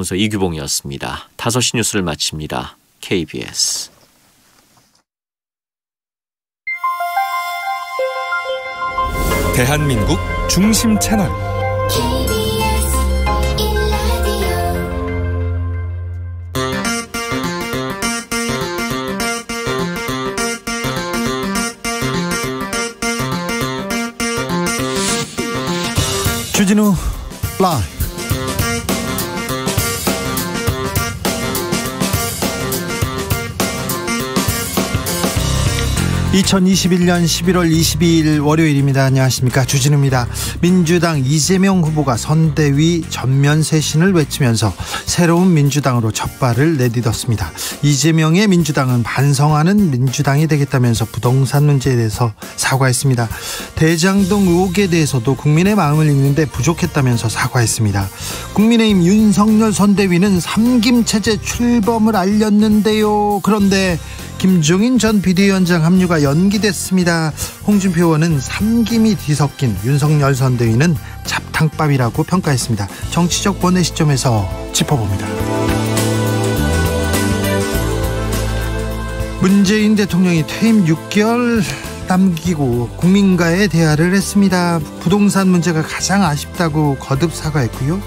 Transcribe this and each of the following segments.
아나운서 이규봉이었습니다. 5시 뉴스를 마칩니다. KBS. 대한민국 중심 채널 주진우 라이브. 2021년 11월 22일 월요일입니다. 안녕하십니까, 주진우입니다. 민주당 이재명 후보가 선대위 전면 쇄신을 외치면서 새로운 민주당으로 첫발을 내딛었습니다. 이재명의 민주당은 반성하는 민주당이 되겠다면서 부동산 문제에 대해서 사과했습니다. 대장동 의혹에 대해서도 국민의 마음을 읽는데 부족했다면서 사과했습니다. 국민의힘 윤석열 선대위는 삼김체제 출범을 알렸는데요. 그런데 김종인 전 비대위원장 합류가 연기됐습니다. 홍준표 의원은 삼김이 뒤섞인 윤석열 선대위는 잡탕밥이라고 평가했습니다. 정치적 번외 시점에서 짚어봅니다. 문재인 대통령이 퇴임 6개월 남기고 국민과의 대화를 했습니다. 부동산 문제가 가장 아쉽다고 거듭 사과했고요.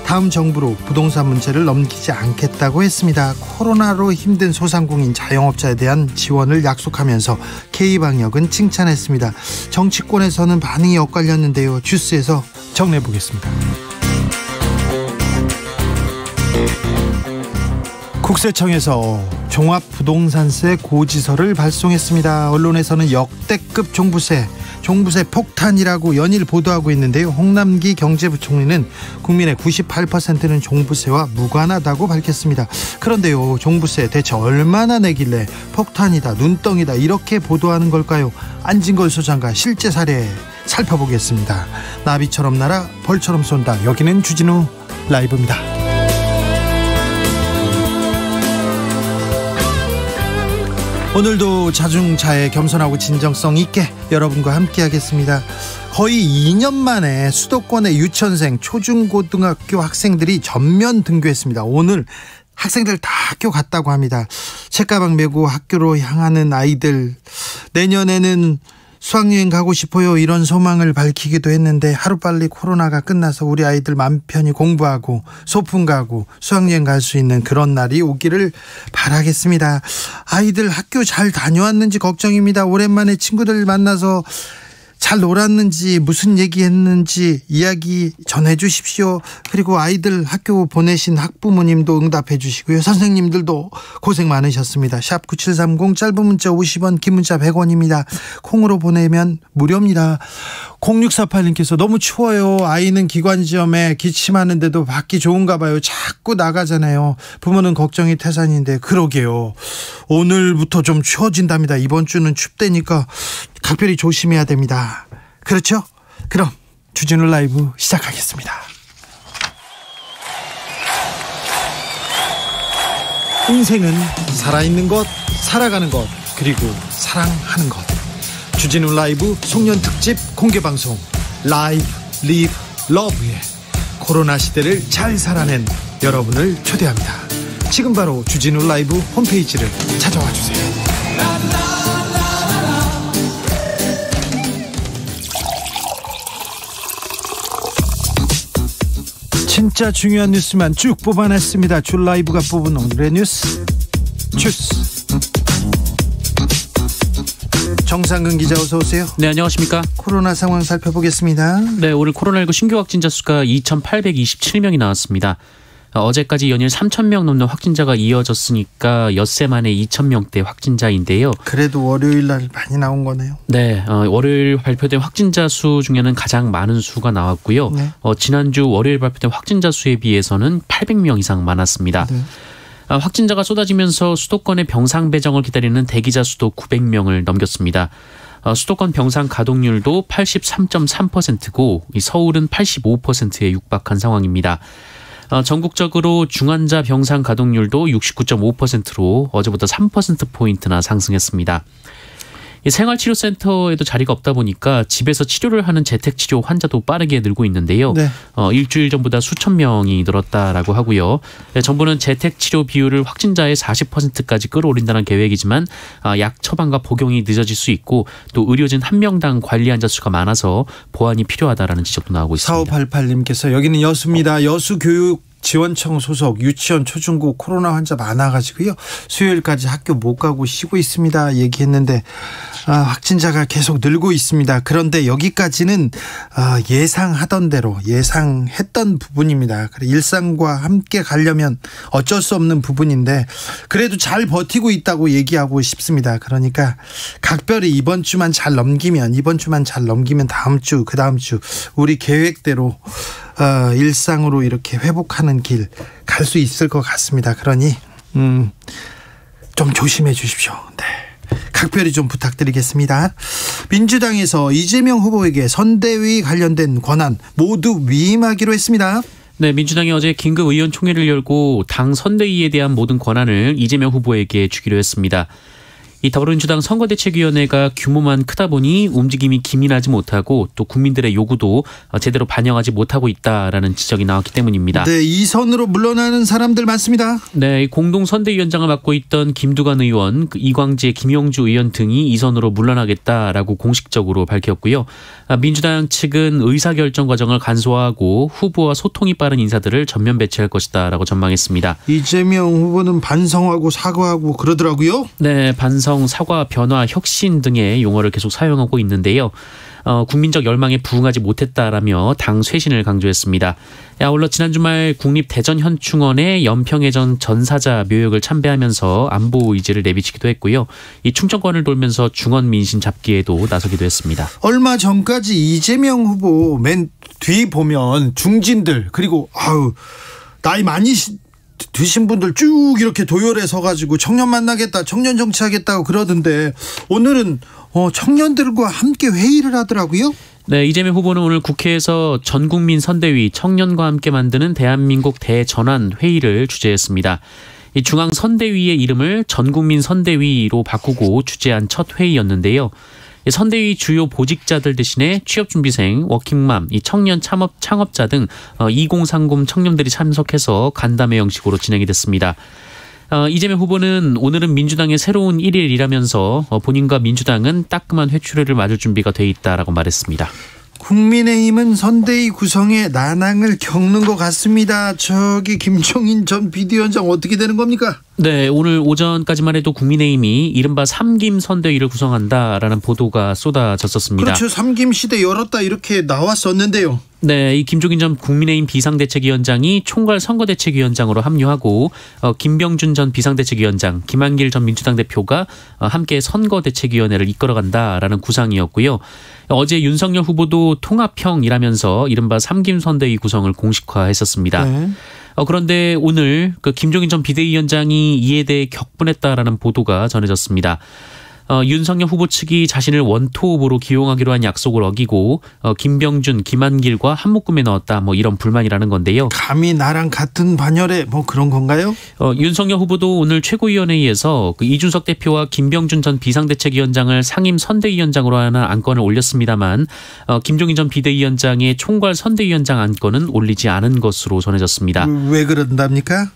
다음 정부로 부동산 문제를 넘기지 않겠다고 했습니다. 코로나로 힘든 소상공인 자영업자에 대한 지원을 약속하면서 K방역은 칭찬했습니다. 정치권에서는 반응이 엇갈렸는데요. 주스에서 정리해보겠습니다. 국세청에서 종합부동산세 고지서를 발송했습니다. 언론에서는 역대급 종부세 폭탄이라고 연일 보도하고 있는데요. 홍남기 경제부총리는 국민의 98%는 종부세와 무관하다고 밝혔습니다. 그런데요, 종부세 대체 얼마나 내길래 폭탄이다, 눈덩이다 이렇게 보도하는 걸까요? 안진걸 소장과 실제 사례 살펴보겠습니다. 나비처럼 날아 벌처럼 쏜다. 여기는 주진우 라이브입니다. 오늘도 자중자애, 겸손하고 진정성 있게 여러분과 함께 하겠습니다. 거의 2년 만에 수도권의 유치원생, 초중고등학교 학생들이 전면 등교했습니다. 오늘 학생들 다 학교 갔다고 합니다. 책가방 메고 학교로 향하는 아이들, 내년에는 수학여행 가고 싶어요, 이런 소망을 밝히기도 했는데 하루빨리 코로나가 끝나서 우리 아이들 맘 편히 공부하고 소풍 가고 수학여행 갈 수 있는 그런 날이 오기를 바라겠습니다. 아이들 학교 잘 다녀왔는지 걱정입니다. 오랜만에 친구들 만나서 잘 놀았는지, 무슨 얘기했는지 이야기 전해주십시오. 그리고 아이들 학교 보내신 학부모님도 응답해 주시고요. 선생님들도 고생 많으셨습니다. 샵 9730, 짧은 문자 50원, 긴 문자 100원입니다. 콩으로 보내면 무료입니다. 0648님께서 너무 추워요. 아이는 기관지염에 기침하는데도 밖이 좋은가 봐요. 자꾸 나가잖아요. 부모는 걱정이 태산인데. 그러게요. 오늘부터 좀 추워진답니다. 이번 주는 춥다니까 각별히 조심해야 됩니다. 그렇죠? 그럼 주진우 라이브 시작하겠습니다. 인생은 살아있는 것, 살아가는 것, 그리고 사랑하는 것. 주진우 라이브 송년 특집 공개방송 라이브 리브 러브에 코로나 시대를 잘 살아낸 여러분을 초대합니다. 지금 바로 주진우 라이브 홈페이지를 찾아와 주세요. 진짜 중요한 뉴스만 쭉 뽑아냈습니다. 줄 라이브가 뽑은 오늘의 뉴스 주스. 정상근 기자, 어서 오세요. 네, 안녕하십니까. 코로나 상황 살펴보겠습니다. 네, 오늘 코로나19 신규 확진자 수가 2,827명이 나왔습니다. 어제까지 연일 3,000명 넘는 확진자가 이어졌으니까 엿새 만에 2,000명대 확진자인데요. 그래도 월요일 날 많이 나온 거네요. 네, 월요일 발표된 확진자 수 중에는 가장 많은 수가 나왔고요. 네. 지난주 월요일 발표된 확진자 수에 비해서는 800명 이상 많았습니다. 네. 확진자가 쏟아지면서 수도권의 병상 배정을 기다리는 대기자 수도 900명을 넘겼습니다. 수도권 병상 가동률도 83.3%고 서울은 85%에 육박한 상황입니다. 전국적으로 중환자 병상 가동률도 69.5%로 어제보다 3%포인트나 상승했습니다. 이 생활치료센터에도 자리가 없다 보니까 집에서 치료를 하는 재택치료 환자도 빠르게 늘고 있는데요. 네. 일주일 전보다 수천 명이 늘었다라고 하고요. 정부는 재택치료 비율을 확진자의 40%까지 끌어올린다는 계획이지만 약 처방과 복용이 늦어질 수 있고 또 의료진 한 명당 관리 환자 수가 많아서 보완이 필요하다라는 지적도 나오고 있습니다. 4588님께서 여기는 여수입니다. 여수교육지원청 소속 유치원 초중고 코로나 환자 많아가지고요. 수요일까지 학교 못 가고 쉬고 있습니다. 얘기했는데 확진자가 계속 늘고 있습니다. 그런데 여기까지는 예상하던 대로 예상했던 부분입니다. 일상과 함께 가려면 어쩔 수 없는 부분인데 그래도 잘 버티고 있다고 얘기하고 싶습니다. 그러니까 각별히 이번 주만 잘 넘기면 다음 주 그다음 주 우리 계획대로 일상으로 이렇게 회복하는 길 갈 수 있을 것 같습니다. 그러니 좀 조심해 주십시오. 네. 각별히 좀 부탁드리겠습니다. 민주당에서 이재명 후보에게 선대위 관련된 권한 모두 위임하기로 했습니다. 네, 민주당이 어제 긴급 의원총회를 열고 당 선대위에 대한 모든 권한을 이재명 후보에게 주기로 했습니다. 이 더불어민주당 선거대책위원회가 규모만 크다 보니 움직임이 기민하지 못하고 또 국민들의 요구도 제대로 반영하지 못하고 있다라는 지적이 나왔기 때문입니다. 네, 이 선으로 물러나는 사람들 많습니다. 네, 공동선대위원장을 맡고 있던 김두관 의원, 이광재, 김용주 의원 등이 이 선으로 물러나겠다라고 공식적으로 밝혔고요. 민주당 측은 의사결정 과정을 간소화하고 후보와 소통이 빠른 인사들을 전면 배치할 것이다라고 전망했습니다. 이재명 후보는 반성하고 사과하고 그러더라고요. 네, 반성, 사과, 변화, 혁신 등의 용어를 계속 사용하고 있는데요. 국민적 열망에 부응하지 못했다라며 당 쇄신을 강조했습니다. 아울러 지난 주말 국립대전현충원의 연평해전 전사자 묘역을 참배하면서 안보 의지를 내비치기도 했고요. 이 충청권을 돌면서 중원 민심 잡기에도 나서기도 했습니다. 얼마 전까지 이재명 후보 맨 뒤 보면 중진들 그리고 나이 많이 드신 분들 쭉 이렇게 도열에 서가지고 청년 만나겠다, 청년 정치하겠다고 그러던데 오늘은 청년들과 함께 회의를 하더라고요. 네, 이재명 후보는 오늘 국회에서 전국민 선대위 청년과 함께 만드는 대한민국 대전환 회의를 주재했습니다. 이 중앙선대위의 이름을 전국민 선대위로 바꾸고 주재한 첫 회의였는데요. 선대위 주요 보직자들 대신에 취업준비생, 워킹맘, 이 청년 창업자 등 2030 청년들이 참석해서 간담회 형식으로 진행이 됐습니다. 이재명 후보는 오늘은 민주당의 새로운 1일이라면서 본인과 민주당은 따끔한 회초리를 맞을 준비가 돼 있다라고 말했습니다. 국민의힘은 선대위 구성에 난항을 겪는 것 같습니다. 저기 김종인 전 비대위원장 어떻게 되는 겁니까? 네, 오늘 오전까지만 해도 국민의힘이 이른바 삼김 선대위를 구성한다라는 보도가 쏟아졌었습니다. 그렇죠. 삼김 시대 열었다 이렇게 나왔었는데요. 네, 이 김종인 전 국민의힘 비상대책위원장이 총괄 선거대책위원장으로 합류하고 김병준 전 비상대책위원장, 김한길 전 민주당 대표가 함께 선거대책위원회를 이끌어간다라는 구상이었고요. 어제 윤석열 후보도 통합형이라면서 이른바 삼김 선대위 구성을 공식화했었습니다. 네. 그런데 오늘 김종인 전 비대위원장이 이에 대해 격분했다라는 보도가 전해졌습니다. 윤석열 후보 측이 자신을 원톱 후보로 기용하기로 한 약속을 어기고 김병준, 김한길과 한 묶음에 넣었다 이런 불만이라는 건데요. 감히 나랑 같은 반열에 그런 건가요? 윤석열 후보도 오늘 최고위원회의에서 이준석 대표와 김병준 전 비상대책위원장을 상임 선대위원장으로 하는 안건을 올렸습니다만 김종인 전 비대위원장의 총괄 선대위원장 안건은 올리지 않은 것으로 전해졌습니다. 왜 그런답니까?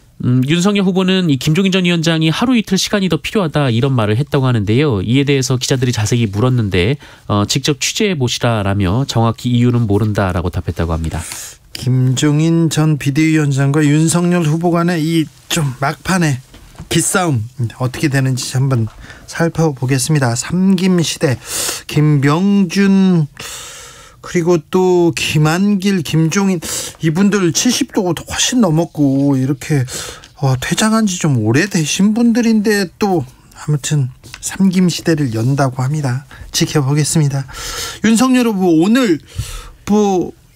윤석열 후보는 이 김종인 전 위원장이 하루 이틀 시간이 더 필요하다 이런 말을 했다고 하는데요. 이에 대해서 기자들이 자세히 물었는데 직접 취재해 보시라라며 정확히 이유는 모른다라고 답했다고 합니다. 김종인 전 비대위원장과 윤석열 후보 간의 이 좀 막판에 기싸움 어떻게 되는지 한번 살펴보겠습니다. 삼김 시대 김병준 그리고 또 김한길, 김종인 이분들 70도 훨씬 넘었고 이렇게 퇴장한 지 좀 오래되신 분들인데 또 아무튼 삼김 시대를 연다고 합니다. 지켜보겠습니다. 윤석열 후보 오늘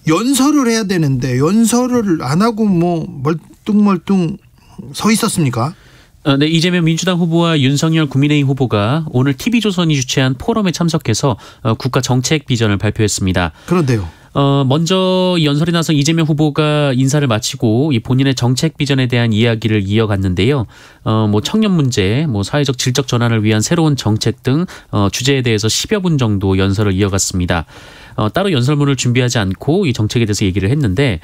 연설을 해야 되는데 연설을 안 하고 멀뚱멀뚱 서 있었습니까? 네, 이재명 민주당 후보와 윤석열 국민의힘 후보가 오늘 TV조선이 주최한 포럼에 참석해서 국가 정책 비전을 발표했습니다. 그런데요. 먼저 연설에 나서 이재명 후보가 인사를 마치고 이 본인의 정책 비전에 대한 이야기를 이어갔는데요. 뭐 청년 문제, 뭐 사회적 질적 전환을 위한 새로운 정책 등 주제에 대해서 10여 분 정도 연설을 이어갔습니다. 따로 연설문을 준비하지 않고 이 정책에 대해서 얘기를 했는데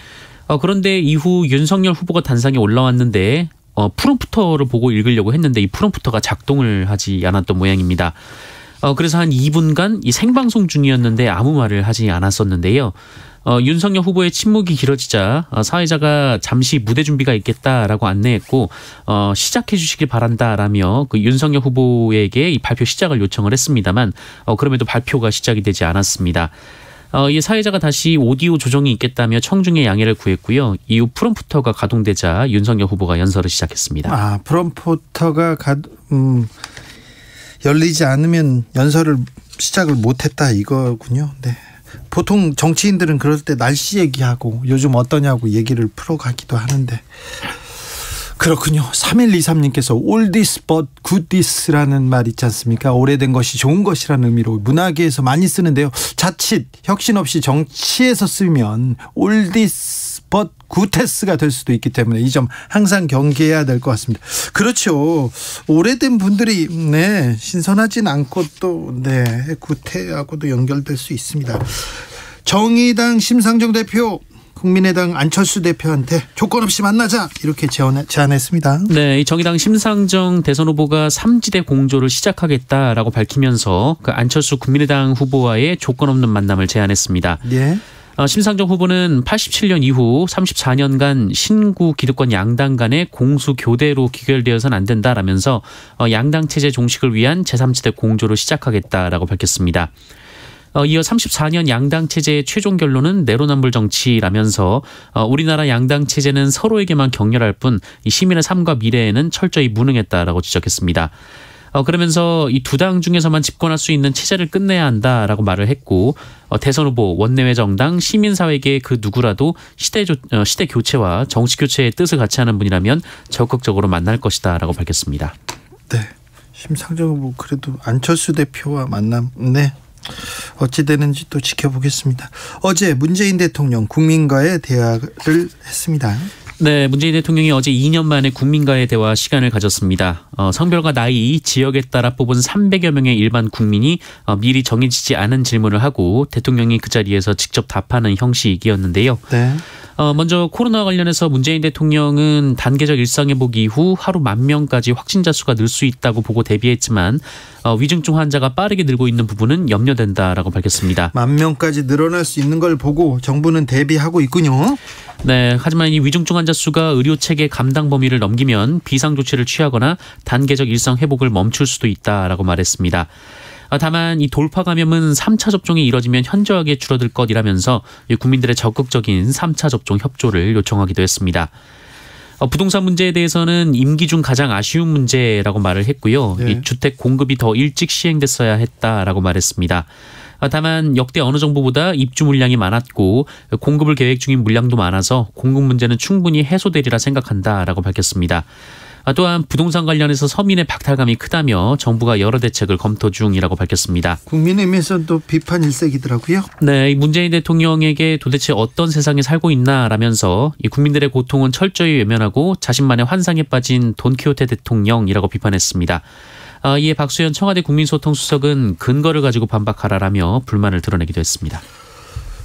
그런데 이후 윤석열 후보가 단상에 올라왔는데 프롬프터를 보고 읽으려고 했는데 이 프롬프터가 작동을 하지 않았던 모양입니다. 그래서 한 2분간 이 생방송 중이었는데 아무 말을 하지 않았었는데요. 윤석열 후보의 침묵이 길어지자 사회자가 잠시 무대 준비가 있겠다라고 안내했고 시작해 주시길 바란다라며 그 윤석열 후보에게 이 발표 시작을 요청을 했습니다만 그럼에도 발표가 시작이 되지 않았습니다. 이 사회자가 다시 오디오 조정이 있겠다며 청중의 양해를 구했고요. 이후 프롬프터가 가동되자 윤석열 후보가 연설을 시작했습니다. 프롬프터가 열리지 않으면 연설을 시작을 못했다 이거군요. 네. 보통 정치인들은 그럴 때 날씨 얘기하고 요즘 어떠냐고 얘기를 풀어가기도 하는데 그렇군요. 3123님께서 oldies but goodies라는 말 있지 않습니까? 오래된 것이 좋은 것이라는 의미로 문화계에서 많이 쓰는데요. 자칫 혁신 없이 정치에서 쓰면 oldies but goodes가 될 수도 있기 때문에 이 점 항상 경계해야 될 것 같습니다. 그렇죠. 오래된 분들이 신선하진 않고 또 구태하고도 연결될 수 있습니다. 정의당 심상정 대표 국민의당 안철수 대표한테 조건 없이 만나자 이렇게 제안했습니다. 네, 이 정의당 심상정 대선 후보가 3지대 공조를 시작하겠다라고 밝히면서 그 안철수 국민의당 후보와의 조건 없는 만남을 제안했습니다. 예. 심상정 후보는 87년 이후 34년간 신구 기득권 양당 간의 공수 교대로 귀결되어서는 안 된다라면서 양당 체제 종식을 위한 제3지대 공조를 시작하겠다라고 밝혔습니다. 이어 34년 양당 체제의 최종 결론은 내로남불 정치라면서 우리나라 양당 체제는 서로에게만 격렬할 뿐 이 시민의 삶과 미래에는 철저히 무능했다라고 지적했습니다. 그러면서 이 두 당 중에서만 집권할 수 있는 체제를 끝내야 한다라고 말을 했고 대선 후보, 원내외 정당, 시민사회계 그 누구라도 시대 교체와 정치 교체의 뜻을 같이 하는 분이라면 적극적으로 만날 것이다라고 밝혔습니다. 네, 심상정 후보 그래도 안철수 대표와 만남 어찌 되는지 또 지켜보겠습니다. 어제 문재인 대통령 국민과의 대화를 했습니다. 네, 문재인 대통령이 어제 2년 만에 국민과의 대화 시간을 가졌습니다. 성별과 나이, 지역에 따라 뽑은 300여 명의 일반 국민이 미리 정해지지 않은 질문을 하고 대통령이 그 자리에서 직접 답하는 형식이었는데요. 네. 먼저 코로나 관련해서 문재인 대통령은 단계적 일상회복 이후 하루 10,000명까지 확진자 수가 늘 수 있다고 보고 대비했지만 위중증 환자가 빠르게 늘고 있는 부분은 염려된다라고 밝혔습니다. 10,000명까지 늘어날 수 있는 걸 보고 정부는 대비하고 있군요. 네, 하지만 이 위중증 환자 수가 의료체계 감당 범위를 넘기면 비상조치를 취하거나 단계적 일상 회복을 멈출 수도 있다라고 말했습니다. 다만 이 돌파 감염은 3차 접종이 이뤄지면 현저하게 줄어들 것이라면서 국민들의 적극적인 3차 접종 협조를 요청하기도 했습니다. 부동산 문제에 대해서는 임기 중 가장 아쉬운 문제라고 말을 했고요. 네. 이 주택 공급이 더 일찍 시행됐어야 했다라고 말했습니다. 다만 역대 어느 정부보다 입주 물량이 많았고 공급을 계획 중인 물량도 많아서 공급 문제는 충분히 해소되리라 생각한다라고 밝혔습니다. 또한 부동산 관련해서 서민의 박탈감이 크다며 정부가 여러 대책을 검토 중이라고 밝혔습니다. 국민의힘에서는 또 비판 일색이더라고요. 네, 문재인 대통령에게 도대체 어떤 세상에 살고 있나라면서 이 국민들의 고통은 철저히 외면하고 자신만의 환상에 빠진 돈키호테 대통령이라고 비판했습니다. 이에 박수현 청와대 국민소통수석은 근거를 가지고 반박하라라며 불만을 드러내기도 했습니다.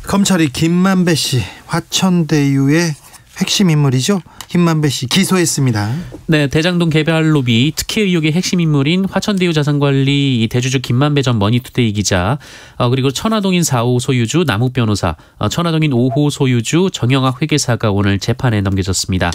검찰이 김만배 씨 화천대유의 핵심 인물이죠. 김만배 씨 기소했습니다. 네, 대장동 개발 로비 특혜 의혹의 핵심 인물인 화천대유 자산관리 대주주 김만배 전 머니투데이 기자, 그리고 천화동인 4호 소유주 남욱 변호사, 천화동인 5호 소유주 정영학 회계사가 오늘 재판에 넘겨졌습니다.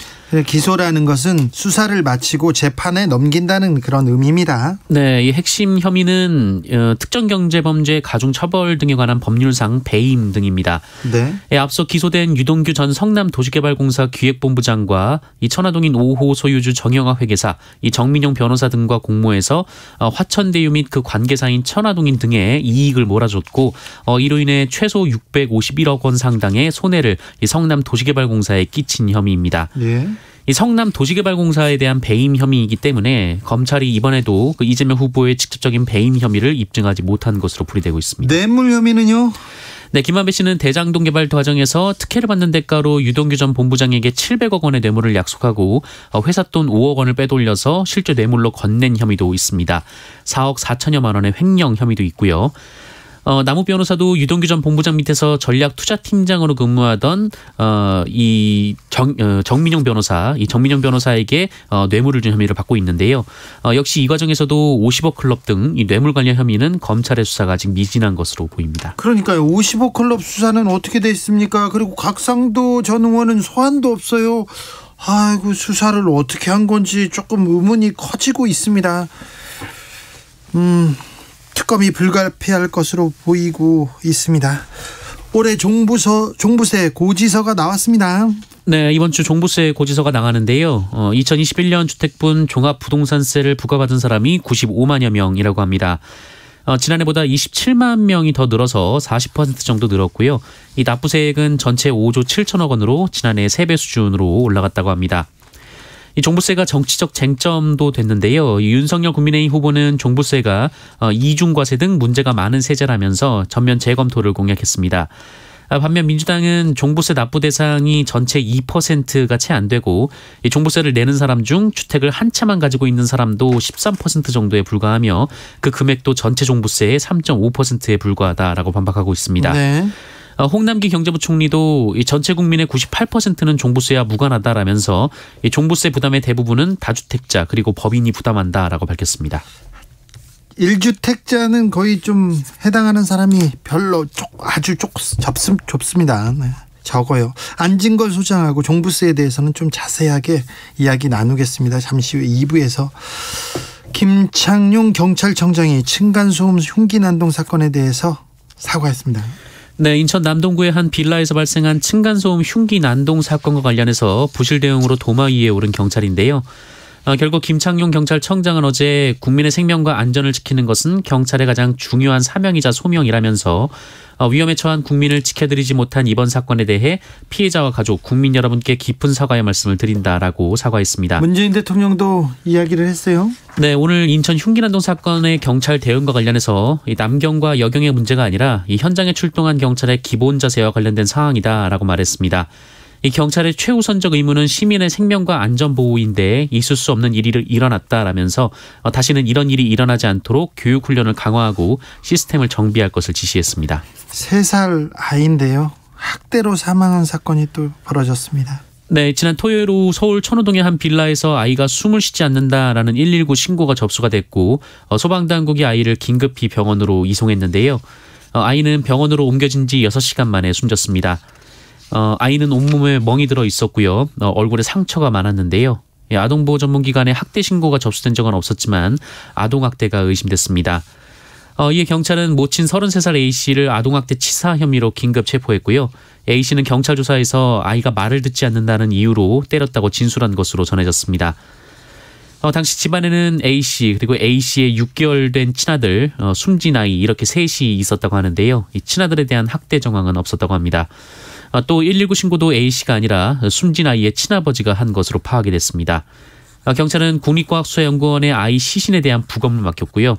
기소라는 것은 수사를 마치고 재판에 넘긴다는 그런 의미입니다. 네, 이 핵심 혐의는 특정경제범죄 가중처벌 등에 관한 법률상 배임 등입니다. 네. 앞서 기소된 유동규 전 성남도시개발공사 기획본부장과 이 천화동인 5호 소유주 정영학 회계사, 이 정민용 변호사 등과 공모해서 화천대유 및 그 관계사인 천화동인 등에 이익을 몰아줬고 이로 인해 최소 651억 원 상당의 손해를 이 성남도시개발공사에 끼친 혐의입니다. 네. 이 성남 도시개발공사에 대한 배임 혐의이기 때문에 검찰이 이번에도 그 이재명 후보의 직접적인 배임 혐의를 입증하지 못한 것으로 풀이되고 있습니다. 뇌물 혐의는요? 네, 김한배 씨는 대장동 개발 과정에서 특혜를 받는 대가로 유동규 전 본부장에게 700억 원의 뇌물을 약속하고 회사 돈 5억 원을 빼돌려서 실제 뇌물로 건넨 혐의도 있습니다. 4억 4천여만 원의 횡령 혐의도 있고요. 남욱 변호사도 유동규 전 본부장 밑에서 전략투자팀장으로 근무하던 정민용 변호사에게 뇌물을 준 혐의를 받고 있는데요. 역시 이 과정에서도 50억 클럽 등 이 뇌물 관련 혐의는 검찰의 수사가 아직 미진한 것으로 보입니다. 그러니까요. 50억 클럽 수사는 어떻게 돼 있습니까? 그리고 각상도 전 의원은 소환도 없어요. 아이고, 수사를 어떻게 한 건지 조금 의문이 커지고 있습니다. 특검이 불가피할 것으로 보이고 있습니다. 올해 종부세 고지서가 나왔습니다. 네, 이번 주 종부세 고지서가 나가는데요. 2021년 주택분 종합부동산세를 부과받은 사람이 95만여 명이라고 합니다. 지난해보다 27만 명이 더 늘어서 40% 정도 늘었고요. 이 납부세액은 전체 5조 7천억 원으로 지난해 3배 수준으로 올라갔다고 합니다. 이 종부세가 정치적 쟁점도 됐는데요. 윤석열 국민의힘 후보는 종부세가 이중과세 등 문제가 많은 세제라면서 전면 재검토를 공약했습니다. 반면 민주당은 종부세 납부 대상이 전체 2%가 채 안 되고 이 종부세를 내는 사람 중 주택을 한 채만 가지고 있는 사람도 13% 정도에 불과하며 그 금액도 전체 종부세의 3.5%에 불과하다라고 반박하고 있습니다. 네. 홍남기 경제부총리도 전체 국민의 98%는 종부세와 무관하다라면서 종부세 부담의 대부분은 다주택자 그리고 법인이 부담한다라고 밝혔습니다. 1주택자는 거의 좀 해당하는 사람이 별로 아주 좁습니다. 네, 적어요. 안진걸 소장하고 종부세에 대해서는 좀 자세하게 이야기 나누겠습니다. 잠시 후 2부에서 김창룡 경찰청장이 층간소음 흉기 난동 사건에 대해서 사과했습니다. 네, 인천 남동구의 한 빌라에서 발생한 층간소음 흉기 난동 사건과 관련해서 부실 대응으로 도마 위에 오른 경찰인데요. 결국 김창룡 경찰청장은 어제 국민의 생명과 안전을 지키는 것은 경찰의 가장 중요한 사명이자 소명이라면서 위험에 처한 국민을 지켜드리지 못한 이번 사건에 대해 피해자와 가족, 국민 여러분께 깊은 사과의 말씀을 드린다라고 사과했습니다. 문재인 대통령도 이야기를 했어요. 네, 오늘 인천 흉기난동 사건의 경찰 대응과 관련해서 이 남경과 여경의 문제가 아니라 이 현장에 출동한 경찰의 기본 자세와 관련된 상황이다라고 말했습니다. 이 경찰의 최우선적 의무는 시민의 생명과 안전 보호인데 있을 수 없는 일이 일어났다라면서 다시는 이런 일이 일어나지 않도록 교육 훈련을 강화하고 시스템을 정비할 것을 지시했습니다. 3살 아이인데요. 학대로 사망한 사건이 또 벌어졌습니다. 네, 지난 토요일 오후 서울 천호동의 한 빌라에서 아이가 숨을 쉬지 않는다라는 119 신고가 접수가 됐고 소방당국이 아이를 긴급히 병원으로 이송했는데요. 아이는 병원으로 옮겨진 지 6시간 만에 숨졌습니다. 아이는 온몸에 멍이 들어 있었고요. 얼굴에 상처가 많았는데요. 아동보호 전문기관에 학대 신고가 접수된 적은 없었지만 아동학대가 의심됐습니다. 이에 경찰은 모친 33살 A씨를 아동학대 치사 혐의로 긴급 체포했고요. A씨는 경찰 조사에서 아이가 말을 듣지 않는다는 이유로 때렸다고 진술한 것으로 전해졌습니다. 당시 집안에는 A씨 그리고 A씨의 6개월 된 친아들, 숨진 아이 이렇게 셋이 있었다고 하는데요. 이 친아들에 대한 학대 정황은 없었다고 합니다. 또 119 신고도 A씨가 아니라 숨진 아이의 친아버지가 한 것으로 파악이 됐습니다. 경찰은 국립과학수사연구원에 아이 시신에 대한 부검을 맡겼고요.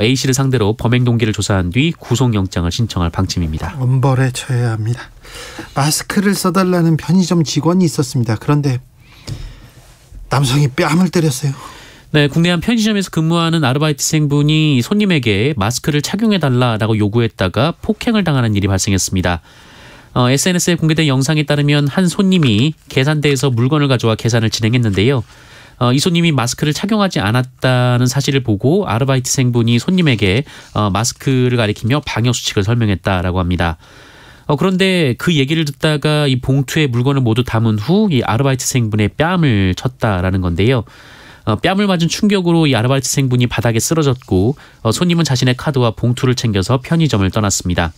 A씨를 상대로 범행 동기를 조사한 뒤 구속영장을 신청할 방침입니다. 엄벌에 처해야 합니다. 마스크를 써달라는 편의점 직원이 있었습니다. 그런데 남성이 뺨을 때렸어요. 네, 국내 한 편의점에서 근무하는 아르바이트생분이 손님에게 마스크를 착용해달라고 요구했다가 폭행을 당하는 일이 발생했습니다. SNS에 공개된 영상에 따르면 한 손님이 계산대에서 물건을 가져와 계산을 진행했는데요. 이 손님이 마스크를 착용하지 않았다는 사실을 보고 아르바이트생분이 손님에게 마스크를 가리키며 방역수칙을 설명했다라고 합니다. 그런데 그 얘기를 듣다가 이 봉투에 물건을 모두 담은 후 이 아르바이트생분의 뺨을 쳤다라는 건데요. 뺨을 맞은 충격으로 이 아르바이트생분이 바닥에 쓰러졌고 손님은 자신의 카드와 봉투를 챙겨서 편의점을 떠났습니다.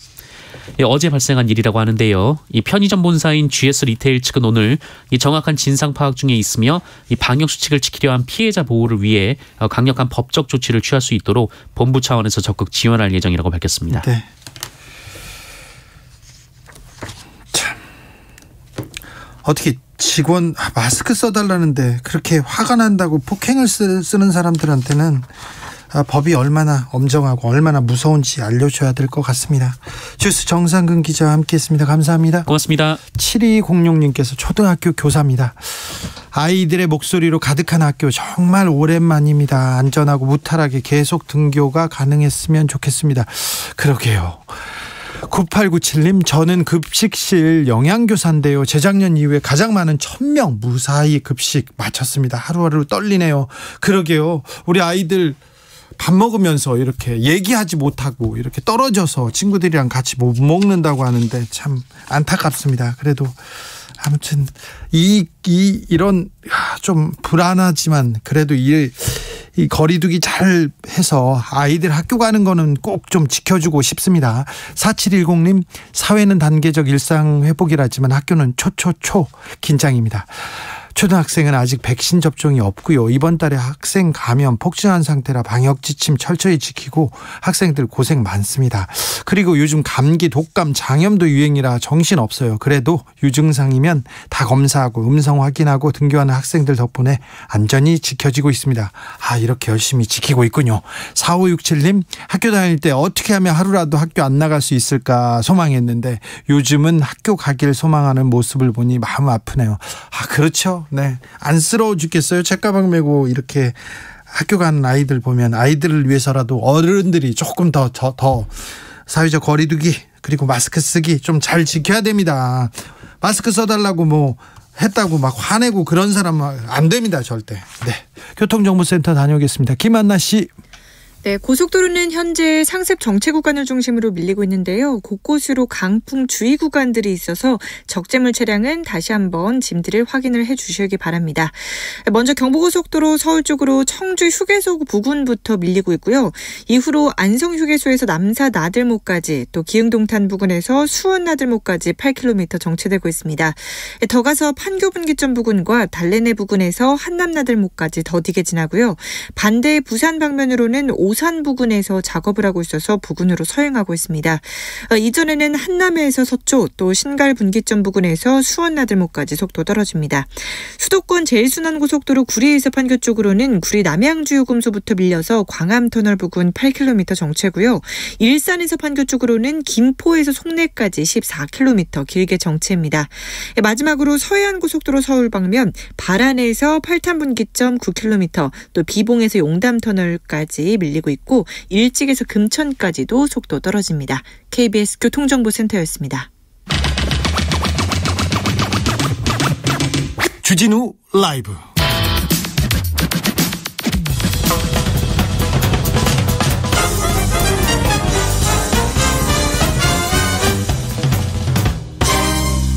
어제 발생한 일이라고 하는데요. 이 편의점 본사인 GS 리테일 측은 오늘 이 정확한 진상 파악 중에 있으며 이 방역 수칙을 지키려 한 피해자 보호를 위해 강력한 법적 조치를 취할 수 있도록 본부 차원에서 적극 지원할 예정이라고 밝혔습니다. 네. 참, 어떻게 직원 마스크 써달라는데 그렇게 화가 난다고 폭행을 쓰는 사람들한테는 법이 얼마나 엄정하고 얼마나 무서운지 알려줘야 될 것 같습니다. 주스 정상근 기자와 함께했습니다. 감사합니다. 고맙습니다. 7206님께서 초등학교 교사입니다. 아이들의 목소리로 가득한 학교 정말 오랜만입니다. 안전하고 무탈하게 계속 등교가 가능했으면 좋겠습니다. 그러게요. 9897님, 저는 급식실 영양교사인데요. 재작년 이후에 가장 많은 1000명 무사히 급식 마쳤습니다. 하루하루 떨리네요. 그러게요. 우리 아이들 밥 먹으면서 이렇게 얘기하지 못하고 이렇게 떨어져서 친구들이랑 같이 못 먹는다고 하는데 참 안타깝습니다. 그래도 아무튼 이런 좀 불안하지만 그래도 이 거리두기 잘 해서 아이들 학교 가는 거는 꼭 좀 지켜주고 싶습니다. 4710님, 사회는 단계적 일상 회복이라지만 학교는 초초초 긴장입니다. 초등학생은 아직 백신 접종이 없고요. 이번 달에 학생 감염 폭증한 상태라 방역 지침 철저히 지키고 학생들 고생 많습니다. 그리고 요즘 감기, 독감, 장염도 유행이라 정신없어요. 그래도 유증상이면 다 검사하고 음성 확인하고 등교하는 학생들 덕분에 안전히 지켜지고 있습니다. 이렇게 열심히 지키고 있군요. 4567님, 학교 다닐 때 어떻게 하면 하루라도 학교 안 나갈 수 있을까 소망했는데 요즘은 학교 가길 소망하는 모습을 보니 마음 아프네요. 그렇죠. 네, 안쓰러워 죽겠어요. 책가방 메고 이렇게 학교 가는 아이들 보면 아이들을 위해서라도 어른들이 조금 더 사회적 거리두기 그리고 마스크 쓰기 좀 잘 지켜야 됩니다. 마스크 써달라고 뭐 했다고 막 화내고 그런 사람은 안 됩니다. 절대. 네, 교통정보센터 다녀오겠습니다. 김한나 씨. 네, 고속도로는 현재 상습 정체 구간을 중심으로 밀리고 있는데요. 곳곳으로 강풍 주의 구간들이 있어서 적재물 차량은 다시 한번 짐들을 확인을 해주시기 바랍니다. 먼저 경부고속도로 서울 쪽으로 청주 휴게소 부근부터 밀리고 있고요. 이후로 안성 휴게소에서 남사 나들목까지 또 기흥동탄 부근에서 수원 나들목까지 8km 정체되고 있습니다. 더 가서 판교 분기점 부근과 달래내 부근에서 한남 나들목까지 더디게 지나고요. 반대 부산 방면으로는 오산 부근에서 작업을 하고 있어서 부근으로 서행하고 있습니다. 이전에는 한남에서 서초 또 신갈 분기점 부근에서 수원 나들목까지 속도 떨어집니다. 수도권 제일순환고속도로 구리에서 판교 쪽으로는 구리 남양주요금소부터 밀려서 광암터널 부근 8km 정체고요. 일산에서 판교 쪽으로는 김포에서 송내까지 14km 길게 정체입니다. 마지막으로 서해안고속도로 서울 방면 발안에서 팔탄 분기점 9km 또 비봉에서 용담터널까지 밀리고 있고 일찍에서 금천까지도 속도 떨어집니다. KBS 교통정보센터였습니다. 주진우 라이브.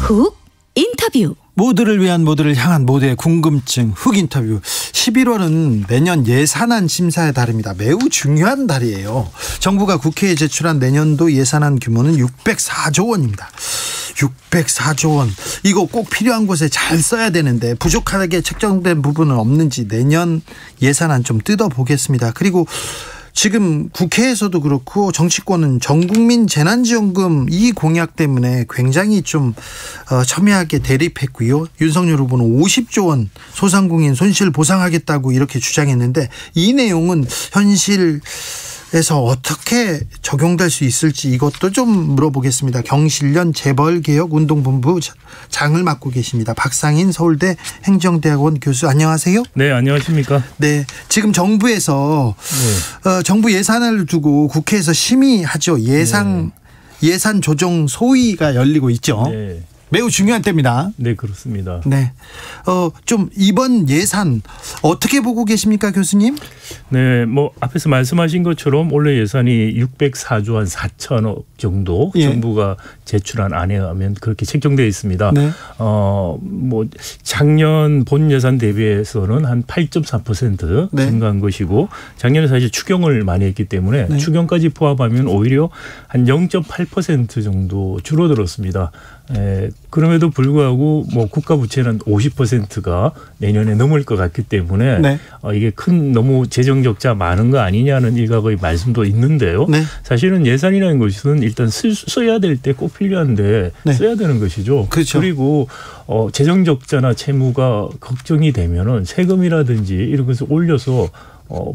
훅 인터뷰. 모두를 위한 모두를 향한 모두의 궁금증 훅 인터뷰. 11월은 매년 예산안 심사의 달입니다. 매우 중요한 달이에요. 정부가 국회에 제출한 내년도 예산안 규모는 604조 원입니다. 604조 원. 이거 꼭 필요한 곳에 잘 써야 되는데 부족하게 책정된 부분은 없는지 내년 예산안 좀 뜯어보겠습니다. 그리고 지금 국회에서도 그렇고 정치권은 전국민 재난지원금 이 공약 때문에 굉장히 좀 첨예하게 대립했고요. 윤석열 후보는 50조 원 소상공인 손실 보상하겠다고 이렇게 주장했는데 이 내용은 현실에서 어떻게 적용될 수 있을지 이것도 좀 물어보겠습니다. 경실련 재벌개혁운동본부 장을 맡고 계십니다. 박상인 서울대 행정대학원 교수, 안녕하세요. 네, 안녕하십니까. 네, 지금 정부에서 정부 예산을 두고 국회에서 심의하죠. 예산 조정 소위가 열리고 있죠. 네. 매우 중요한 때입니다. 네, 그렇습니다. 네, 좀 이번 예산 어떻게 보고 계십니까, 교수님? 네, 뭐 앞에서 말씀하신 것처럼 올해 예산이 604조 한 4천억 정도 정부가 제출한 안에 하면 그렇게 책정되어 있습니다. 네. 뭐 작년 본 예산 대비해서는 한 8.4% 증가한 것이고 작년에 사실 추경을 많이 했기 때문에 추경까지 포함하면 오히려 한 0.8% 정도 줄어들었습니다. 그럼에도 불구하고 뭐 국가 부채는 50%가 내년에 넘을 것 같기 때문에 네. 이게 큰 너무 재정 적자 많은 거 아니냐는 일각의 말씀도 있는데요. 네. 사실은 예산이라는 것은 일단 써야 될 때 꼭 필요한데 네. 써야 되는 것이죠. 그렇죠. 그리고 재정 적자나 채무가 걱정이 되면은 세금이라든지 이런 것을 올려서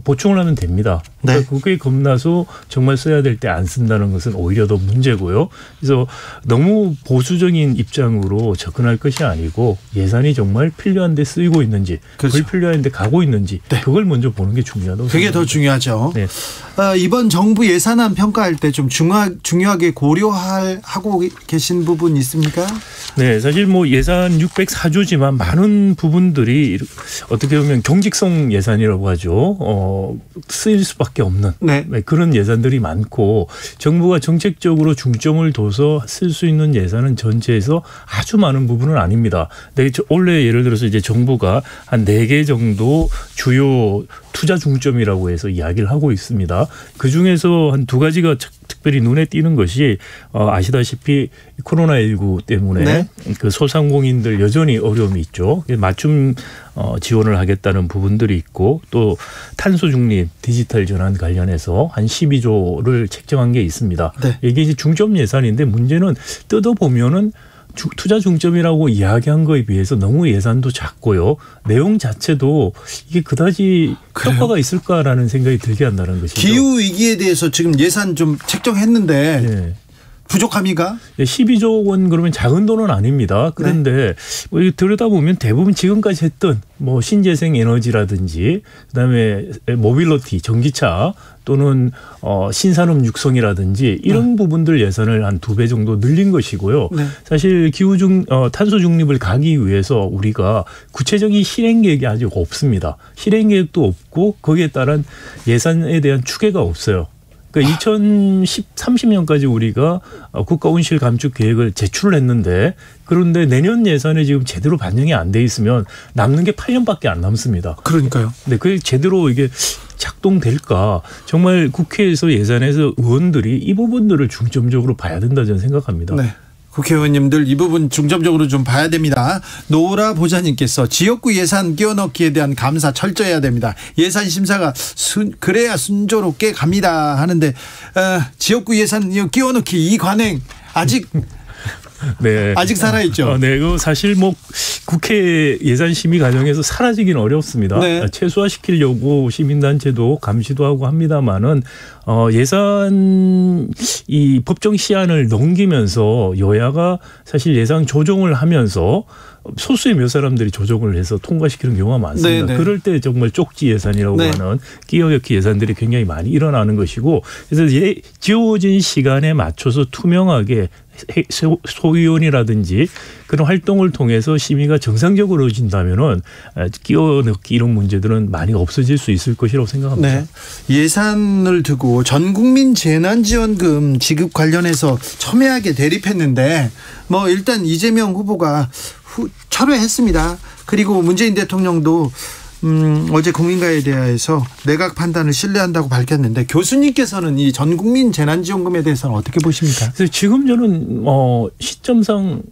보충을 하면 됩니다. 네. 그러니까 그게 겁나서 정말 써야 될 때 안 쓴다는 것은 오히려 더 문제고요. 그래서 너무 보수적인 입장으로 접근할 것이 아니고 예산이 정말 필요한데 쓰이고 있는지 그렇죠. 그걸 필요한데 가고 있는지 네. 그걸 먼저 보는 게 중요하다고 그게 생각합니다. 더 중요하죠. 네. 이번 정부 예산안 평가할 때 좀 중요하게 고려하고 계신 부분 있습니까? 네, 사실 뭐 예산 604조지만 많은 부분들이 어떻게 보면 경직성 예산이라고 하죠. 쓰일 수밖에 없는 네. 그런 예산들이 많고 정부가 정책적으로 중점을 둬서 쓸 수 있는 예산은 전체에서 아주 많은 부분은 아닙니다. 원래 예를 들어서 이제 정부가 한 4개 정도 주요 투자 중점이라고 해서 이야기를 하고 있습니다. 그중에서 한 2가지가 특별히 눈에 띄는 것이 아시다시피 코로나19 때문에 네. 그 소상공인들 여전히 어려움이 있죠. 맞춤 지원을 하겠다는 부분들이 있고 또 탄소 중립 디지털 전환 관련해서 한 12조를 책정한 게 있습니다. 네. 이게 이제 중점 예산인데 문제는 뜯어보면은 투자 중점이라고 이야기한 거에 비해서 너무 예산도 작고요. 내용 자체도 이게 그다지 효과가 있을까라는 생각이 들게 한다는 것이죠. 기후 위기에 대해서 지금 예산 좀 책정했는데 네. 부족합니까? 12조 원 그러면 작은 돈은 아닙니다. 그런데 네. 들여다보면 대부분 지금까지 했던 뭐 신재생 에너지라든지 그다음에 모빌리티 전기차 또는 신산업 육성이라든지 이런 부분들 예산을 한 2배 정도 늘린 것이고요. 네. 사실 탄소 중립을 가기 위해서 우리가 구체적인 실행 계획이 아직 없습니다. 실행 계획도 없고 거기에 따른 예산에 대한 추계가 없어요. 그러니까 2030년까지 우리가 국가 온실 감축 계획을 제출을 했는데 그런데 내년 예산에 지금 제대로 반영이 안 돼 있으면 남는 게 8년밖에 안 남습니다. 그러니까요. 근데 그게 제대로 이게 작동될까? 정말 국회에서 예산에서 의원들이 이 부분들을 중점적으로 봐야 된다 저는 생각합니다. 네. 국회의원님들 이 부분 중점적으로 좀 봐야 됩니다. 노라 보좌님께서 지역구 예산 끼워넣기에 대한 감사 철저해야 됩니다. 예산 심사가 그래야 순조롭게 갑니다 하는데 지역구 예산 끼워넣기 이 관행 아직 네. 아직 살아있죠. 네, 그 사실 뭐 국회 예산 심의 과정에서 사라지기는 어렵습니다. 네. 최소화시키려고 시민단체도 감시도 하고 합니다만은 예산 이 법정 시한을 넘기면서 여야가 사실 예산 조정을 하면서 소수의 몇 사람들이 조정을 해서 통과시키는 경우가 많습니다. 네네. 그럴 때 정말 쪽지 예산이라고 네. 하는 끼어넣기 예산들이 굉장히 많이 일어나는 것이고 그래서 지어진 시간에 맞춰서 투명하게 소위원이라든지 그런 활동을 통해서 심의가 정상적으로 진다면은 끼어넣기 이런 문제들은 많이 없어질 수 있을 것이라고 생각합니다. 네. 예산을 두고 전국민 재난지원금 지급 관련해서 첨예하게 대립했는데 뭐 일단 이재명 후보가 철회했습니다. 그리고 문재인 대통령도 어제 국민가에 대해서 내각 판단을 신뢰한다고 밝혔는데 교수님께서는 이 전국민 재난지원금에 대해서는 어떻게 보십니까? 그래서 지금 저는 시점상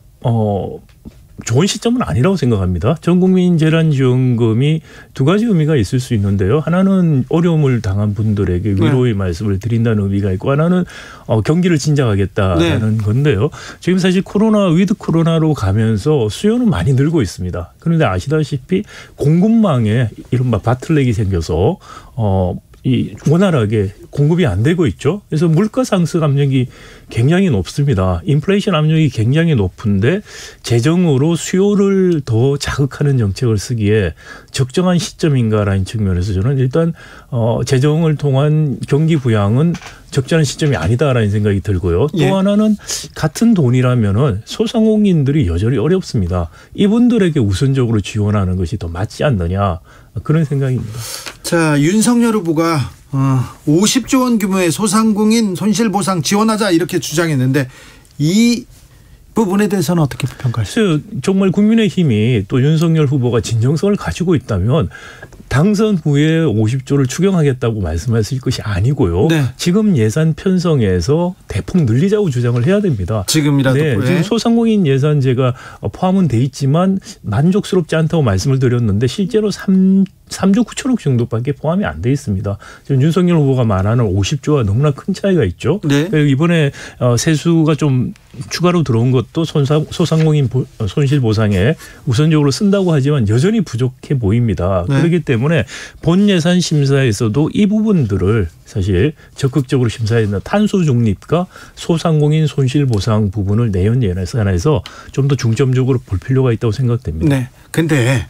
좋은 시점은 아니라고 생각합니다. 전국민 재난지원금이 2가지 의미가 있을 수 있는데요. 하나는 어려움을 당한 분들에게 위로의 말씀을 드린다는 의미가 있고 하나는 경기를 진작하겠다는 건데요. 지금 사실 위드 코로나로 가면서 수요는 많이 늘고 있습니다. 그런데 아시다시피 공급망에 이른바 바틀렉이 생겨서 원활하게 공급이 안 되고 있죠. 그래서 물가 상승 압력이 굉장히 높습니다. 인플레이션 압력이 굉장히 높은데 재정으로 수요를 더 자극하는 정책을 쓰기에 적정한 시점인가라는 측면에서 저는 일단 재정을 통한 경기 부양은 적절한 시점이 아니다라는 생각이 들고요. 또 하나는 같은 돈이라면은 소상공인들이 여전히 어렵습니다. 이분들에게 우선적으로 지원하는 것이 더 맞지 않느냐 그런 생각입니다. 자, 윤석열 후보가 50조 원 규모의 소상공인 손실보상 지원하자 이렇게 주장했는데 이 부분에 대해서는 어떻게 평가하세요? 정말 국민의힘이 또 윤석열 후보가 진정성을 가지고 있다면 당선 후에 50조를 추경하겠다고 말씀하실 것이 아니고요. 네. 지금 예산 편성에서 대폭 늘리자고 주장을 해야 됩니다. 지금이라도. 네, 지금 소상공인 예산제가 포함은 돼 있지만 만족스럽지 않다고 말씀을 드렸는데 실제로 3조 9천억 정도밖에 포함이 안 돼 있습니다. 지금 윤석열 후보가 말하는 50조와 너무나 큰 차이가 있죠. 네. 이번에 세수가 좀 추가로 들어온 것도 소상공인 손실 보상에 우선적으로 쓴다고 하지만 여전히 부족해 보입니다. 네. 그렇기 때문에 본 예산 심사에서도 이 부분들을 사실 적극적으로 심사해야 된다. 탄소 중립과 소상공인 손실 보상 부분을 내년 예산에서 좀 더 중점적으로 볼 필요가 있다고 생각됩니다. 네. 근데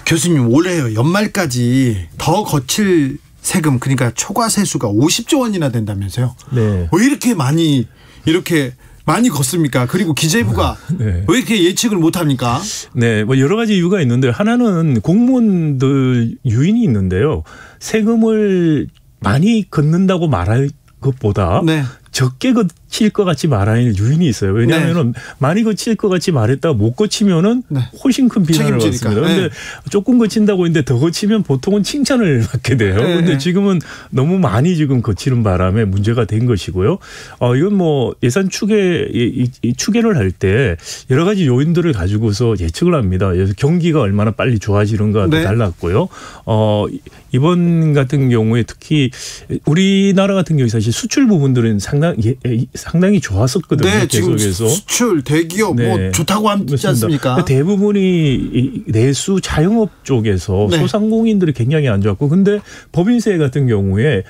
교수님 올해 연말까지 더 거칠 세금 그러니까 초과 세수가 50조 원이나 된다면서요. 네. 왜 이렇게 많이 걷습니까? 그리고 기재부가 네. 왜 이렇게 예측을 못합니까? 네, 뭐 여러 가지 이유가 있는데 하나는 공무원들 유인이 있는데요. 세금을 많이 걷는다고 말할 것보다 네. 적게 거칠 것 같이 말하는 유인이 있어요. 왜냐하면 많이 거칠 것 같이 말했다가 못 거치면은 훨씬 큰 비난을 책임지니까. 받습니다. 그런데 조금 거친다고 했는데 더 거치면 보통은 칭찬을 받게 돼요. 그런데 지금은 너무 많이 지금 거치는 바람에 문제가 된 것이고요. 이건 뭐 예산 추계를 할 때 여러 가지 요인들을 가지고서 예측을 합니다. 경기가 얼마나 빨리 좋아지는가도 달랐고요. 이번 같은 경우에 특히 우리나라 같은 경우에 사실 수출 부분들은 상당히 좋았었거든요. 네, 계속해서. 지금 수출, 대기업 뭐 좋다고 하지 않습니까? 대부분이 내수 자영업 쪽에서 소상공인들이 굉장히 안 좋았고 근데 법인세 같은 경우에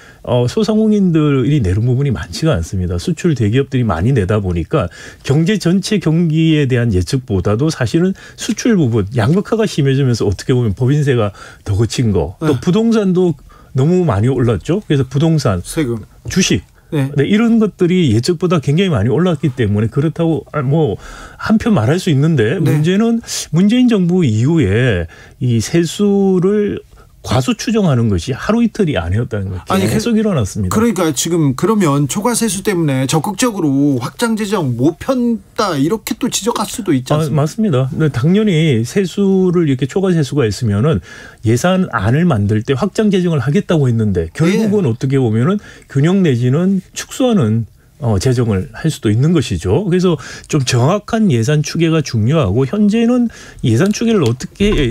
소상공인들이 내는 부분이 많지가 않습니다. 수출 대기업들이 많이 내다 보니까 경제 전체 경기에 대한 예측보다도 사실은 수출 부분 양극화가 심해지면서 어떻게 보면 법인세가 더 거친 거 또 부동산도 너무 많이 올랐죠. 그래서 부동산, 세금, 주식 네, 이런 것들이 예측보다 굉장히 많이 올랐기 때문에 그렇다고 뭐 한편 말할 수 있는데 문제는 문재인 정부 이후에 이 세수를 과소 추정하는 것이 하루 이틀이 아니었다는 것 계속 일어났습니다. 그러니까 지금 그러면 초과세수 때문에 적극적으로 확장 재정 못 편다 이렇게 또 지적할 수도 있지 않습니까? 맞습니다. 당연히 세수를 이렇게 초과세수가 있으면은 예산안을 만들 때 확장 재정을 하겠다고 했는데 결국은 어떻게 보면은 균형 내지는 축소하는 재정을 할 수도 있는 것이죠. 그래서 좀 정확한 예산 추계가 중요하고 현재는 예산 추계를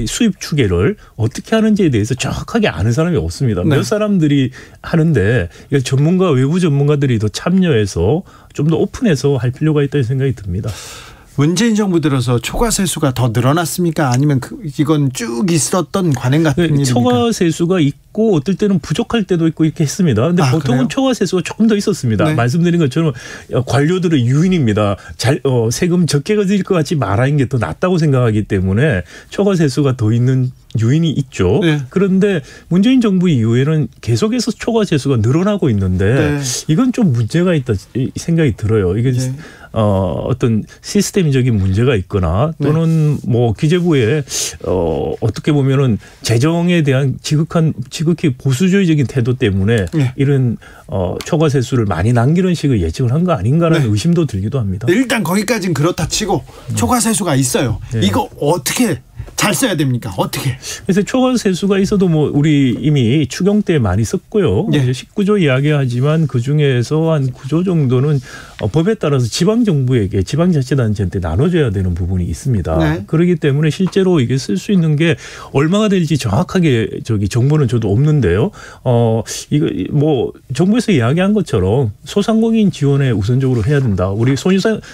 수입 추계를 어떻게 하는지에 대해서 정확하게 아는 사람이 없습니다. 몇 사람들이 하는데 외부 전문가들이 더 참여해서 좀 더 오픈해서 할 필요가 있다는 생각이 듭니다. 문재인 정부 들어서 초과세수가 더 늘어났습니까? 아니면 이건 쭉 있었던 관행 같은 일입니까? 초과세수가 있고 어떨 때는 부족할 때도 있고 이렇게 했습니다. 그런데 보통은 초과세수가 조금 더 있었습니다. 말씀드린 것처럼 관료들의 유인입니다. 세금 적게 거둘 것 같이 말하는 게 더 낫다고 생각하기 때문에 초과세수가 더 있는 유인이 있죠. 그런데 문재인 정부 이후에는 계속해서 초과세수가 늘어나고 있는데 이건 좀 문제가 있다 생각이 들어요. 이게 어떤 시스템적인 문제가 있거나 또는 뭐 기재부의 어떻게 보면은 재정에 대한 지극히 보수주의적인 태도 때문에 이런 초과세수를 많이 남기는 식의 예측을 한 거 아닌가라는 의심도 들기도 합니다. 일단 거기까지는 그렇다 치고 초과세수가 있어요. 이거 어떻게 잘 써야 됩니까? 어떻게? 그래서 초과세수가 있어도 뭐 우리 이미 추경 때 많이 썼고요. 19조 이야기하지만 그중에서 한 9조 정도는 법에 따라서 지방정부에게 지방자치단체한테 나눠줘야 되는 부분이 있습니다. 그렇기 때문에 실제로 이게 쓸 수 있는 게 얼마가 될지 정확하게 정보는 저도 없는데요. 이거 뭐 정부에서 이야기한 것처럼 소상공인 지원에 우선적으로 해야 된다. 우리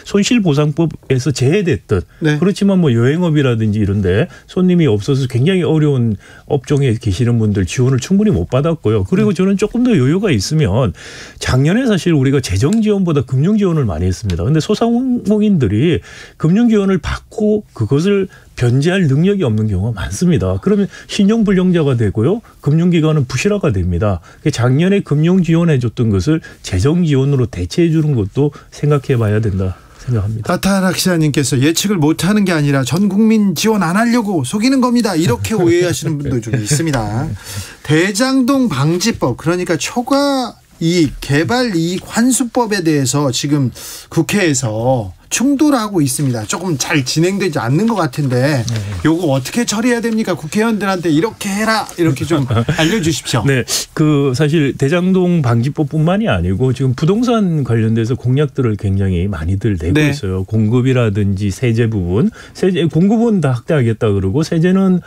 손실보상법에서 제외됐던 그렇지만 뭐 여행업이라든지 이런데 손님이 없어서 굉장히 어려운 업종에 계시는 분들 지원을 충분히 못 받았고요. 그리고 저는 조금 더 여유가 있으면 작년에 사실 우리가 재정 지원보다 금융 지원을 많이 했습니다. 그런데 소상공인들이 금융 지원을 받고 그것을 변제할 능력이 없는 경우가 많습니다. 그러면 신용불량자가 되고요. 금융기관은 부실화가 됩니다. 작년에 금융 지원해 줬던 것을 재정 지원으로 대체해 주는 것도 생각해 봐야 된다 생각합니다. 나타락 시장님께서 예측을 못하는 게 아니라 전 국민 지원 안 하려고 속이는 겁니다. 이렇게 오해하시는 분들 좀 있습니다. 대장동 방지법 그러니까 초과 이익 개발 이익 환수법에 대해서 지금 국회에서 충돌하고 있습니다. 조금 잘 진행되지 않는 것 같은데 요거 어떻게 처리해야 됩니까? 국회의원들한테 이렇게 해라 이렇게 좀 알려주십시오. 네, 사실 대장동 방지법뿐만이 아니고 지금 부동산 관련돼서 공약들을 굉장히 많이들 내고 네. 있어요. 공급이라든지 세제 부분, 공급은 다 확대하겠다 그러고 세제는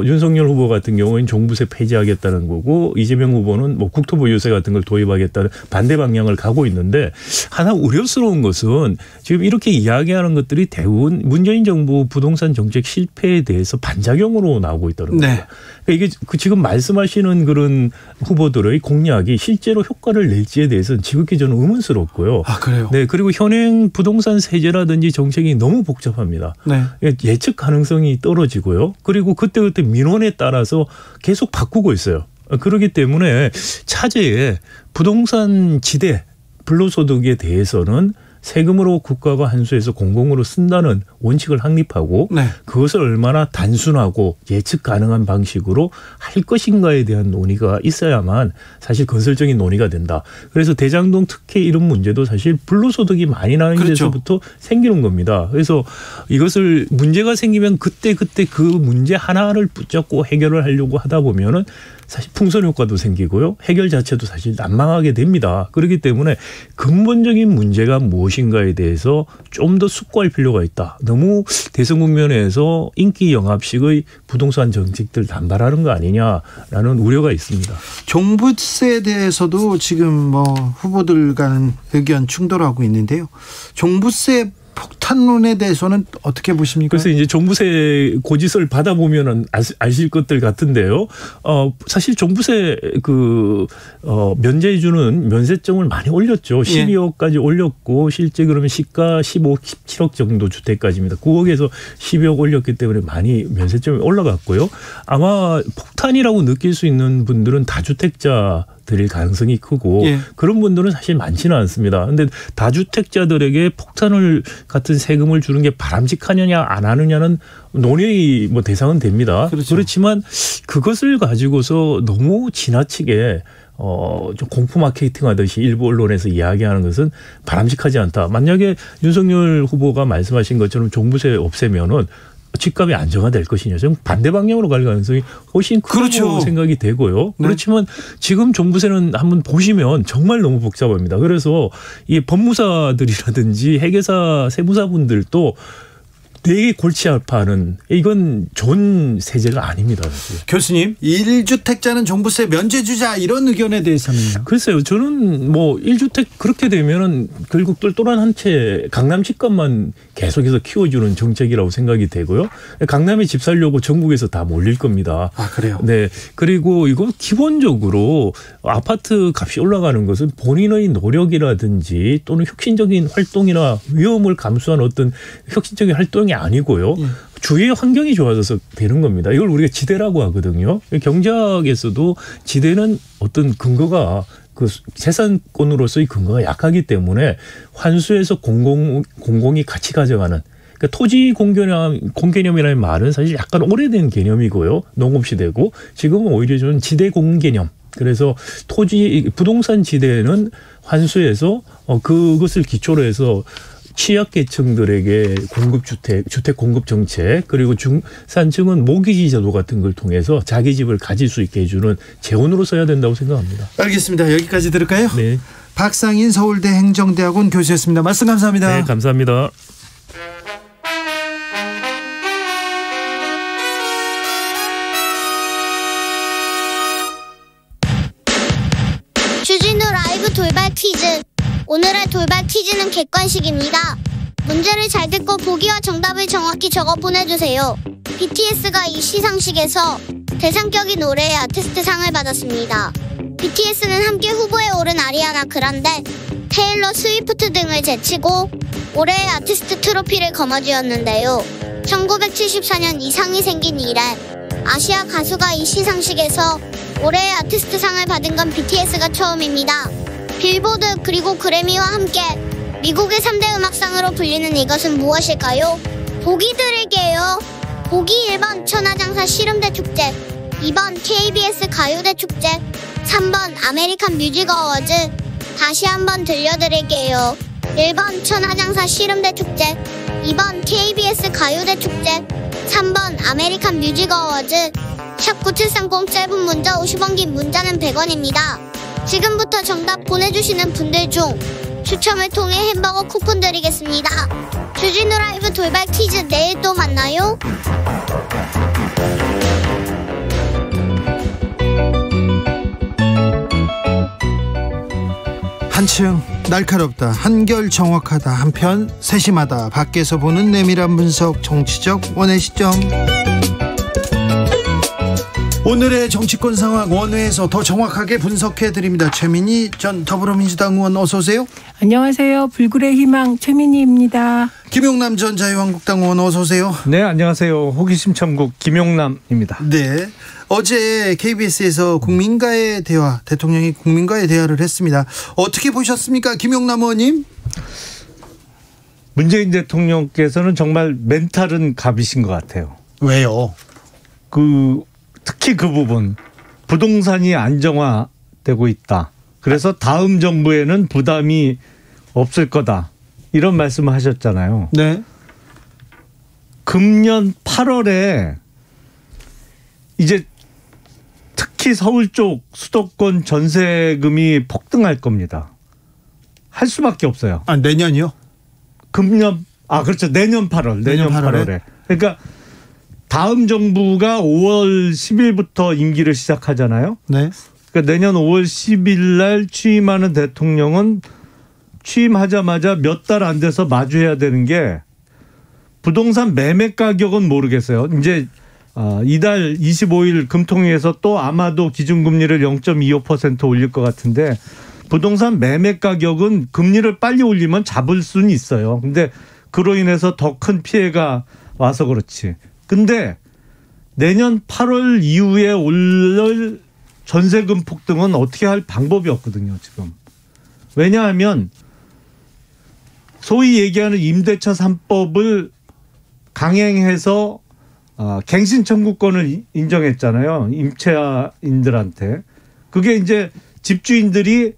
윤석열 후보 같은 경우에는 종부세 폐지하겠다는 거고 이재명 후보는 뭐 국토부 유세 같은 걸 도입하겠다는 반대 방향을 가고 있는데 하나 우려스러운 것은 지금 이렇게 이야기하는 것들이 대부분 문재인 정부 부동산 정책 실패에 대해서 반작용으로 나오고 있다는 겁니다. 네. 그러니까 이게 지금 말씀하시는 그런 후보들의 공약이 실제로 효과를 낼지에 대해서는 지극히 저는 의문스럽고요. 아, 그래요? 네, 그리고 현행 부동산 세제라든지 정책이 너무 복잡합니다. 네. 예측 가능성이 떨어지고요. 그리고 그때그때 민원에 따라서 계속 바꾸고 있어요. 그렇기 때문에 차제에 부동산 지대 불로소득에 대해서는 세금으로 국가가 한수해서 공공으로 쓴다는 원칙을 확립하고 네. 그것을 얼마나 단순하고 예측 가능한 방식으로 할 것인가에 대한 논의가 있어야만 사실 건설적인 논의가 된다. 그래서 대장동 특혜 이런 문제도 사실 불로소득이 많이 나는 그렇죠. 데서부터 생기는 겁니다. 그래서 이것을 문제가 생기면 그때 그 문제 하나를 붙잡고 해결을 하려고 하다 보면은 사실 풍선 효과도 생기고요. 해결 자체도 사실 난망하게 됩니다. 그렇기 때문에 근본적인 문제가 무엇인가에 대해서 좀 더 숙고할 필요가 있다. 너무 대선 국면에서 인기 영합식의 부동산 정책들 남발하는 거 아니냐라는 우려가 있습니다. 종부세에 대해서도 지금 뭐 후보들 간 의견 충돌하고 있는데요. 종부세 폭탄론에 대해서는 어떻게 보십니까? 그래서 이제 종부세 고지서를 받아보면 아실 것들 같은데요. 사실 종부세 면제해주는 면세점을 많이 올렸죠. 12억까지 올렸고 실제 그러면 시가 15, 17억 정도 주택까지입니다. 9억에서 12억 올렸기 때문에 많이 면세점이 올라갔고요. 아마 폭탄이라고 느낄 수 있는 분들은 다주택자 들일 가능성이 크고 그런 분들은 사실 많지는 않습니다. 그런데 다주택자들에게 폭탄을 같은 세금을 주는 게 바람직하느냐 안 하느냐는 논의의 대상은 됩니다. 그렇죠. 그렇지만 그것을 가지고서 너무 지나치게 좀 공포 마케팅 하듯이 일부 언론에서 이야기하는 것은 바람직하지 않다. 만약에 윤석열 후보가 말씀하신 것처럼 종부세 없애면은 집값이 안정화될 것이냐. 좀 반대 방향으로 갈 가능성이 훨씬 크다고 그렇죠. 생각이 되고요. 네. 그렇지만 지금 종부세는 한번 보시면 정말 너무 복잡합니다. 그래서 이 법무사들이라든지 회계사 세무사분들도 되게 골치 아파하는 이건 좋은 세제가 아닙니다. 사실. 교수님 1주택자는 종부세 면제 주자 이런 의견에 대해서는요? 글쎄요. 저는 1주택 그렇게 되면은 결국 똘똘한 한 채 강남 집값만 계속해서 키워주는 정책이라고 생각이 되고요. 강남에 집 살려고 전국에서 다 몰릴 겁니다. 아, 그래요? 네. 그리고 이거 기본적으로 아파트 값이 올라가는 것은 본인의 노력이라든지 또는 혁신적인 활동이나 위험을 감수한 어떤 혁신적인 활동이 아니고요. 주위의 환경이 좋아져서 되는 겁니다. 이걸 우리가 지대라고 하거든요. 경제학에서도 지대는 어떤 근거가 그 재산권으로서의 근거가 약하기 때문에 환수해서 공공이 같이 가져가는 그러니까 토지 공개념이라는 말은 사실 약간 오래된 개념이고요. 농업시대고 지금은 오히려 좀 지대 공개념. 그래서 부동산 지대는 환수해서 그것을 기초로 해서 취약계층들에게 주택 공급 정책 그리고 중산층은 모기지 제도 같은 걸 통해서 자기 집을 가질 수 있게 해주는 재원으로 써야 된다고 생각합니다. 알겠습니다. 여기까지 들을까요? 네. 박상인 서울대 행정대학원 교수였습니다. 말씀 감사합니다. 네, 감사합니다. 주진우 라이브 돌발 퀴즈. 오늘의 돌발 퀴즈는 객관식입니다. 문제를 잘 듣고 보기와 정답을 정확히 적어 보내주세요. BTS가 이 시상식에서 대상격인 올해의 아티스트상을 받았습니다. BTS는 함께 후보에 오른 아리아나 그란데, 테일러 스위프트 등을 제치고 올해의 아티스트 트로피를 거머쥐었는데요. 1974년 이 상이 생긴 이래 아시아 가수가 이 시상식에서 올해의 아티스트상을 받은 건 BTS가 처음입니다. 빌보드 그리고 그래미와 함께 미국의 3대 음악상으로 불리는 이것은 무엇일까요? 보기 드릴게요. 보기 1번 천하장사 씨름대 축제, 2번 KBS 가요대 축제, 3번 아메리칸 뮤직 어워즈. 다시 한번 들려드릴게요. 1번 천하장사 씨름대 축제, 2번 KBS 가요대 축제, 3번 아메리칸 뮤직 어워즈. 샵9730 짧은 문자 50원, 긴 문자는 100원입니다. 지금부터 정답 보내주시는 분들 중 추첨을 통해 햄버거 쿠폰 드리겠습니다. 주진우 라이브 돌발 퀴즈 내일 또 만나요. 한층 날카롭다, 한결 정확하다, 한편 세심하다. 밖에서 보는 내밀한 분석, 정치적 원의 시점. 오늘의 정치권 상황 원회에서 더 정확하게 분석해드립니다. 최민희 전 더불어민주당 의원 어서 오세요. 안녕하세요. 불굴의 희망 최민희입니다. 김용남 전 자유한국당 의원 어서 오세요. 네, 안녕하세요. 호기심 천국 김용남입니다. 네, 어제 KBS에서 국민과의 대화, 대통령이 국민과의 대화를 했습니다. 어떻게 보셨습니까, 김용남 의원님? 문재인 대통령께서는 정말 멘탈은 갑이신 것 같아요. 왜요? 특히 그 부분, 부동산이 안정화되고 있다. 그래서 다음 정부에는 부담이 없을 거다. 이런 말씀을 하셨잖아요. 네. 금년 8월에 이제 특히 서울 쪽 수도권 전세금이 폭등할 겁니다. 할 수밖에 없어요. 아, 내년이요? 그렇죠. 내년 8월. 내년 8월에. 그러니까 다음 정부가 5월 10일부터 임기를 시작하잖아요. 네. 그러니까 내년 5월 10일 날 취임하는 대통령은 취임하자마자 몇 달 안 돼서 마주해야 되는 게 부동산 매매 가격은 모르겠어요. 이제 이달 25일 금통위에서 또 아마도 기준금리를 0.25% 올릴 것 같은데 부동산 매매 가격은 금리를 빨리 올리면 잡을 수는 있어요. 근데 그로 인해서 더 큰 피해가 와서 그렇지. 근데 내년 8월 이후에 올 전세금 폭등은 어떻게 할 방법이 없거든요, 지금. 왜냐하면 소위 얘기하는 임대차 3법을 강행해서 갱신 청구권을 인정했잖아요. 임차인들한테. 그게 이제 집주인들이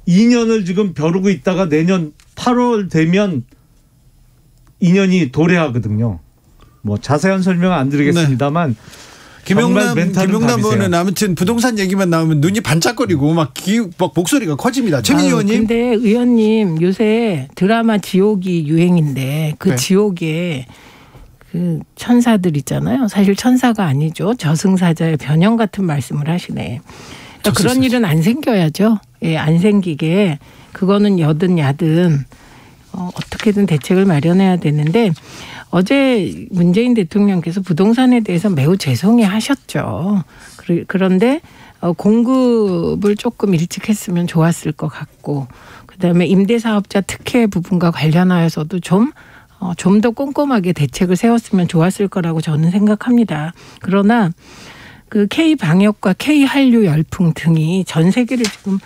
2년을 지금 벼르고 있다가 내년 8월 되면 2년이 도래하거든요. 뭐 자세한 설명은 안 드리겠습니다만 김용남 의원은 아무튼 부동산 얘기만 나오면 눈이 반짝거리고 막 목소리가 커집니다. 최민희 의원님. 근데 의원님 요새 드라마 지옥이 유행인데 그 네. 지옥에 그 천사들 있잖아요. 사실 천사가 아니죠. 저승사자의 변형 같은 말씀을 하시네. 그러니까 그런 일은 안 생겨야죠. 예, 안 생기게 그거는 여든 야든 어떻게든 대책을 마련해야 되는데 어제 문재인 대통령께서 부동산에 대해서 매우 죄송해 하셨죠. 그런데 공급을 조금 일찍 했으면 좋았을 것 같고 그다음에 임대사업자 특혜 부분과 관련하여서도 좀 더 꼼꼼하게 대책을 세웠으면 좋았을 거라고 저는 생각합니다. 그러나 그 K방역과 K한류 열풍 등이 전 세계를 지금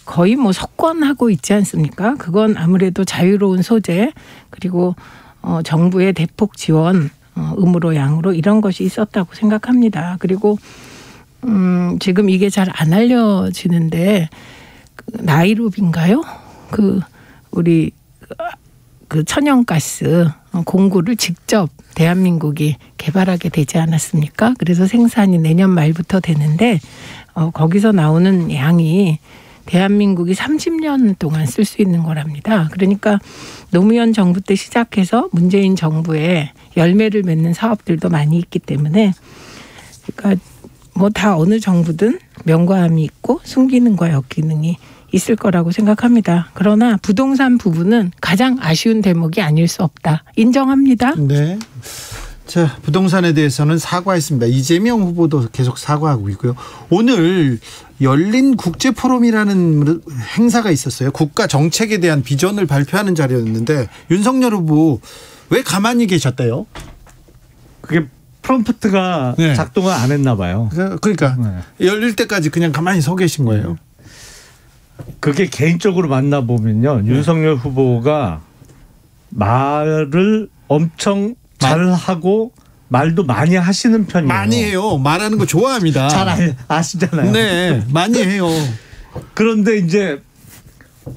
거의 뭐 석권하고 있지 않습니까? 그건 아무래도 자유로운 소재 그리고 정부의 대폭 지원 음으로 양으로 이런 것이 있었다고 생각합니다. 그리고 지금 이게 잘 안 알려지는데 나이로비인가요? 우리 천연가스 공구를 직접 대한민국이 개발하게 되지 않았습니까? 그래서 생산이 내년 말부터 되는데 거기서 나오는 양이 대한민국이 30년 동안 쓸 수 있는 거랍니다. 그러니까 노무현 정부 때 시작해서 문재인 정부에 열매를 맺는 사업들도 많이 있기 때문에 그러니까 뭐 다 어느 정부든 명과함이 있고 순기능과 역기능이 있을 거라고 생각합니다. 그러나 부동산 부분은 가장 아쉬운 대목이 아닐 수 없다. 인정합니다. 네. 자, 부동산에 대해서는 사과했습니다. 이재명 후보도 계속 사과하고 있고요. 오늘 열린 국제포럼이라는 행사가 있었어요. 국가 정책에 대한 비전을 발표하는 자리였는데 윤석열 후보 왜 가만히 계셨대요? 그게 프롬프트가 네. 작동을 안 했나 봐요. 그러니까 네. 열릴 때까지 그냥 가만히 서 계신 거예요. 그게 개인적으로 만나보면요. 네. 윤석열 후보가 말을 엄청 잘하고 말도 많이 하시는 편이에요. 많이 해요. 말하는 거 좋아합니다. 잘 아시잖아요. 네, 많이 해요. 그런데 이제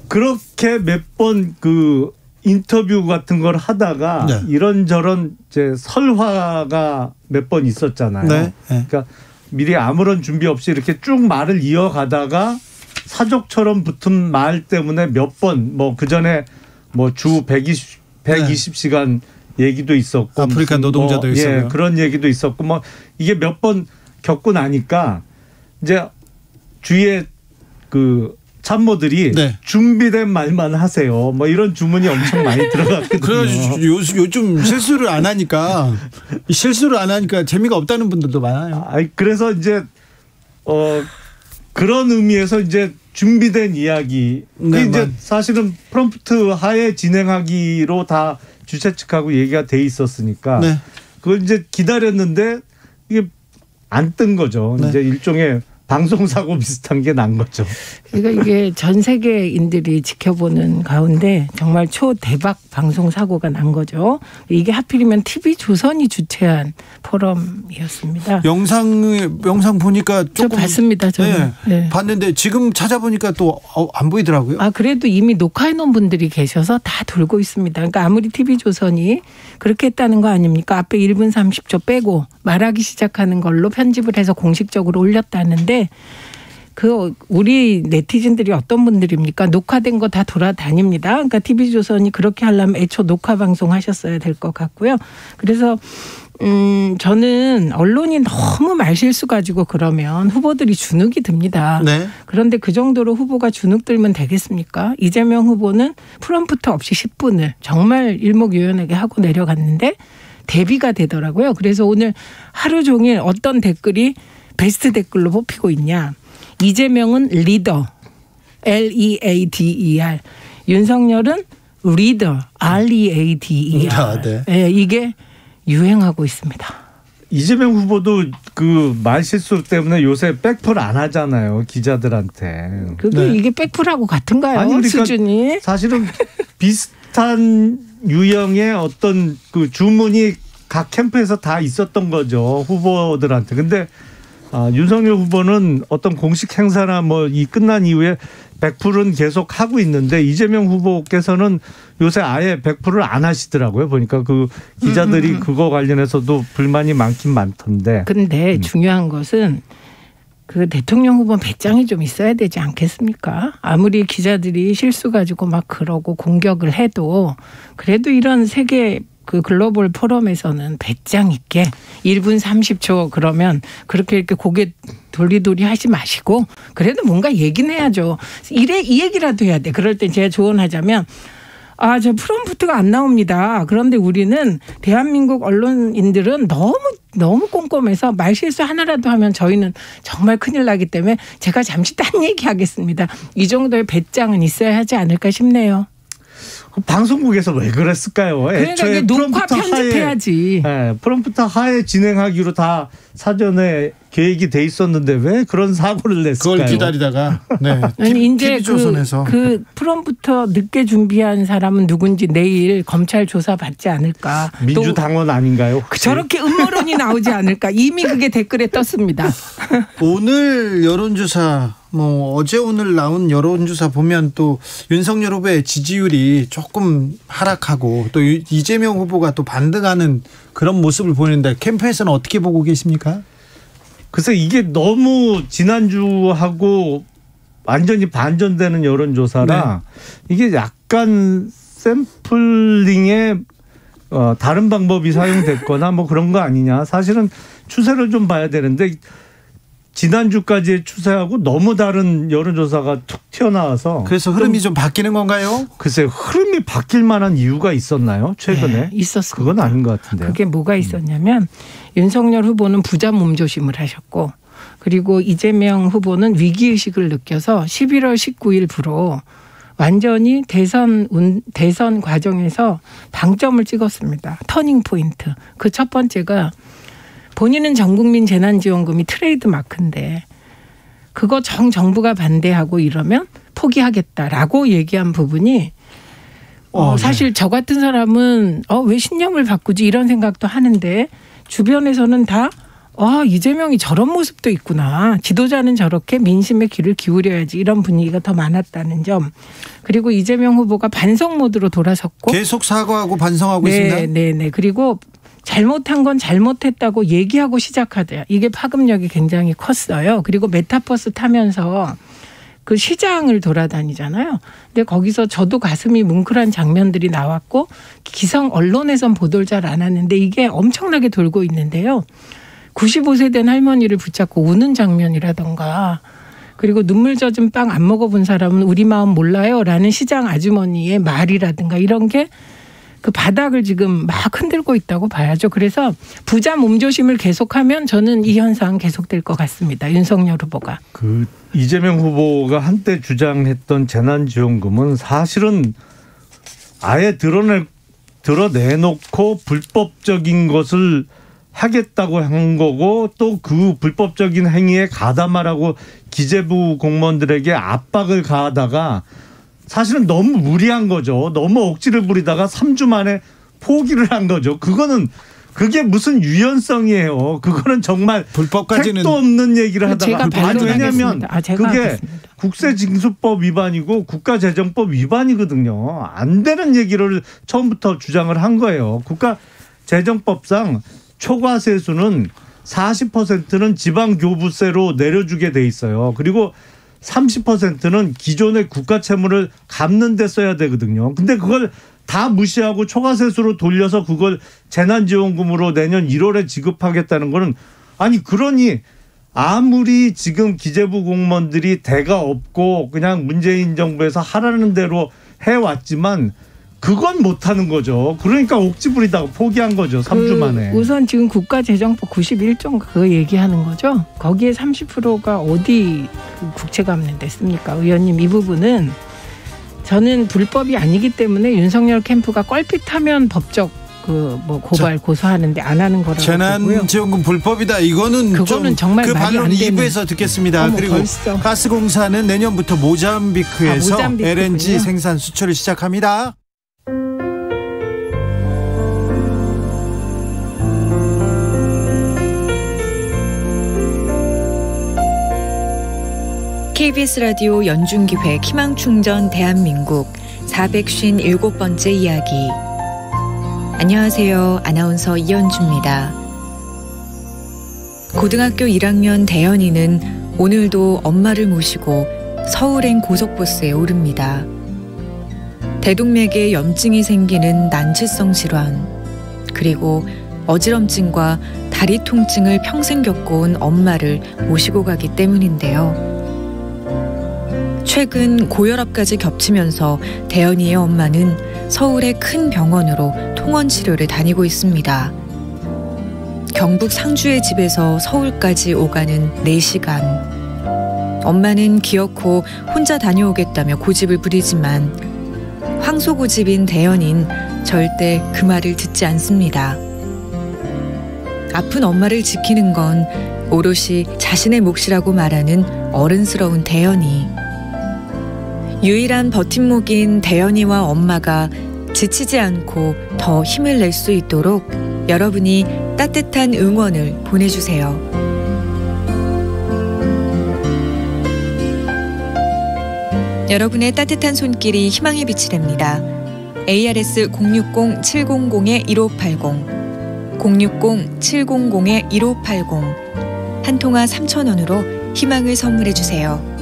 그렇게 몇 번 그 인터뷰 같은 걸 하다가 네. 이런저런 이제 설화가 몇 번 있었잖아요. 네. 네. 그러니까 미리 아무런 준비 없이 이렇게 쭉 말을 이어가다가 사족처럼 붙은 말 때문에 몇 번 뭐 그 전에 뭐 주 120시간 얘기도 있었고 아프리카 노동자도 있었고요. 예, 그런 얘기도 있었고 뭐 이게 몇 번 겪고 나니까 이제 주위에 그 참모들이 네. 준비된 말만 하세요. 뭐 이런 주문이 엄청 많이 들어갔거든요. 그래가지고 요즘 실수를 안 하니까 재미가 없다는 분들도 많아요. 그래서 이제 그런 의미에서 이제 준비된 이야기. 네, 이제 사실은 프롬프트 하에 진행하기로 다 주최 측하고 얘기가 돼 있었으니까 네. 그걸 이제 기다렸는데 이게 안 뜬 거죠. 네. 이제 일종의 방송사고 비슷한 게 난 거죠. 그러니까 이게 전 세계인들이 지켜보는 가운데 정말 초대박 방송사고가 난 거죠. 이게 하필이면 TV조선이 주최한 포럼이었습니다. 영상 보니까 조금 저 봤습니다. 저는. 네. 봤는데 지금 찾아보니까 또 안 보이더라고요. 그래도 이미 녹화해놓은 분들이 계셔서 다 돌고 있습니다. 그러니까 아무리 TV조선이 그렇게 했다는 거 아닙니까? 앞에 1분 30초 빼고 말하기 시작하는 걸로 편집을 해서 공식적으로 올렸다는데 그 우리 네티즌들이 어떤 분들입니까? 녹화된 거 다 돌아다닙니다. 그러니까 TV조선이 그렇게 하려면 애초 녹화 방송 하셨어야 될 것 같고요. 그래서 저는 언론이 너무 말실수 가지고 그러면 후보들이 주눅이 듭니다. 네. 그런데 그 정도로 후보가 주눅 들면 되겠습니까? 이재명 후보는 프롬프트 없이 10분을 정말 일목요연하게 하고 내려갔는데 대비가 되더라고요. 그래서 오늘 하루 종일 어떤 댓글이 베스트 댓글로 뽑히고 있냐. 이재명은 리더, LEADER. 윤석열은 리더, READER. 네. 네, 이게 유행하고 있습니다. 이재명 후보도 그 말실수 때문에 요새 백풀 안 하잖아요. 기자들한테. 그게 이게 백풀하고 같은가요? 그러니까 수준이? 사실은 비슷한 유형의 어떤 그 주문이 각 캠프에서 다 있었던 거죠. 후보들한테. 근데 윤석열 후보는 어떤 공식 행사나 뭐 이 끝난 이후에 100%는 계속 하고 있는데 이재명 후보께서는 요새 아예 100%를 안 하시더라고요. 보니까 그 기자들이 그거 관련해서도 불만이 많긴 많던데. 근데 중요한 것은 그 대통령 후보 배짱이 좀 있어야 되지 않겠습니까? 아무리 기자들이 실수 가지고 막 그러고 공격을 해도 그래도 이런 세계 그 글로벌 포럼에서는 배짱 있게 1분 30초 그러면 그렇게 이렇게 고개 돌리돌이 하지 마시고 그래도 뭔가 얘기는 해야죠. 이 얘기라도 해야 돼. 그럴 때 제가 조언하자면 저 프롬프트가 안 나옵니다. 그런데 우리는 대한민국 언론인들은 너무 꼼꼼해서 말실수 하나라도 하면 저희는 정말 큰일 나기 때문에 제가 잠시 딴 얘기하겠습니다. 이 정도의 배짱은 있어야 하지 않을까 싶네요. 방송국에서 왜 그랬을까요? 그러니까 녹화 편집해야지. 프롬프트 하에 진행하기로 다 사전에 계획이 돼 있었는데 왜 그런 사고를 냈을까요? 그걸 기다리다가 이제 그 프롬프트 늦게 준비한 사람은 누군지 내일 검찰 조사 받지 않을까. 민주당원 아닌가요? 저렇게 음모론이 나오지 않을까. 이미 그게 댓글에 떴습니다. 오늘 여론조사 어제 오늘 나온 여론조사 보면 또 윤석열 후보의 지지율이 조금 하락하고 또 이재명 후보가 또 반등하는 그런 모습을 보이는데 캠프에서는 어떻게 보고 계십니까? 그래서 이게 너무 지난주하고 완전히 반전되는 여론조사라 이게 약간 샘플링에 다른 방법이 사용됐거나 뭐 그런 거 아니냐. 사실은 추세를 좀 봐야 되는데 지난주까지의 추세하고 너무 다른 여론조사가 툭 튀어나와서. 그래서 흐름이 좀 바뀌는 건가요? 글쎄요. 흐름이 바뀔 만한 이유가 있었나요? 최근에? 네, 있었습니다. 그건 아닌 것 같은데요. 그게 뭐가 있었냐면 윤석열 후보는 부자 몸조심을 하셨고 그리고 이재명 후보는 위기의식을 느껴서 11월 19일부로 완전히 대선 과정에서 방점을 찍었습니다. 터닝 포인트. 그 첫 번째가 본인은 전국민 재난지원금이 트레이드 마크인데 그거 정부가 반대하고 이러면 포기하겠다라고 얘기한 부분이 사실 저 같은 사람은 왜 신념을 바꾸지 이런 생각도 하는데 주변에서는 다 이재명이 저런 모습도 있구나. 지도자는 저렇게 민심에 귀를 기울여야지. 이런 분위기가 더 많았다는 점. 그리고 이재명 후보가 반성 모드로 돌아섰고 계속 사과하고 반성하고 있습니다. 네. 그리고 잘못한 건 잘못했다고 얘기하고 시작하자. 이게 파급력이 굉장히 컸어요. 그리고 메타버스 타면서 그 시장을 돌아다니잖아요. 근데 거기서 저도 가슴이 뭉클한 장면들이 나왔고 기성 언론에선 보도를 잘 안 하는데 이게 엄청나게 돌고 있는데요. 95세 된 할머니를 붙잡고 우는 장면이라던가 그리고 눈물 젖은 빵 안 먹어본 사람은 우리 마음 몰라요 라는 시장 아주머니의 말이라든가 이런 게 그 바닥을 지금 막 흔들고 있다고 봐야죠. 그래서 부자 몸조심을 계속하면 저는 이 현상 계속될 것 같습니다. 윤석열 후보가. 그 이재명 후보가 한때 주장했던 재난지원금은 사실은 아예 드러내놓고 불법적인 것을 하겠다고 한 거고 또 그 불법적인 행위에 가담하라고 기재부 공무원들에게 압박을 가하다가 사실은 너무 무리한 거죠. 너무 억지를 부리다가 3주 만에 포기를 한 거죠. 그게 무슨 유연성이에요. 그거는 정말 불법까지는 택도 없는 얘기를 하다가 왜냐하면 그게 국세징수법 위반이고 국가재정법 위반이거든요. 안 되는 얘기를 처음부터 주장을 한 거예요. 국가재정법상 초과세수는 40%는 지방교부세로 내려주게 돼 있어요. 그리고 30%는 기존의 국가 채무를 갚는 데 써야 되거든요. 근데 그걸 다 무시하고 초과세수로 돌려서 그걸 재난지원금으로 내년 1월에 지급하겠다는 거는 그러니 아무리 지금 기재부 공무원들이 대가 없고 그냥 문재인 정부에서 하라는 대로 해왔지만 그건 못하는 거죠. 그러니까 옥지 부리다가 포기한 거죠. 3주 만에. 우선 지금 국가재정법 91조 그거 얘기하는 거죠. 거기에 30%가 어디 국채 갚는 데 씁니까? 의원님 이 부분은 저는 불법이 아니기 때문에 윤석열 캠프가 껄핏하면 법적 고발 고소하는데 안 하는 거라고 보고요. 재난지원금 불법이다. 그거는 정말 그 말이 반론 안 되는. 2부에서 듣겠습니다. 그리고 벌써. 가스공사는 내년부터 모잠비크에서 LNG 생산 수출을 시작합니다. KBS 라디오 연중기획 희망충전 대한민국 457번째 이야기. 안녕하세요. 아나운서 이연주입니다. 고등학교 1학년 대연이는 오늘도 엄마를 모시고 서울행 고속버스에 오릅니다. 대동맥에 염증이 생기는 난치성 질환, 그리고 어지럼증과 다리 통증을 평생 겪어온 엄마를 모시고 가기 때문인데요. 최근 고혈압까지 겹치면서 대연이의 엄마는 서울의 큰 병원으로 통원 치료를 다니고 있습니다. 경북 상주의 집에서 서울까지 오가는 4시간. 엄마는 기어코 혼자 다녀오겠다며 고집을 부리지만 황소고집인 대연인 절대 그 말을 듣지 않습니다. 아픈 엄마를 지키는 건 오롯이 자신의 몫이라고 말하는 어른스러운 대연이. 유일한 버팀목인 대연이와 엄마가 지치지 않고 더 힘을 낼 수 있도록 여러분이 따뜻한 응원을 보내주세요. 여러분의 따뜻한 손길이 희망의 빛이 됩니다. ARS 060-700-1580 060-700-1580 한 통화 3,000원으로 희망을 선물해주세요.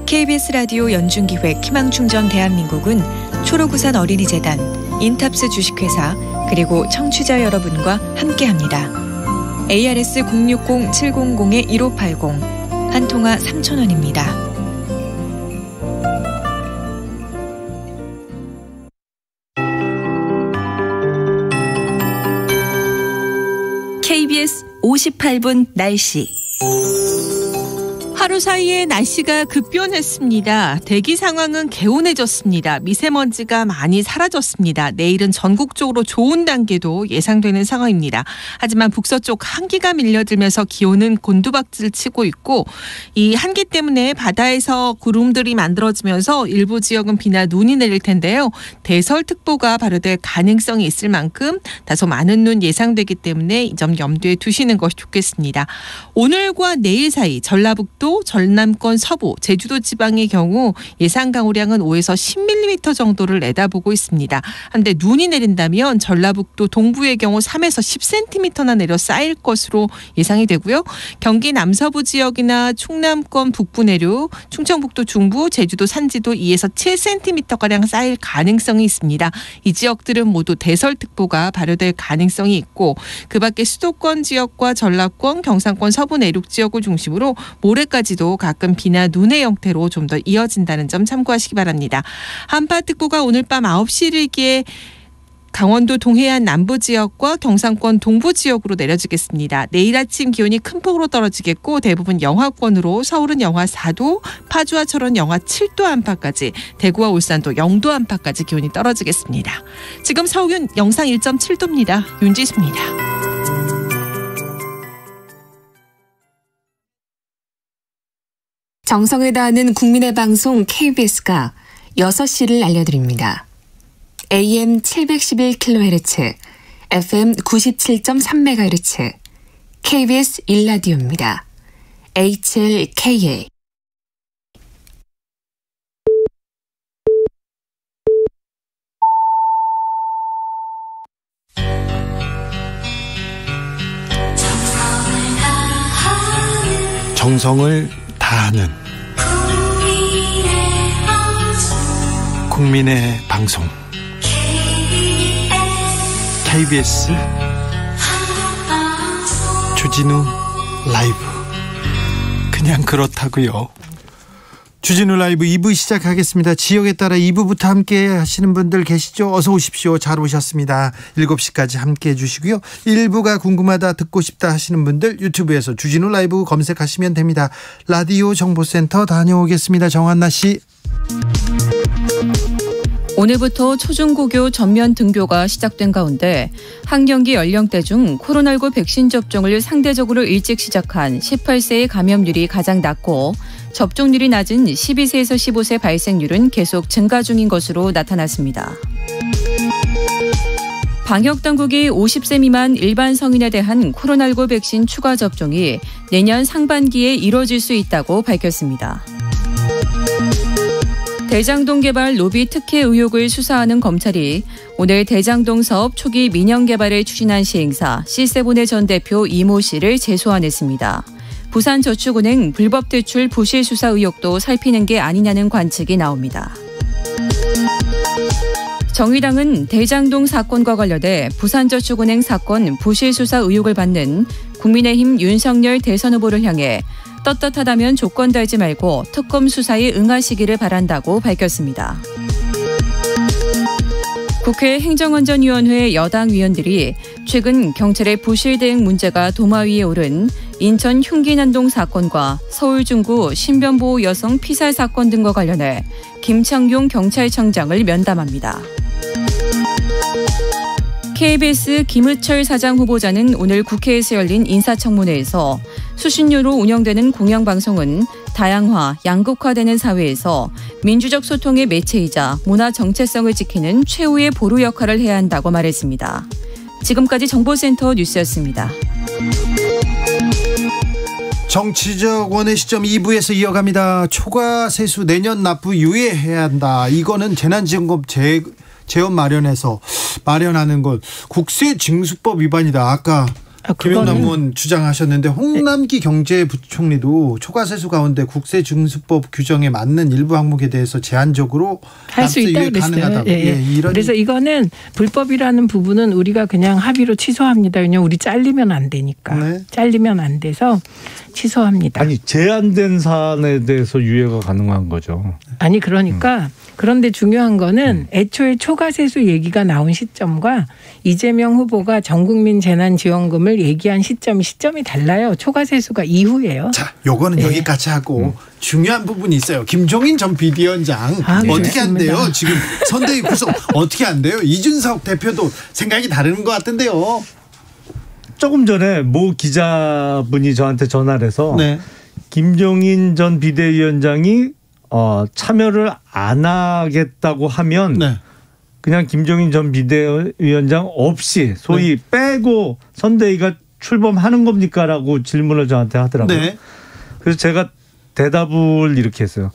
KBS 라디오 연중기획 희망충전 대한민국은 초록우산 어린이재단, 인탑스 주식회사 그리고 청취자 여러분과 함께합니다. ARS 060-700-1580 한 통화 3,000원입니다. KBS 58분 날씨. 하루 사이에 날씨가 급변했습니다. 대기 상황은 개운해졌습니다. 미세먼지가 많이 사라졌습니다. 내일은 전국적으로 좋은 단계도 예상되는 상황입니다. 하지만 북서쪽 한기가 밀려들면서 기온은 곤두박질 치고 있고 이 한기 때문에 바다에서 구름들이 만들어지면서 일부 지역은 비나 눈이 내릴 텐데요. 대설특보가 발효될 가능성이 있을 만큼 다소 많은 눈 예상되기 때문에 이 점 염두에 두시는 것이 좋겠습니다. 오늘과 내일 사이 전라북도 전남권 서부, 제주도 지방의 경우 예상 강우량은 5에서 10mm 정도를 내다보고 있습니다. 한데 눈이 내린다면 전라북도 동부의 경우 3에서 10cm나 내려 쌓일 것으로 예상이 되고요. 경기 남서부 지역이나 충남권 북부 내륙, 충청북도 중부, 제주도 산지도 2에서 7cm가량 쌓일 가능성이 있습니다. 이 지역들은 모두 대설특보가 발효될 가능성이 있고 그 밖에 수도권 지역과 전라권, 경상권 서부 내륙 지역을 중심으로 모레까지도 가끔 비나 눈의 형태로 좀 더 이어진다는 점 참고하시기 바랍니다. 한파특보가 오늘 밤 9시 이르기에 강원도 동해안 남부 지역과 경상권 동부 지역으로 내려지겠습니다. 내일 아침 기온이 큰 폭으로 떨어지겠고 대부분 영하권으로 서울은 영하 4도, 파주와 철원 영하 7도 안팎까지, 대구와 울산도 0도 안팎까지 기온이 떨어지겠습니다. 지금 서울은 영상 1.7도입니다. 윤지수입니다. 정성을 다하는 국민의 방송 KBS가 6시를 알려드립니다. AM 711kHz, FM 97.3MHz, KBS 1라디오입니다. HLKA. 정성을 다하는 국민의 방송 KBS 주진우 라이브. 그냥 그렇다고요. 주진우 라이브 2부 시작하겠습니다. 지역에 따라 2부부터 함께 하시는 분들 계시죠? 어서 오십시오. 잘 오셨습니다. 7시까지 함께 해주시고요. 1부가 궁금하다, 듣고 싶다 하시는 분들 유튜브에서 주진우 라이브 검색하시면 됩니다. 라디오 정보센터 다녀오겠습니다. 정한나 씨. 오늘부터 초중고교 전면 등교가 시작된 가운데 학령기 연령대 중 코로나19 백신 접종을 상대적으로 일찍 시작한 18세의 감염률이 가장 낮고 접종률이 낮은 12세에서 15세 발생률은 계속 증가 중인 것으로 나타났습니다. 방역당국이 50세 미만 일반 성인에 대한 코로나19 백신 추가 접종이 내년 상반기에 이뤄질 수 있다고 밝혔습니다. 대장동 개발 로비 특혜 의혹을 수사하는 검찰이 오늘 대장동 사업 초기 민영 개발을 추진한 시행사 C7의 전 대표 이모 씨를 재소환했습니다. 부산저축은행 불법 대출 부실 수사 의혹도 살피는 게 아니냐는 관측이 나옵니다. 정의당은 대장동 사건과 관련해 부산저축은행 사건 부실 수사 의혹을 받는 국민의힘 윤석열 대선 후보를 향해 떳떳하다면 조건 달지 말고 특검 수사에 응하시기를 바란다고 밝혔습니다. 국회 행정안전위원회 여당 위원들이 최근 경찰의 부실 대응 문제가 도마 위에 오른 인천 흉기난동 사건과 서울 중구 신변보호 여성 피살 사건 등과 관련해 김창룡 경찰청장을 면담합니다. KBS 김우철 사장 후보자는 오늘 국회에서 열린 인사청문회에서 수신료로 운영되는 공영방송은 다양화, 양극화되는 사회에서 민주적 소통의 매체이자 문화 정체성을 지키는 최후의 보루 역할을 해야 한다고 말했습니다. 지금까지 정보센터 뉴스였습니다. 정치적 원의 시점 2부에서 이어갑니다. 초과 세수 내년 납부 유예해야 한다. 이거는 재난지원금 재원 마련해서 마련하는 것 국세징수법 위반이다. 아까 김영남 의원 주장하셨는데 홍남기 경제부총리도 초과세수 가운데 국세징수법 규정에 맞는 일부 항목에 대해서 제한적으로 할 수 있다고 그랬어요. 그래서 이거는 불법이라는 부분은 우리가 그냥 합의로 취소합니다. 왜냐하면 우리 잘리면 안 되니까. 네. 잘리면 안 돼서 취소합니다. 아니 제한된 사안에 대해서 유예가 가능한 거죠. 아니 그러니까 그런데 중요한 거는 애초에 초과세수 얘기가 나온 시점과 이재명 후보가 전국민 재난지원금을 얘기한 시점이 달라요. 초과세수가 이후예요. 자, 요거는 여기까지 하고 중요한 부분이 있어요. 김종인 전 비대위원장 어떻게 한대요? 지금 선대위 구성 어떻게 한대요? 이준석 대표도 생각이 다른 것 같은데요. 조금 전에 모 기자분이 저한테 전화를 해서 김종인 전 비대위원장이 참여를 안 하겠다고 하면 그냥 김종인 전 비대위원장 없이 소위 빼고 선대위가 출범하는 겁니까? 라고 질문을 저한테 하더라고요. 그래서 제가 대답을 이렇게 했어요.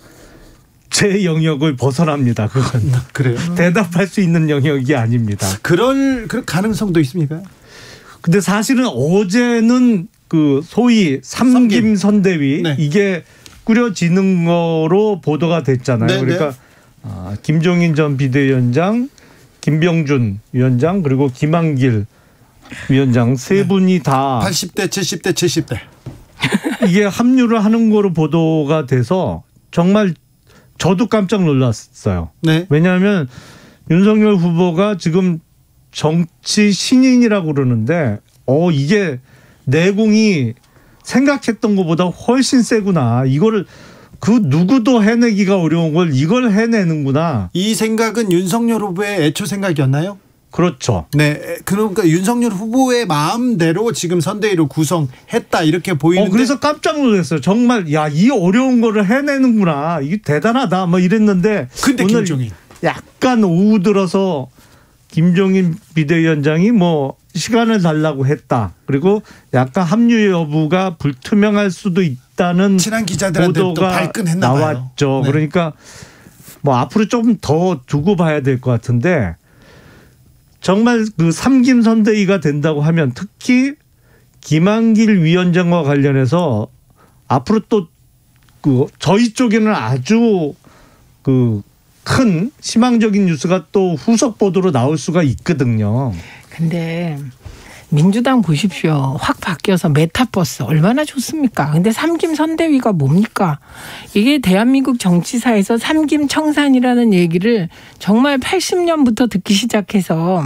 제 영역을 벗어납니다. 그건. 그래요? 대답할 수 있는 영역이 아닙니다. 그럴 가능성도 있습니까? 근데 사실은 어제는 그 소위 삼김 선대위 이게 꾸려지는 거로 보도가 됐잖아요. 그러니까 김종인 전 비대위원장, 김병준 위원장 그리고 김한길 위원장 세 분이 다 80대, 70대, 70대 이게 합류를 하는 거로 보도가 돼서 정말 저도 깜짝 놀랐어요. 왜냐하면 윤석열 후보가 지금 정치 신인이라고 그러는데 이게 내공이 생각했던 것보다 훨씬 세구나. 이거를 그 누구도 해내기가 어려운 걸 이걸 해내는구나. 이 생각은 윤석열 후보의 애초 생각이었나요? 그렇죠. 네, 그러니까 윤석열 후보의 마음대로 지금 선대위를 구성했다 이렇게 보이는데. 그래서 깜짝 놀랐어요. 정말 야, 이 어려운 거를 해내는구나. 이게 대단하다. 뭐 이랬는데. 근데 오늘 김종인 약간 오후 들어서 김종인 비대위원장이 뭐 시간을 달라고 했다. 그리고 약간 합류 여부가 불투명할 수도 있다는 친한 기자들한테 또 보도가 발끈했나 봐요. 나왔죠. 그러니까 뭐 앞으로 좀 더 두고 봐야 될 것 같은데 정말 그 삼김 선대위가 된다고 하면 특히 김한길 위원장과 관련해서 앞으로 또 그 저희 쪽에는 아주 그 큰 희망적인 뉴스가 또 후속 보도로 나올 수가 있거든요. 근데 민주당 보십시오. 확 바뀌어서 메타버스 얼마나 좋습니까? 근데 삼김 선대위가 뭡니까? 이게 대한민국 정치사에서 삼김 청산이라는 얘기를 정말 80년부터 듣기 시작해서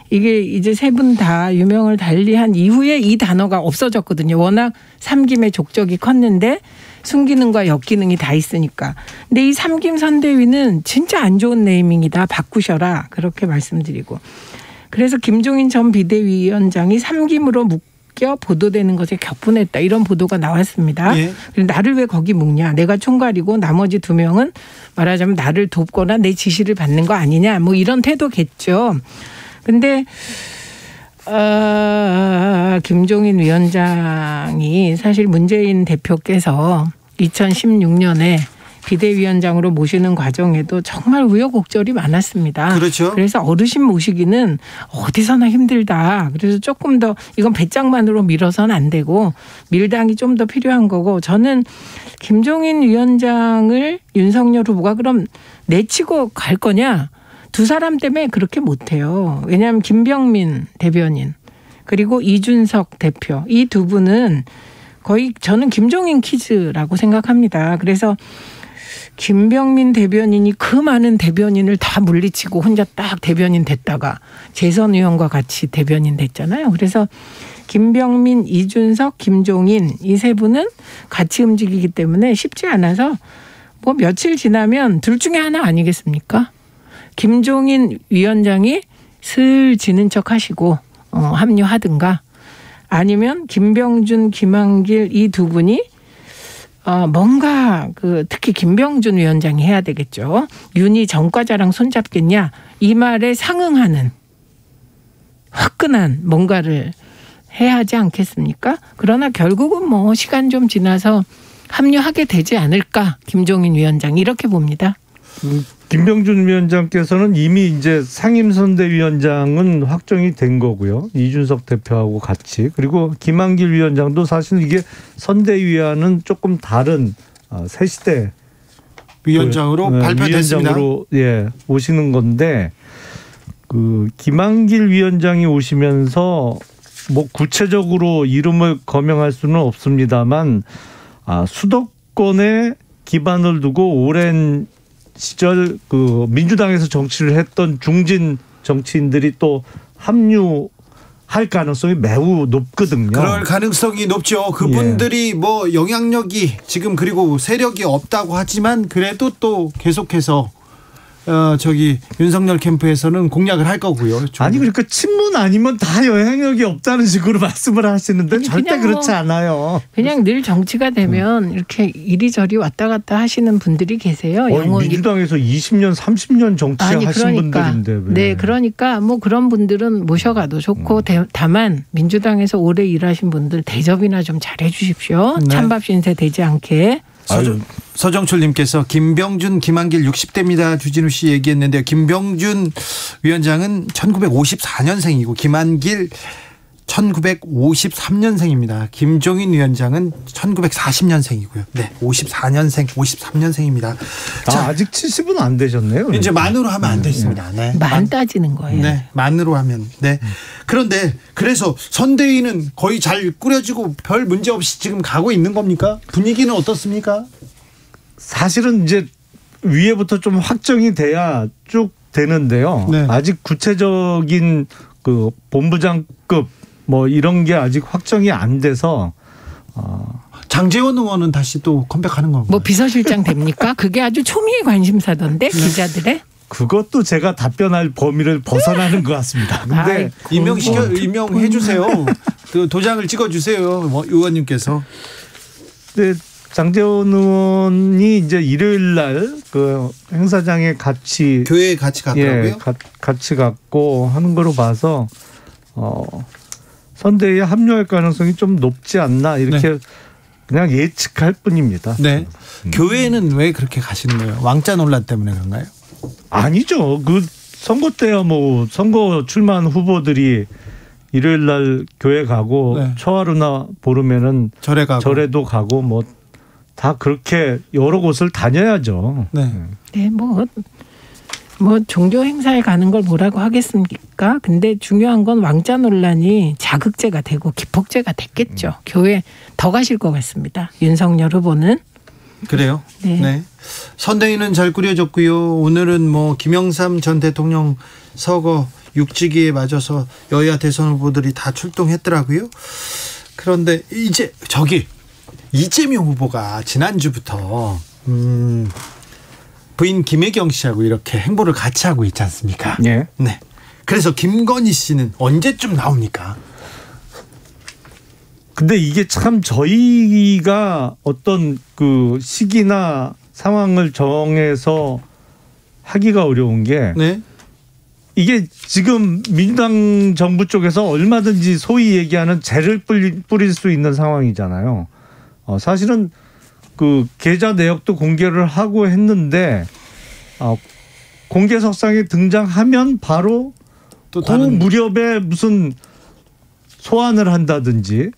이게 이제 세 분 다 유명을 달리한 이후에 이 단어가 없어졌거든요. 워낙 삼김의 족적이 컸는데 순기능과 역기능이 다 있으니까. 근데 이 삼김 선대위는 진짜 안 좋은 네이밍이다. 바꾸셔라. 그렇게 말씀드리고. 그래서 김종인 전 비대위원장이 삼김으로 묶여 보도되는 것에 격분했다. 이런 보도가 나왔습니다. 나를 왜 거기 묶냐. 내가 총괄이고 나머지 2명은 말하자면 나를 돕거나 내 지시를 받는 거 아니냐. 뭐 이런 태도겠죠. 근데 김종인 위원장이 사실 문재인 대표께서 2016년에 비대위원장으로 모시는 과정에도 정말 우여곡절이 많았습니다. 그렇죠. 그래서 어르신 모시기는 어디서나 힘들다. 그래서 조금 더 이건 배짱만으로 밀어서는 안 되고 밀당이 좀 더 필요한 거고 저는 김종인 위원장을 윤석열 후보가 그럼 내치고 갈 거냐. 두 사람 때문에 그렇게 못해요. 왜냐하면 김병민 대변인 그리고 이준석 대표 이 두 분은 거의 저는 김종인 키즈라고 생각합니다. 그래서 김병민 대변인이 그 많은 대변인을 다 물리치고 혼자 딱 대변인 됐다가 재선 의원과 같이 대변인 됐잖아요. 그래서 김병민, 이준석, 김종인 이 세 분은 같이 움직이기 때문에 쉽지 않아서 뭐 며칠 지나면 둘 중에 하나 아니겠습니까? 김종인 위원장이 슬 지는 척 하시고 합류하든가 아니면 김병준, 김한길 이 두 분이 뭔가 특히 김병준 위원장이 해야 되겠죠. 윤희 전과자랑 손잡겠냐 이 말에 상응하는 화끈한 뭔가를 해야 하지 않겠습니까? 그러나 결국은 뭐 시간 좀 지나서 합류하게 되지 않을까 김종인 위원장 이렇게 봅니다. 김병준 위원장께서는 이미 이제 상임선대위원장은 확정이 된 거고요. 이준석 대표하고 같이. 그리고 김한길 위원장도 사실 이게 선대위와는 조금 다른 새 시대 위원장으로 발표됐습니다. 위원장으로 오시는 건데 그 김한길 위원장이 오시면서 뭐 구체적으로 이름을 거명할 수는 없습니다만 수도권에 기반을 두고 오랜 시절 그 민주당에서 정치를 했던 중진 정치인들이 또 합류할 가능성이 매우 높거든요. 그럴 가능성이 높죠. 그분들이 뭐 영향력이 지금 그리고 세력이 없다고 하지만 그래도 또 계속해서 윤석열 캠프에서는 공략을 할 거고요. 아니 그러니까 친문 아니면 다 영향력이 없다는 식으로 말씀을 하시는데 절대 그렇지 않아요. 그냥 늘 정치가 되면 이렇게 이리저리 왔다 갔다 하시는 분들이 계세요. 민주당에서 20년, 30년 정치하신 분들인데 왜. 네, 그러니까 뭐 그런 분들은 모셔가도 좋고 다만 민주당에서 오래 일하신 분들 대접이나 좀 잘해 주십시오. 네. 찬밥 신세 되지 않게. 서정철님께서 김병준, 김한길 60대입니다. 주진우 씨 얘기했는데요. 김병준 위원장은 1954년생이고 김한길 1953년생입니다. 김종인 위원장은 1940년생이고요. 네, 54년생, 53년생입니다. 자, 아직 70은 안 되셨네요. 이제 만으로 하면 안 됐습니다. 네. 만 따지는 거예요. 네, 만으로 하면. 네. 그런데 그래서 선대위는 거의 잘 꾸려지고 별 문제 없이 지금 가고 있는 겁니까? 분위기는 어떻습니까? 사실은 이제 위에부터 좀 확정이 돼야 쭉 되는데요. 네. 아직 구체적인 그 본부장급 뭐 이런 게 아직 확정이 안 돼서 장제원 의원은 다시 또 컴백하는 건가요? 뭐 비서실장 됩니까? 그게 아주 초미의 관심사던데 기자들의. 그것도 제가 답변할 범위를 벗어나는 것 같습니다. 근데 임명해 주세요. 그 도장을 찍어 주세요. 의원님께서. 네, 장제원 의원이 이제 일요일 날 그 행사장에 같이 교회에 같이 갔더라고요. 같이 갔고 하는 거로 봐서 선대위에 합류할 가능성이 좀 높지 않나 이렇게 그냥 예측할 뿐입니다. 네. 교회는 왜 그렇게 가시는 거예요? 왕자 논란 때문에 그런가요? 아니죠. 그 선거 때야 뭐 선거 출마한 후보들이 일요일 날 교회 가고 초하루나 보름에는 절에도 가고 뭐 다 그렇게 여러 곳을 다녀야죠. 네, 뭐 종교 행사에 가는 걸 뭐라고 하겠습니까? 근데 중요한 건 왕자 논란이 자극제가 되고 기폭제가 됐겠죠. 교회 더 가실 것 같습니다. 윤석열 후보는. 그래요? 네. 선대위는 잘 꾸려졌고요. 오늘은 뭐 김영삼 전 대통령 서거 6지기에 맞아서 여야 대선 후보들이 다 출동했더라고요. 그런데 이제 이재명 후보가 지난주부터 부인 김혜경 씨하고 이렇게 행보를 같이 하고 있지 않습니까? 네. 그래서 김건희 씨는 언제쯤 나옵니까? 근데 이게 참 저희가 어떤 그 시기나 상황을 정해서 하기가 어려운 게 이게 지금 민주당 정부 쪽에서 얼마든지 소위 얘기하는 재를 뿌릴 수 있는 상황이잖아요. 사실은 그 계좌 내역도 공개를 하고 했는데 공개석상에 등장하면 바로 또 그 무렵에 무슨 소환을 한다든지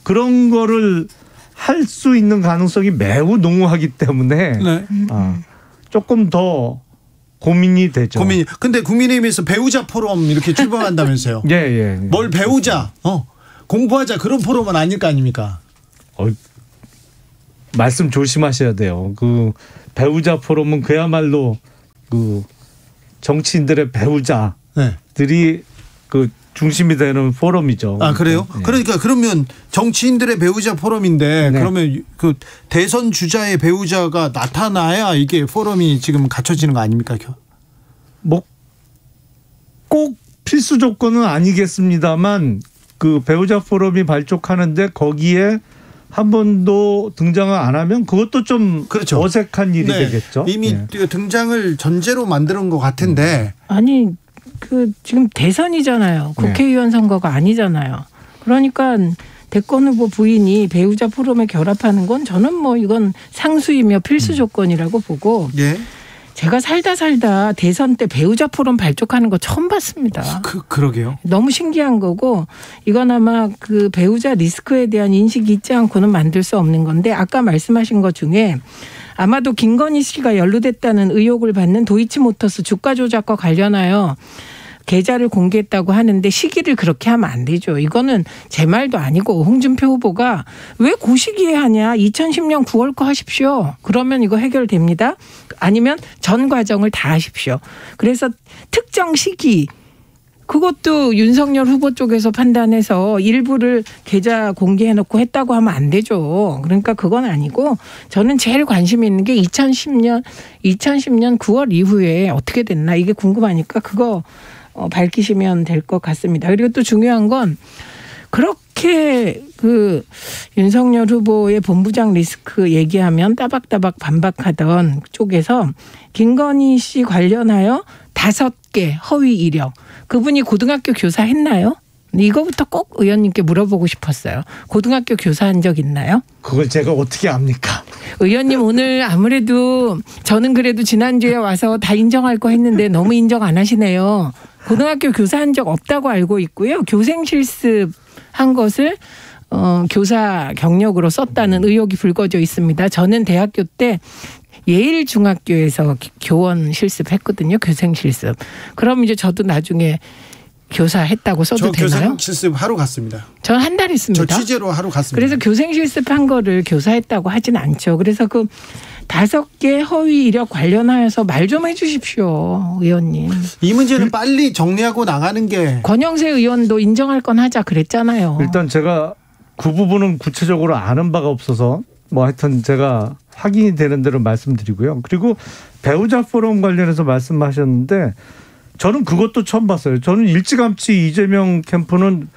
그런 거를 할 수 있는 가능성이 매우 농후하기 때문에 조금 더 고민이 되죠. 근데 국민의힘에서 배우자 포럼 이렇게 출범한다면서요? 예. 뭘 배우자, 공부하자 그런 포럼은 아닐 거 아닙니까? 말씀 조심하셔야 돼요. 그 배우자 포럼은 그야말로 그 정치인들의 배우자들이 그 중심이 되는 포럼이죠. 아, 그래요? 그러니까 그러면 정치인들의 배우자 포럼인데 그러면 그 대선 주자의 배우자가 나타나야 이게 포럼이 지금 갖춰지는 거 아닙니까? 뭐 꼭 필수 조건은 아니겠습니다만 그 배우자 포럼이 발족하는데 거기에 한 번도 등장을 안 하면 그것도 좀 어색한 일이 되겠죠. 이미 등장을 전제로 만드는 것 같은데. 아니 그 지금 대선이잖아요. 국회의원 선거가 아니잖아요. 그러니까 대권 후보 부인이 배우자 포럼에 결합하는 건 저는 뭐 이건 상수이며 필수 조건이라고 보고. 제가 살다 대선 때 배우자 포럼 발족하는 거 처음 봤습니다. 그러게요. 너무 신기한 거고 이건 아마 그 배우자 리스크에 대한 인식이 있지 않고는 만들 수 없는 건데 아까 말씀하신 것 중에 아마도 김건희 씨가 연루됐다는 의혹을 받는 도이치모터스 주가 조작과 관련하여 계좌를 공개했다고 하는데 시기를 그렇게 하면 안 되죠. 이거는 제 말도 아니고 홍준표 후보가 왜 그 시기에 하냐. 2010년 9월 거 하십시오. 그러면 이거 해결됩니다. 아니면 전 과정을 다 하십시오. 그래서 특정 시기 그것도 윤석열 후보 쪽에서 판단해서 일부를 계좌 공개해놓고 했다고 하면 안 되죠. 그러니까 그건 아니고 저는 제일 관심 있는 게 2010년 9월 이후에 어떻게 됐나 이게 궁금하니까 그거 밝히시면 될 것 같습니다. 그리고 또 중요한 건 그렇게 그 윤석열 후보의 본부장 리스크 얘기하면 따박따박 반박하던 쪽에서 김건희 씨 관련하여 5개 허위 이력 그분이 고등학교 교사 했나요? 이거부터 꼭 의원님께 물어보고 싶었어요. 고등학교 교사한 적 있나요? 그걸 제가 어떻게 압니까? 의원님 오늘 아무래도 저는 그래도 지난주에 와서 다 인정할 거 했는데 너무 인정 안 하시네요. 고등학교 교사한 적 없다고 알고 있고요. 교생 실습한 것을 교사 경력으로 썼다는 의혹이 불거져 있습니다. 저는 대학교 때 예일중학교에서 교원 실습했거든요. 교생 실습. 그럼 이제 저도 나중에 교사 했다고 써도 되나요? 저 교생 실습 하러 갔습니다. 전 한 달 했습니다. 저 취재로 하러 갔습니다. 그래서 교생 실습한 거를 교사했다고 하진 않죠. 그래서 그 5개 허위 이력 관련하여서 말 좀 해주십시오, 의원님. 이 문제는 빨리 정리하고 나가는 게. 권영세 의원도 인정할 건 하자 그랬잖아요. 일단 제가 그 부분은 구체적으로 아는 바가 없어서 뭐 하여튼 제가 확인이 되는 대로 말씀드리고요. 그리고 배우자 포럼 관련해서 말씀하셨는데 저는 그것도 처음 봤어요. 저는 일찌감치 이재명 캠프는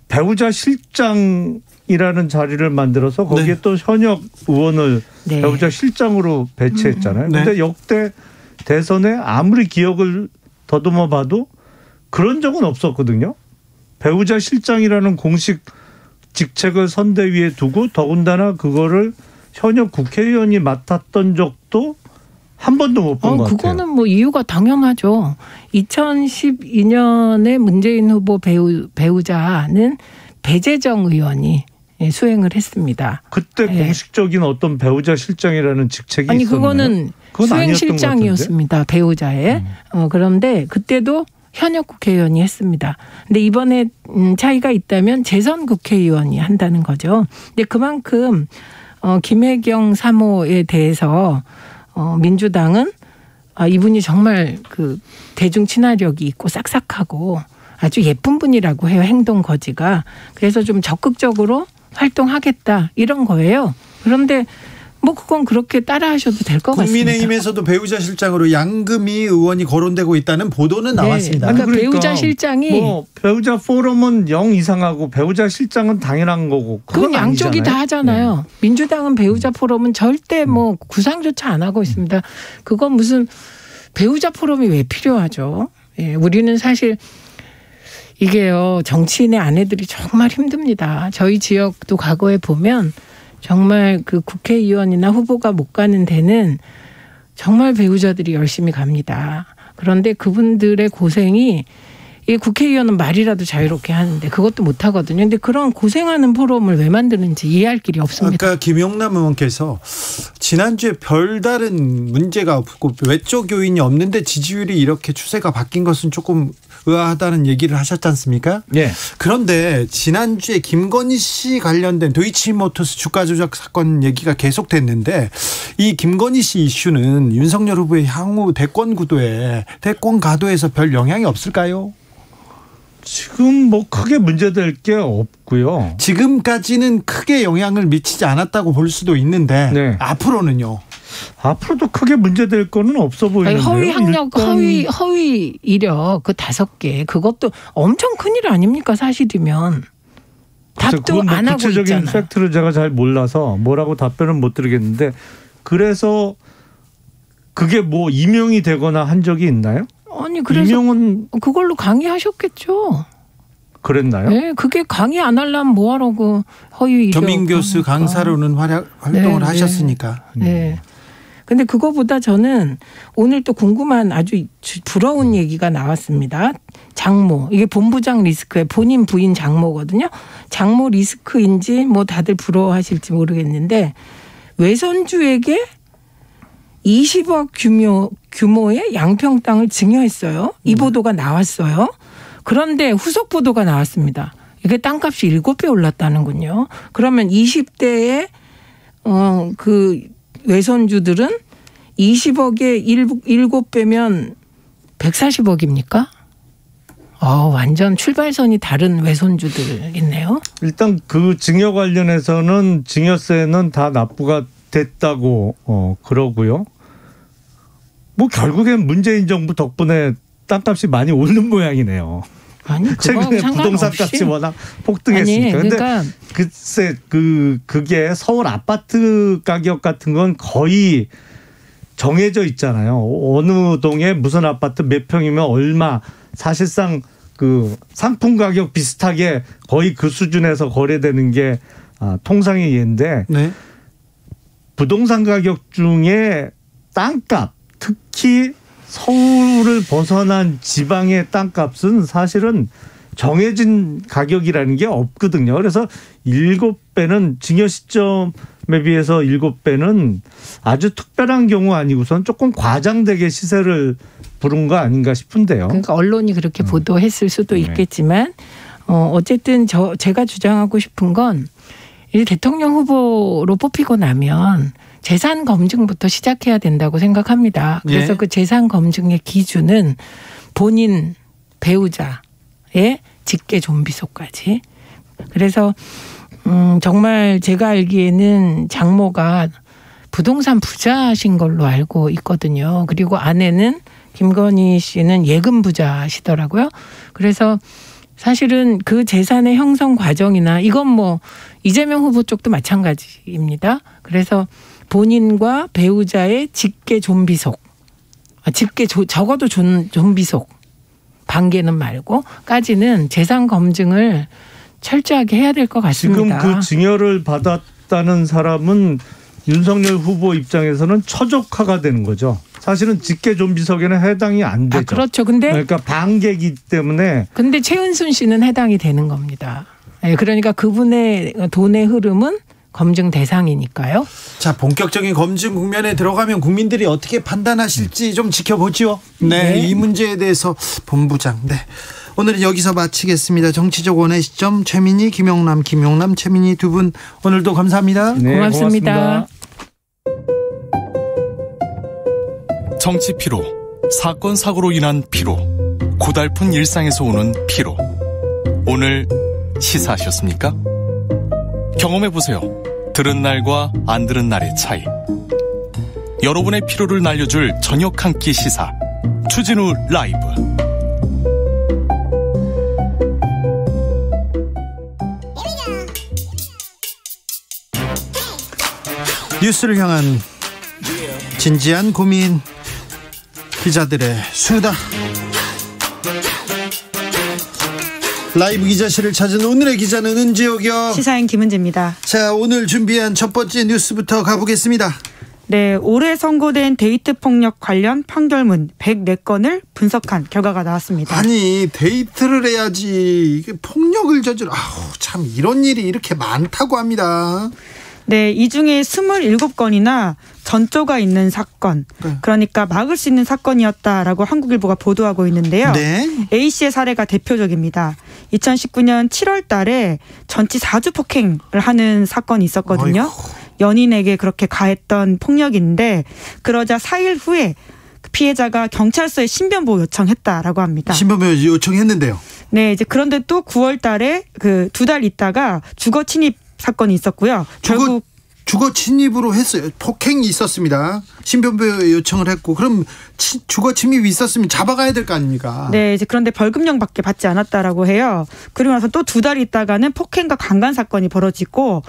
배우자 실장이라는 자리를 만들어서 거기에 또 현역 의원을 배우자 실장으로 배치했잖아요. 그런데 역대 대선에 아무리 기억을 더듬어 봐도 그런 적은 없었거든요. 배우자 실장이라는 공식 직책을 선대위에 두고 더군다나 그거를 현역 국회의원이 맡았던 적도 한 번도 못 본 것 같아요. 그거는 뭐 이유가 당연하죠. 2012년에 문재인 후보 배우자는 배재정 의원이 수행을 했습니다. 그때 공식적인 어떤 배우자 실장이라는 직책이 아니 있었나요? 그거는 수행실장이었습니다. 배우자의. 그런데 그때도 현역 국회의원이 했습니다. 근데 이번에 차이가 있다면 재선 국회의원이 한다는 거죠. 근데 그만큼 김혜경 사모에 대해서 민주당은 이분이 정말 그 대중 친화력이 있고 싹싹하고 아주 예쁜 분이라고 해요. 행동 거지가. 그래서 좀 적극적으로 활동하겠다 이런 거예요. 그런데 뭐 그건 그렇게 따라하셔도 될 것 같습니다. 국민의힘에서도 배우자 실장으로 양금희 의원이 거론되고 있다는 보도는 나왔습니다. 그러니까 배우자 실장이 뭐 배우자 포럼은 0 이상하고 배우자 실장은 당연한 거고 그건 양쪽이 다 하잖아요. 민주당은 배우자 포럼은 절대 뭐 구상조차 안 하고 있습니다. 그건 무슨 배우자 포럼이 왜 필요하죠? 우리는 사실 이게요 정치인의 아내들이 정말 힘듭니다. 저희 지역도 과거에 보면 정말 그 국회의원이나 후보가 못 가는 데는 정말 배우자들이 열심히 갑니다. 그런데 그분들의 고생이 이 국회의원은 말이라도 자유롭게 하는데 그것도 못 하거든요. 근데 그런 고생하는 포럼을 왜 만드는지 이해할 길이 없습니다. 아까 김용남 의원께서 지난주에 별다른 문제가 없고 외적 요인이 없는데 지지율이 이렇게 추세가 바뀐 것은 조금 의아하다는 얘기를 하셨지 않습니까? 네. 그런데 지난주에 김건희 씨 관련된 도이치모터스 주가 조작 사건 얘기가 계속됐는데 이 김건희 씨 이슈는 윤석열 후보의 향후 대권 구도에 대권 가도에서 별 영향이 없을까요? 지금 뭐 크게 문제될 게 없고요. 지금까지는 크게 영향을 미치지 않았다고 볼 수도 있는데 앞으로는요? 앞으로도 크게 문제될 거는 없어 보이는데요. 허위 학력, 허위 이력 그 5개 그것도 엄청 큰일 아닙니까 사실이면. 답도 뭐 안 하고 구체적인 있잖아요. 팩트를 제가 잘 몰라서 뭐라고 답변은 못 드리겠는데 그래서 그게 뭐 임용이 되거나 한 적이 있나요? 아니 그래서 임용은 그걸로 강의하셨겠죠. 그랬나요? 네, 그게 강의 안 하려면 뭐하라고 허위 이력. 겸임 교수 강사로는 활동을 하셨으니까. 네. 근데 그거보다 저는 오늘 또 궁금한 아주 부러운 얘기가 나왔습니다. 장모. 이게 본부장 리스크에 본인 부인 장모거든요. 장모 리스크인지 뭐 다들 부러워하실지 모르겠는데 외손주에게 20억 규모의 양평 땅을 증여했어요. 이 보도가 나왔어요. 그런데 후속 보도가 나왔습니다. 이게 땅값이 7배 올랐다는군요. 그러면 20대의 그 외손주들은 20억에 7배면 140억입니까? 완전 출발선이 다른 외손주들 있네요. 일단 그 증여 관련해서는 증여세는 다 납부가 됐다고 그러고요. 뭐 결국엔 문재인 정부 덕분에 땅값이 많이 오른 모양이네요. 아니, 최근에 부동산 값이 워낙 폭등했으니까. 근데 글쎄 그게 서울 아파트 가격 같은 건 거의 정해져 있잖아요. 어느 동에 무슨 아파트 몇 평이면 얼마, 사실상 그 상품 가격 비슷하게 거의 그 수준에서 거래되는 게 통상의 예인데 네. 부동산 가격 중에 땅값, 특히 서울을 벗어난 지방의 땅값은 사실은 정해진 가격이라는 게 없거든요. 그래서 7배는 증여 시점에 비해서 7배는 아주 특별한 경우 아니고선 조금 과장되게 시세를 부른 거 아닌가 싶은데요. 그러니까 언론이 그렇게 보도했을 수도 있겠지만 어쨌든 제가 주장하고 싶은 건 이 대통령 후보로 뽑히고 나면 재산 검증부터 시작해야 된다고 생각합니다. 그래서 네. 그 재산 검증의 기준은 본인 배우자의 직계 존비속까지. 그래서 정말 제가 알기에는 장모가 부동산 부자신 걸로 알고 있거든요. 그리고 아내는 김건희 씨는 예금 부자시더라고요. 그래서 사실은 그 재산의 형성 과정이나 이건 뭐 이재명 후보 쪽도 마찬가지입니다. 그래서 본인과 배우자의 직계 존비속, 적어도 존비속 반개는 말고까지는 재산 검증을 철저하게 해야 될 것 같습니다. 지금 그 증여를 받았다는 사람은 윤석열 후보 입장에서는 처족화가 되는 거죠. 사실은 직계 존비속에는 해당이 안 되죠. 그렇죠. 근데 그러니까 반개이기 때문에. 근데 최은순 씨는 해당이 되는 겁니다. 그러니까 그분의 돈의 흐름은 검증 대상이니까요. 자, 본격적인 검증 국면에 들어가면 국민들이 어떻게 판단하실지 좀 지켜보죠. 네, 이 문제에 대해서 본부장. 네. 오늘은 여기서 마치겠습니다. 정치적 원의 시점 최민희, 김용남, 최민희 두 분 오늘도 감사합니다. 네, 고맙습니다. 정치 피로, 사건 사고로 인한 피로, 고달픈 일상에서 오는 피로. 오늘 시사하셨습니까? 경험해보세요. 들은 날과 안 들은 날의 차이. 여러분의 피로를 날려줄 저녁 한 끼 시사 추진우 라이브. 뉴스를 향한 진지한 고민, 기자들의 수다. 라이브 기자실을 찾은 오늘의 기자는 은지옥이요. 시사인 김은지입니다. 자, 오늘 준비한 첫 번째 뉴스부터 가보겠습니다. 네, 올해 선고된 데이트 폭력 관련 판결문 104건을 분석한 결과가 나왔습니다. 아니, 데이트를 해야지 이게 폭력을 저지르. 참 이런 일이 이렇게 많다고 합니다. 네, 이 중에 27건이나 전조가 있는 사건, 그러니까 막을 수 있는 사건이었다라고 한국일보가 보도하고 있는데요. 네. A씨의 사례가 대표적입니다. 2019년 7월 달에 전치 4주 폭행을 하는 사건이 있었거든요. 어이구. 연인에게 그렇게 가했던 폭력인데 그러자 4일 후에 피해자가 경찰서에 신변보호 요청했다라고 합니다. 신변보호 요청했는데요. 네, 이제 그런데 또 9월 달에 그 2달 있다가 주거 침입 사건이 있었고요. 결국 주거 침입으로 했어요. 폭행이 있었습니다. 신변보호 요청을 했고, 그럼 주거 침입이 있었으면 잡아가야 될 거 아닙니까? 네, 이제 그런데 벌금형밖에 받지 않았다라고 해요. 그리고 나서 또 2달 있다가는 폭행과 강간 사건이 벌어지고,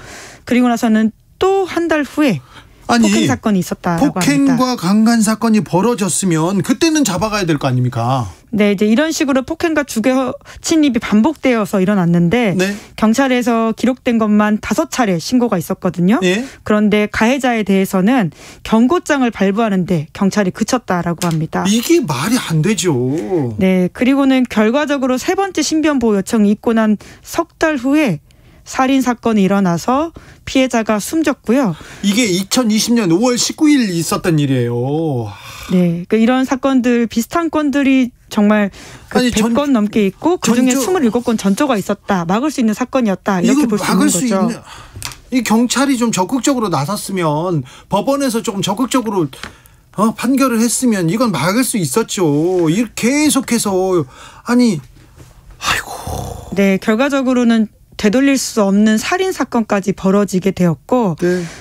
그리고 나서는 또 한 달 후에 폭행 사건이 있었다라고 폭행과 합니다. 강간 사건이 벌어졌으면 그때는 잡아가야 될 거 아닙니까? 네, 이제 이런 식으로 폭행과 주거 침입이 반복되어서 일어났는데 네. 경찰에서 기록된 것만 5차례 신고가 있었거든요. 네. 그런데 가해자에 대해서는 경고장을 발부하는데 경찰이 그쳤다라고 합니다. 이게 말이 안 되죠. 네, 그리고는 결과적으로 3번째 신변보호 요청이 있고 난 석 달 후에 살인 사건이 일어나서 피해자가 숨졌고요. 이게 2020년 5월 19일 있었던 일이에요. 네, 이런 사건들 비슷한 건들이 정말 100건 넘게 있고 그중에 27건 전조가 있었다. 막을 수 있는 사건이었다. 이렇게 볼 수 있는 거죠. 이 경찰이 좀 적극적으로 나섰으면 법원에서 조금 적극적으로 판결을 했으면 이건 막을 수 있었죠. 계속해서 네, 결과적으로는 되돌릴 수 없는 살인 사건까지 벌어지게 되었고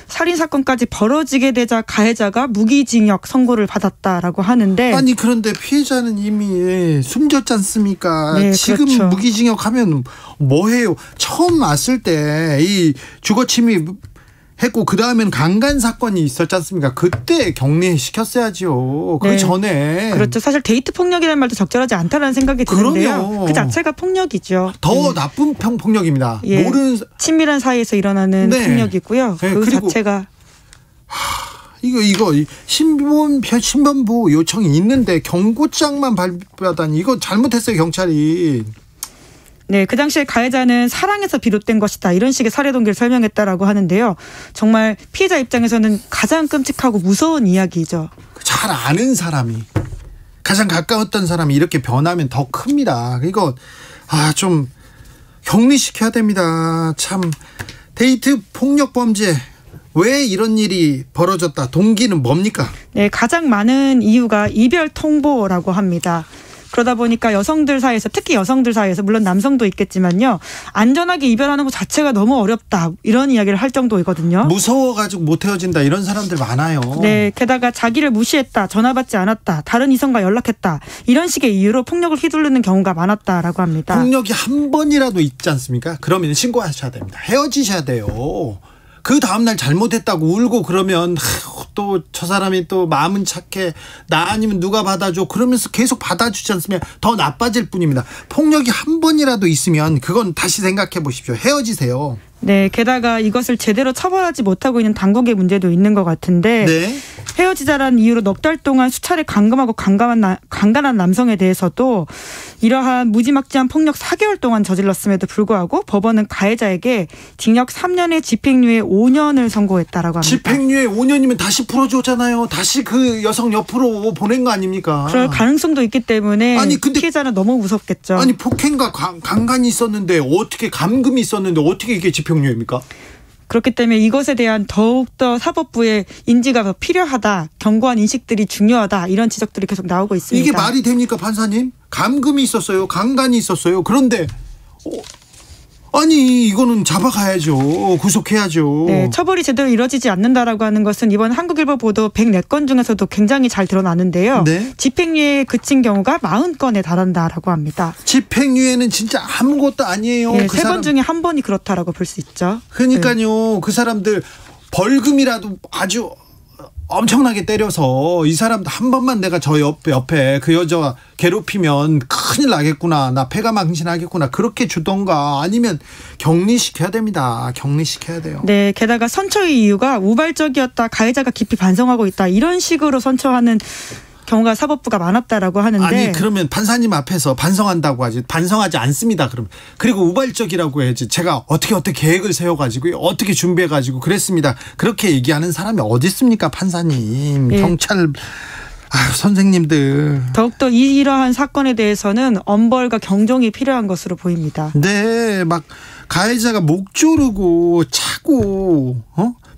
살인 사건까지 벌어지게 되자 가해자가 무기징역 선고를 받았다라고 하는데 그런데 피해자는 이미 숨졌지 않습니까? 네, 지금 그렇죠. 무기징역하면 뭐해요? 처음 왔을 때 이 주거침입 했고 그 다음엔 강간 사건이 있었지 않습니까? 그때 격리시켰어야죠. 그 전에. 그렇죠. 사실 데이트 폭력이라는 말도 적절하지 않다는 생각이 드는데요. 그럼요. 그 자체가 폭력이죠. 더 나쁜 폭력입니다. 모르는 친밀한 사이에서 일어나는 폭력이고요. 그 자체가. 이거 신변보호 요청이 있는데 경고장만 발표하다니 이거 잘못했어요 경찰이. 네, 그 당시에 가해자는 사랑에서 비롯된 것이다. 이런 식의 살해 동기를 설명했다라고 하는데요. 정말 피해자 입장에서는 가장 끔찍하고 무서운 이야기죠. 잘 아는 사람이 가장 가까웠던 사람이 이렇게 변하면 더 큽니다. 이거 좀 격리시켜야 됩니다. 참 데이트 폭력 범죄 왜 이런 일이 벌어졌다. 동기는 뭡니까? 네, 가장 많은 이유가 이별 통보라고 합니다. 그러다 보니까 여성들 사이에서 특히 여성들 사이에서 물론 남성도 있겠지만요. 안전하게 이별하는 것 자체가 너무 어렵다. 이런 이야기를 할 정도이거든요. 무서워가지고 못 헤어진다. 이런 사람들 많아요. 네. 게다가 자기를 무시했다. 전화 받지 않았다. 다른 이성과 연락했다. 이런 식의 이유로 폭력을 휘두르는 경우가 많았다라고 합니다. 폭력이 한 번이라도 있지 않습니까? 그러면 신고하셔야 됩니다. 헤어지셔야 돼요. 그 다음날 잘못했다고 울고 그러면 또 저 사람이 또 마음은 착해 나 아니면 누가 받아줘 그러면서 계속 받아주지 않으면 더 나빠질 뿐입니다. 폭력이 한 번이라도 있으면 그건 다시 생각해 보십시오. 헤어지세요. 네, 게다가 이것을 제대로 처벌하지 못하고 있는 당국의 문제도 있는 것 같은데 헤어지자라는 이유로 넉 달 동안 수차례 감금하고 강간한 남성에 대해서도 이러한 무지막지한 폭력 4개월 동안 저질렀음에도 불구하고 법원은 가해자에게 징역 3년에 집행유예 5년을 선고했다라고 합니다. 집행유예 5년이면 다시 풀어줬잖아요. 다시 그 여성 옆으로 보낸 거 아닙니까? 그럴 가능성도 있기 때문에 근데 피해자는 너무 무섭겠죠. 폭행과 강간이 있었는데 어떻게 감금이 있었는데 어떻게 이게 집행유예입니까? 그렇기 때문에 이것에 대한 더욱더 사법부의 인지가 더 필요하다. 견고한 인식들이 중요하다. 이런 지적들이 계속 나오고 있습니다. 이게 말이 됩니까 판사님? 감금이 있었어요. 강간이 있었어요. 그런데 이거는 잡아가야죠. 구속해야죠. 네, 처벌이 제대로 이루어지지 않는다라고 하는 것은 이번 한국일보 보도 104건 중에서도 굉장히 잘 드러나는데요. 집행유예에 그친 경우가 40건에 달한다라고 합니다. 집행유예는 진짜 아무것도 아니에요. 네, 3번 중에 한 번이 그렇다라고 볼 수 있죠. 그러니까요. 그 사람들 벌금이라도 아주 엄청나게 때려서 이 사람도 한 번만 내가 저 옆에 그 여자 괴롭히면 큰일 나겠구나. 나 폐가망신하겠구나. 그렇게 주던가 아니면 격리시켜야 됩니다. 격리시켜야 돼요. 네, 게다가 선처의 이유가 우발적이었다. 가해자가 깊이 반성하고 있다. 이런 식으로 선처하는 경우가 사법부가 많았다라고 하는데 그러면 판사님 앞에서 반성한다고 하지 반성하지 않습니다. 그리고 우발적이라고 해야지 제가 어떻게 계획을 세워가지고 어떻게 준비해가지고 그랬습니다. 그렇게 얘기하는 사람이 어디 있습니까 판사님 경찰 선생님들. 더욱더 이러한 사건에 대해서는 엄벌과 경종이 필요한 것으로 보입니다. 네, 막 가해자가 목 조르고 차고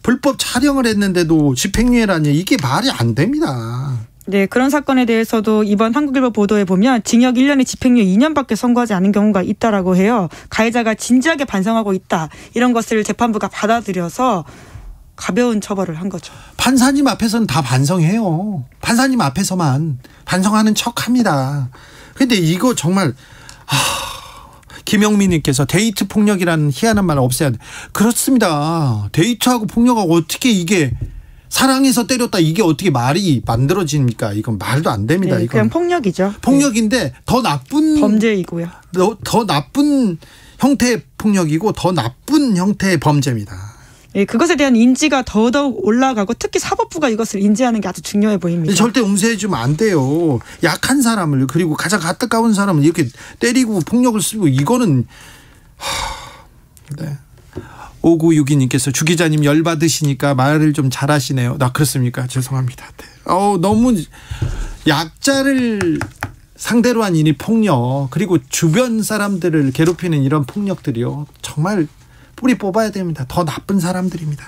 불법 촬영을 했는데도 집행유예라니 이게 말이 안 됩니다. 네, 그런 사건에 대해서도 이번 한국일보 보도에 보면 징역 1년에 집행유예 2년밖에 선고하지 않은 경우가 있다라고 해요. 가해자가 진지하게 반성하고 있다. 이런 것을 재판부가 받아들여서 가벼운 처벌을 한 거죠. 판사님 앞에서는 다 반성해요. 판사님 앞에서만 반성하는 척합니다. 근데 이거 정말 김영민님께서 데이트 폭력이라는 희한한 말을 없애야 돼. 그렇습니다. 데이트하고 폭력하고 어떻게 이게 사랑해서 때렸다 이게 어떻게 말이 만들어집니까? 이건 말도 안 됩니다. 네, 그냥 폭력이죠. 폭력인데 더 나쁜 범죄이고요. 더 나쁜 형태의 폭력이고 더 나쁜 형태의 범죄입니다. 예, 그것에 대한 인지가 더더욱 올라가고 특히 사법부가 이것을 인지하는 게 아주 중요해 보입니다. 절대 um세해주면 안 돼요. 약한 사람을 그리고 가장 가까운 사람을 이렇게 때리고 폭력을 쓰고 이거는 5962님께서 주 기자님 열받으시니까 말을 좀 잘하시네요. 나 그렇습니까? 죄송합니다. 네. 너무 약자를 상대로 한 이 폭력, 그리고 주변 사람들을 괴롭히는 이런 폭력들이요, 정말 뿌리 뽑아야 됩니다. 더 나쁜 사람들입니다.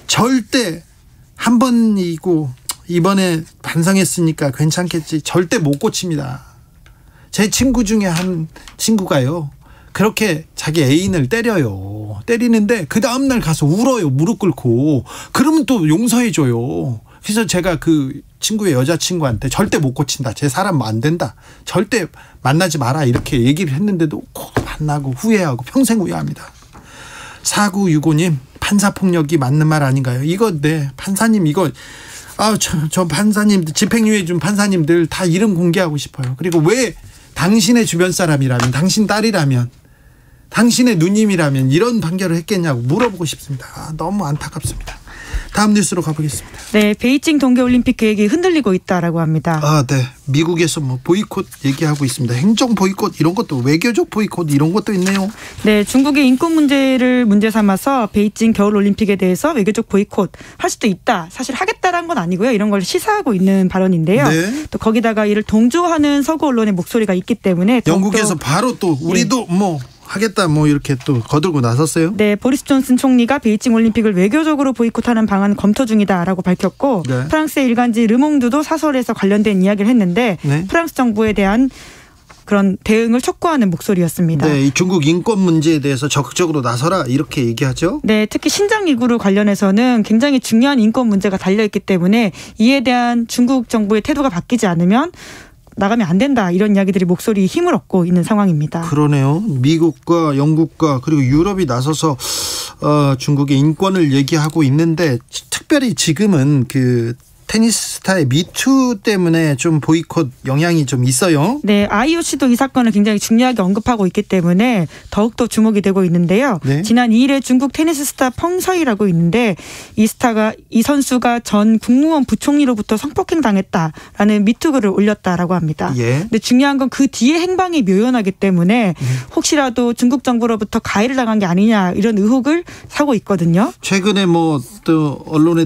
절대 한 번이고 이번에 반성했으니까 괜찮겠지, 절대 못 고칩니다. 제 친구 중에 한 친구가요, 그렇게 자기 애인을 때리는데 그 다음날 가서 울어요. 무릎 꿇고. 그러면 또 용서해줘요. 그래서 제가 그 친구의 여자친구한테 절대 못 고친다, 제 사람 안 된다, 절대 만나지 마라, 이렇게 얘기를 했는데도 꼭 만나고 후회하고 평생 후회합니다. 4965님, 판사폭력이 맞는 말 아닌가요? 이거, 네, 판사님, 이거, 저 판사님, 집행유예 준 판사님들 다 이름 공개하고 싶어요. 그리고 왜 당신의 주변 사람이라면, 당신 딸이라면, 당신의 누님이라면 이런 판결을 했겠냐고 물어보고 싶습니다. 너무 안타깝습니다. 다음 뉴스로 가보겠습니다. 네, 베이징 동계올림픽 계획이 흔들리고 있다라고 합니다. 네. 미국에서 보이콧 얘기하고 있습니다. 행정 보이콧 이런 것도, 외교적 보이콧 이런 것도 있네요. 네, 중국의 인권 문제를 문제 삼아서 베이징 겨울올림픽에 대해서 외교적 보이콧 할 수도 있다. 사실 하겠다라는 건 아니고요. 이런 걸 시사하고 있는 발언인데요. 네. 또 거기다가 이를 동조하는 서구 언론의 목소리가 있기 때문에 영국에서 바로 또 우리도 하겠다 이렇게 또 거들고 나섰어요. 네, 보리스 존슨 총리가 베이징 올림픽을 외교적으로 보이콧하는 방안을 검토 중이다라고 밝혔고, 네. 프랑스의 일간지 르몽드도 사설에서 관련된 이야기를 했는데, 네. 프랑스 정부에 대한 그런 대응을 촉구하는 목소리였습니다. 네, 이 중국 인권 문제에 대해서 적극적으로 나서라, 이렇게 얘기하죠. 네, 특히 신장 위구르 관련해서는 굉장히 중요한 인권 문제가 달려있기 때문에 이에 대한 중국 정부의 태도가 바뀌지 않으면 나가면 안 된다, 이런 이야기들이 목소리 힘을 얻고 있는 상황입니다. 그러네요. 미국과 영국과 그리고 유럽이 나서서 중국의 인권을 얘기하고 있는데, 특별히 지금은 그 테니스 스타의 미투 때문에 좀 보이콧 영향이 좀 있어요. 네, IOC도 이 사건을 굉장히 중요하게 언급하고 있기 때문에 더욱더 주목이 되고 있는데요. 네. 지난 2일에 중국 테니스 스타 펑서이라고 있는데, 이 선수가 전 국무원 부총리로부터 성폭행 당했다라는 미투 글을 올렸다라고 합니다. 예. 근데 중요한 건 그 뒤에 행방이 묘연하기 때문에 혹시라도 중국 정부로부터 가해를 당한 게 아니냐, 이런 의혹을 사고 있거든요. 최근에 또 언론에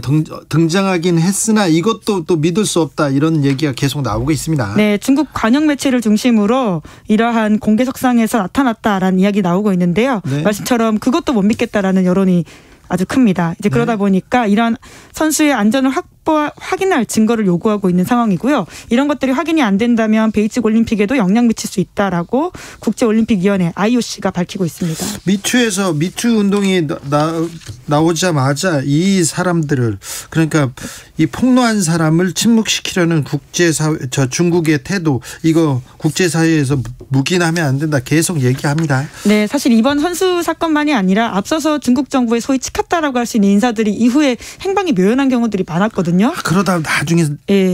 등장하긴 했으나 이것도 또 믿을 수 없다, 이런 얘기가 계속 나오고 있습니다. 네, 중국 관영 매체를 중심으로 이러한 공개석상에서 나타났다라는 이야기 나오고 있는데요. 네. 말씀처럼 그것도 못 믿겠다라는 여론이 아주 큽니다. 이제 그러다 보니까 이런 선수의 안전을 확인할 증거를 요구하고 있는 상황이고요. 이런 것들이 확인이 안 된다면 베이징 올림픽에도 영향 미칠 수 있다라고 국제올림픽위원회 IOC가 밝히고 있습니다. 미투에서 미투 운동이 나오자마자 이 사람들을, 그러니까 이 폭로한 사람을 침묵시키려는 중국의 태도, 이거 국제사회에서 묵인하면 안 된다, 계속 얘기합니다. 네, 사실 이번 선수 사건만이 아니라 앞서서 중국 정부에 소위 치켰다라고 할 수 있는 인사들이 이후에 행방이 묘연한 경우들이 많았거든요. 그러다 나중에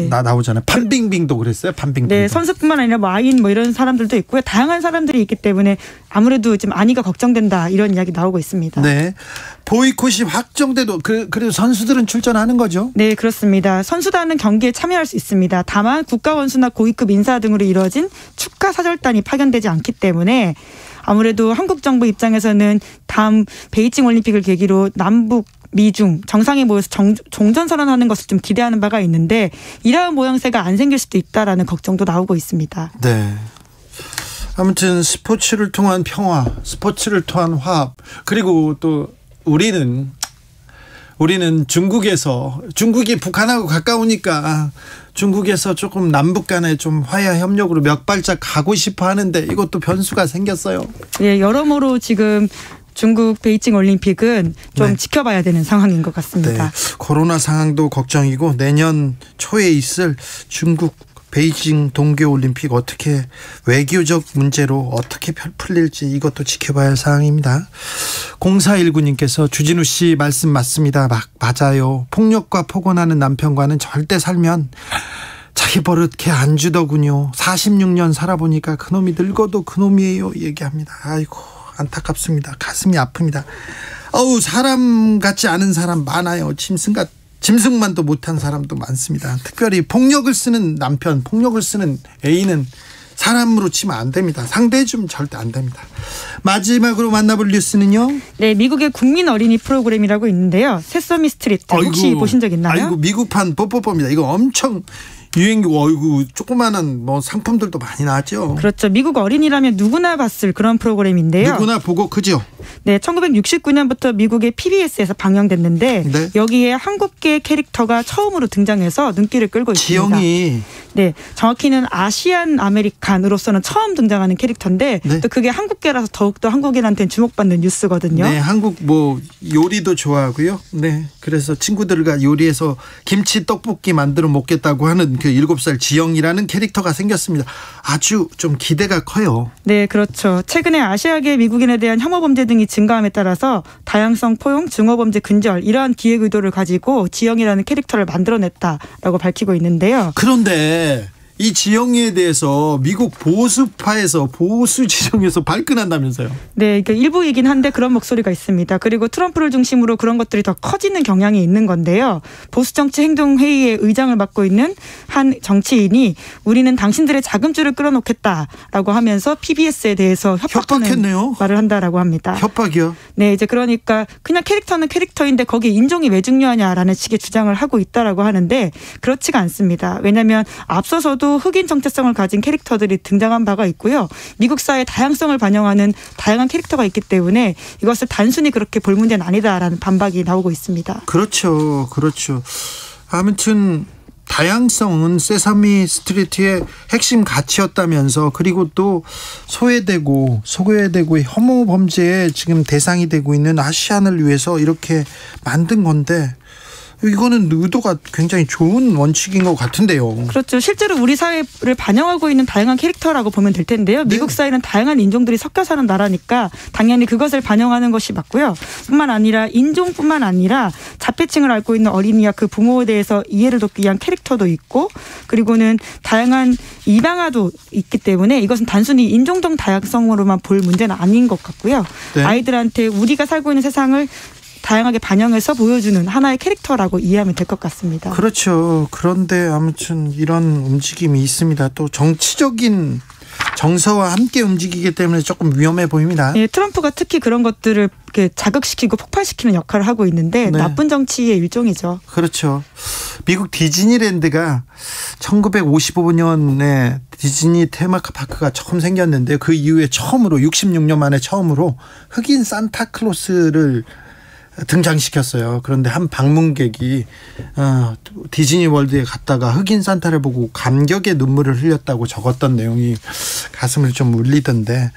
나오잖아요. 판빙빙도 그랬어요. 판빙빙. 네, 선수뿐만 아니라 아인 이런 사람들도 있고요. 다양한 사람들이 있기 때문에 아무래도 좀 안위가 걱정된다, 이런 이야기 나오고 있습니다. 네, 보이콧이 확정돼도 그래도 선수들은 출전하는 거죠? 네, 그렇습니다. 선수단은 경기에 참여할 수 있습니다. 다만 국가 원수나 고위급 인사 등으로 이루어진 축하 사절단이 파견되지 않기 때문에 아무래도 한국 정부 입장에서는 다음 베이징 올림픽을 계기로 남북 미중 정상이 모여서 종전선언하는 것을 좀 기대하는 바가 있는데, 이러한 모양새가 안 생길 수도 있다라는 걱정도 나오고 있습니다. 네. 아무튼 스포츠를 통한 평화, 스포츠를 통한 화합, 그리고 또 우리는 중국이 북한하고 가까우니까 중국에서 조금 남북 간에 좀 화해 협력으로 몇 발짝 가고 싶어 하는데, 이것도 변수가 생겼어요. 네, 여러모로 지금 중국 베이징 올림픽은 좀 지켜봐야 되는 상황인 것 같습니다. 네, 코로나 상황도 걱정이고, 내년 초에 있을 중국 베이징 동계올림픽 어떻게 외교적 문제로 어떻게 풀릴지, 이것도 지켜봐야 할 사항입니다. 0419님께서 주진우 씨 말씀 맞습니다. 맞아요. 폭력과 폭언하는 남편과는 절대 살면 자기 버릇 걔 안 주더군요. 46년 살아보니까 그놈이 늙어도 그놈이에요, 얘기합니다. 아이고, 안타깝습니다. 가슴이 아픕니다. 사람 같지 않은 사람 많아요. 짐승만도 못한 사람도 많습니다. 특별히 폭력을 쓰는 남편, 폭력을 쓰는 애인은 사람으로 치면 안 됩니다. 상대해 주면 절대 안 됩니다. 마지막으로 만나볼 뉴스는요. 네, 미국의 국민 어린이 프로그램이라고 있는데요. 세서미 스트리트 혹시 보신 적 있나요? 아이고, 미국판 뽀뽀뽀입니다. 이거 엄청 유행이고, 어이구, 조그마한 상품들도 많이 나왔죠. 그렇죠. 미국 어린이라면 누구나 봤을 그런 프로그램인데요. 누구나 보고 그죠? 네, 1969년부터 미국의 PBS에서 방영됐는데 네. 여기에 한국계 캐릭터가 처음으로 등장해서 눈길을 끌고 있습니다. 지영이. 네, 정확히는 아시안 아메리칸으로서는 처음 등장하는 캐릭터인데 네. 또 그게 한국계라서 더욱더 한국인한테는 주목받는 뉴스거든요. 네, 한국 요리도 좋아하고요. 네, 그래서 친구들과 요리해서 김치 떡볶이 만들어 먹겠다고 하는 그 7살 지영이라는 캐릭터가 생겼습니다. 아주 좀 기대가 커요. 네, 그렇죠. 최근에 아시아계 미국인에 대한 혐오 범죄 등이 증가함에 따라서 다양성 포용, 증오범죄 근절 이러한 기획 의도를 가지고 지영이라는 캐릭터를 만들어냈다라고 밝히고 있는데요. 그런데 이 지영이에 대해서 미국 보수파에서 보수 지정에서 발끈한다면서요? 네, 그러니까 일부이긴 한데 그런 목소리가 있습니다. 그리고 트럼프를 중심으로 그런 것들이 더 커지는 경향이 있는 건데요. 보수정치행동회의의 의장을 맡고 있는 한 정치인이 우리는 당신들의 자금줄을 끌어놓겠다라고 하면서 PBS에 대해서 협박하는 말을 한다라고 합니다. 협박이요? 네, 이제 그러니까 그냥 캐릭터는 캐릭터인데 거기 인종이 왜 중요하냐라는 식의 주장을 하고 있다라고 하는데 그렇지가 않습니다. 왜냐하면 앞서서도 흑인 정체성을 가진 캐릭터들이 등장한 바가 있고요. 미국 사회의 다양성을 반영하는 다양한 캐릭터가 있기 때문에 이것을 단순히 그렇게 볼 문제는 아니다라는 반박이 나오고 있습니다. 그렇죠. 그렇죠. 아무튼 다양성은 세사미 스트리트의 핵심 가치였다면서 그리고 또 소외되고 혐오 범죄의 지금 대상이 되고 있는 아시안을 위해서 이렇게 만든 건데 이거는 의도가 굉장히 좋은 원칙인 것 같은데요. 그렇죠. 실제로 우리 사회를 반영하고 있는 다양한 캐릭터라고 보면 될 텐데요. 네. 미국 사회는 다양한 인종들이 섞여 사는 나라니까 당연히 그것을 반영하는 것이 맞고요. 뿐만 아니라 인종뿐만 아니라 자폐층을 앓고 있는 어린이와 그 부모에 대해서 이해를 돕기 위한 캐릭터도 있고 그리고는 다양한 입양아도 있기 때문에 이것은 단순히 인종적 다양성으로만 볼 문제는 아닌 것 같고요. 네. 아이들한테 우리가 살고 있는 세상을 다양하게 반영해서 보여주는 하나의 캐릭터라고 이해하면 될 것 같습니다. 그렇죠. 그런데 아무튼 이런 움직임이 있습니다. 또 정치적인 정서와 함께 움직이기 때문에 조금 위험해 보입니다. 네, 트럼프가 특히 그런 것들을 이렇게 자극시키고 폭발시키는 역할을 하고 있는데 네. 나쁜 정치의 일종이죠. 그렇죠. 미국 디즈니랜드가 1955년에 디즈니 테마파크가 처음 생겼는데 그 이후에 처음으로 66년 만에 처음으로 흑인 산타클로스를 등장시켰어요. 그런데 한 방문객이 디즈니 월드에 갔다가 흑인 산타를 보고 감격의 눈물을 흘렸다고 적었던 내용이 가슴을 좀 울리던데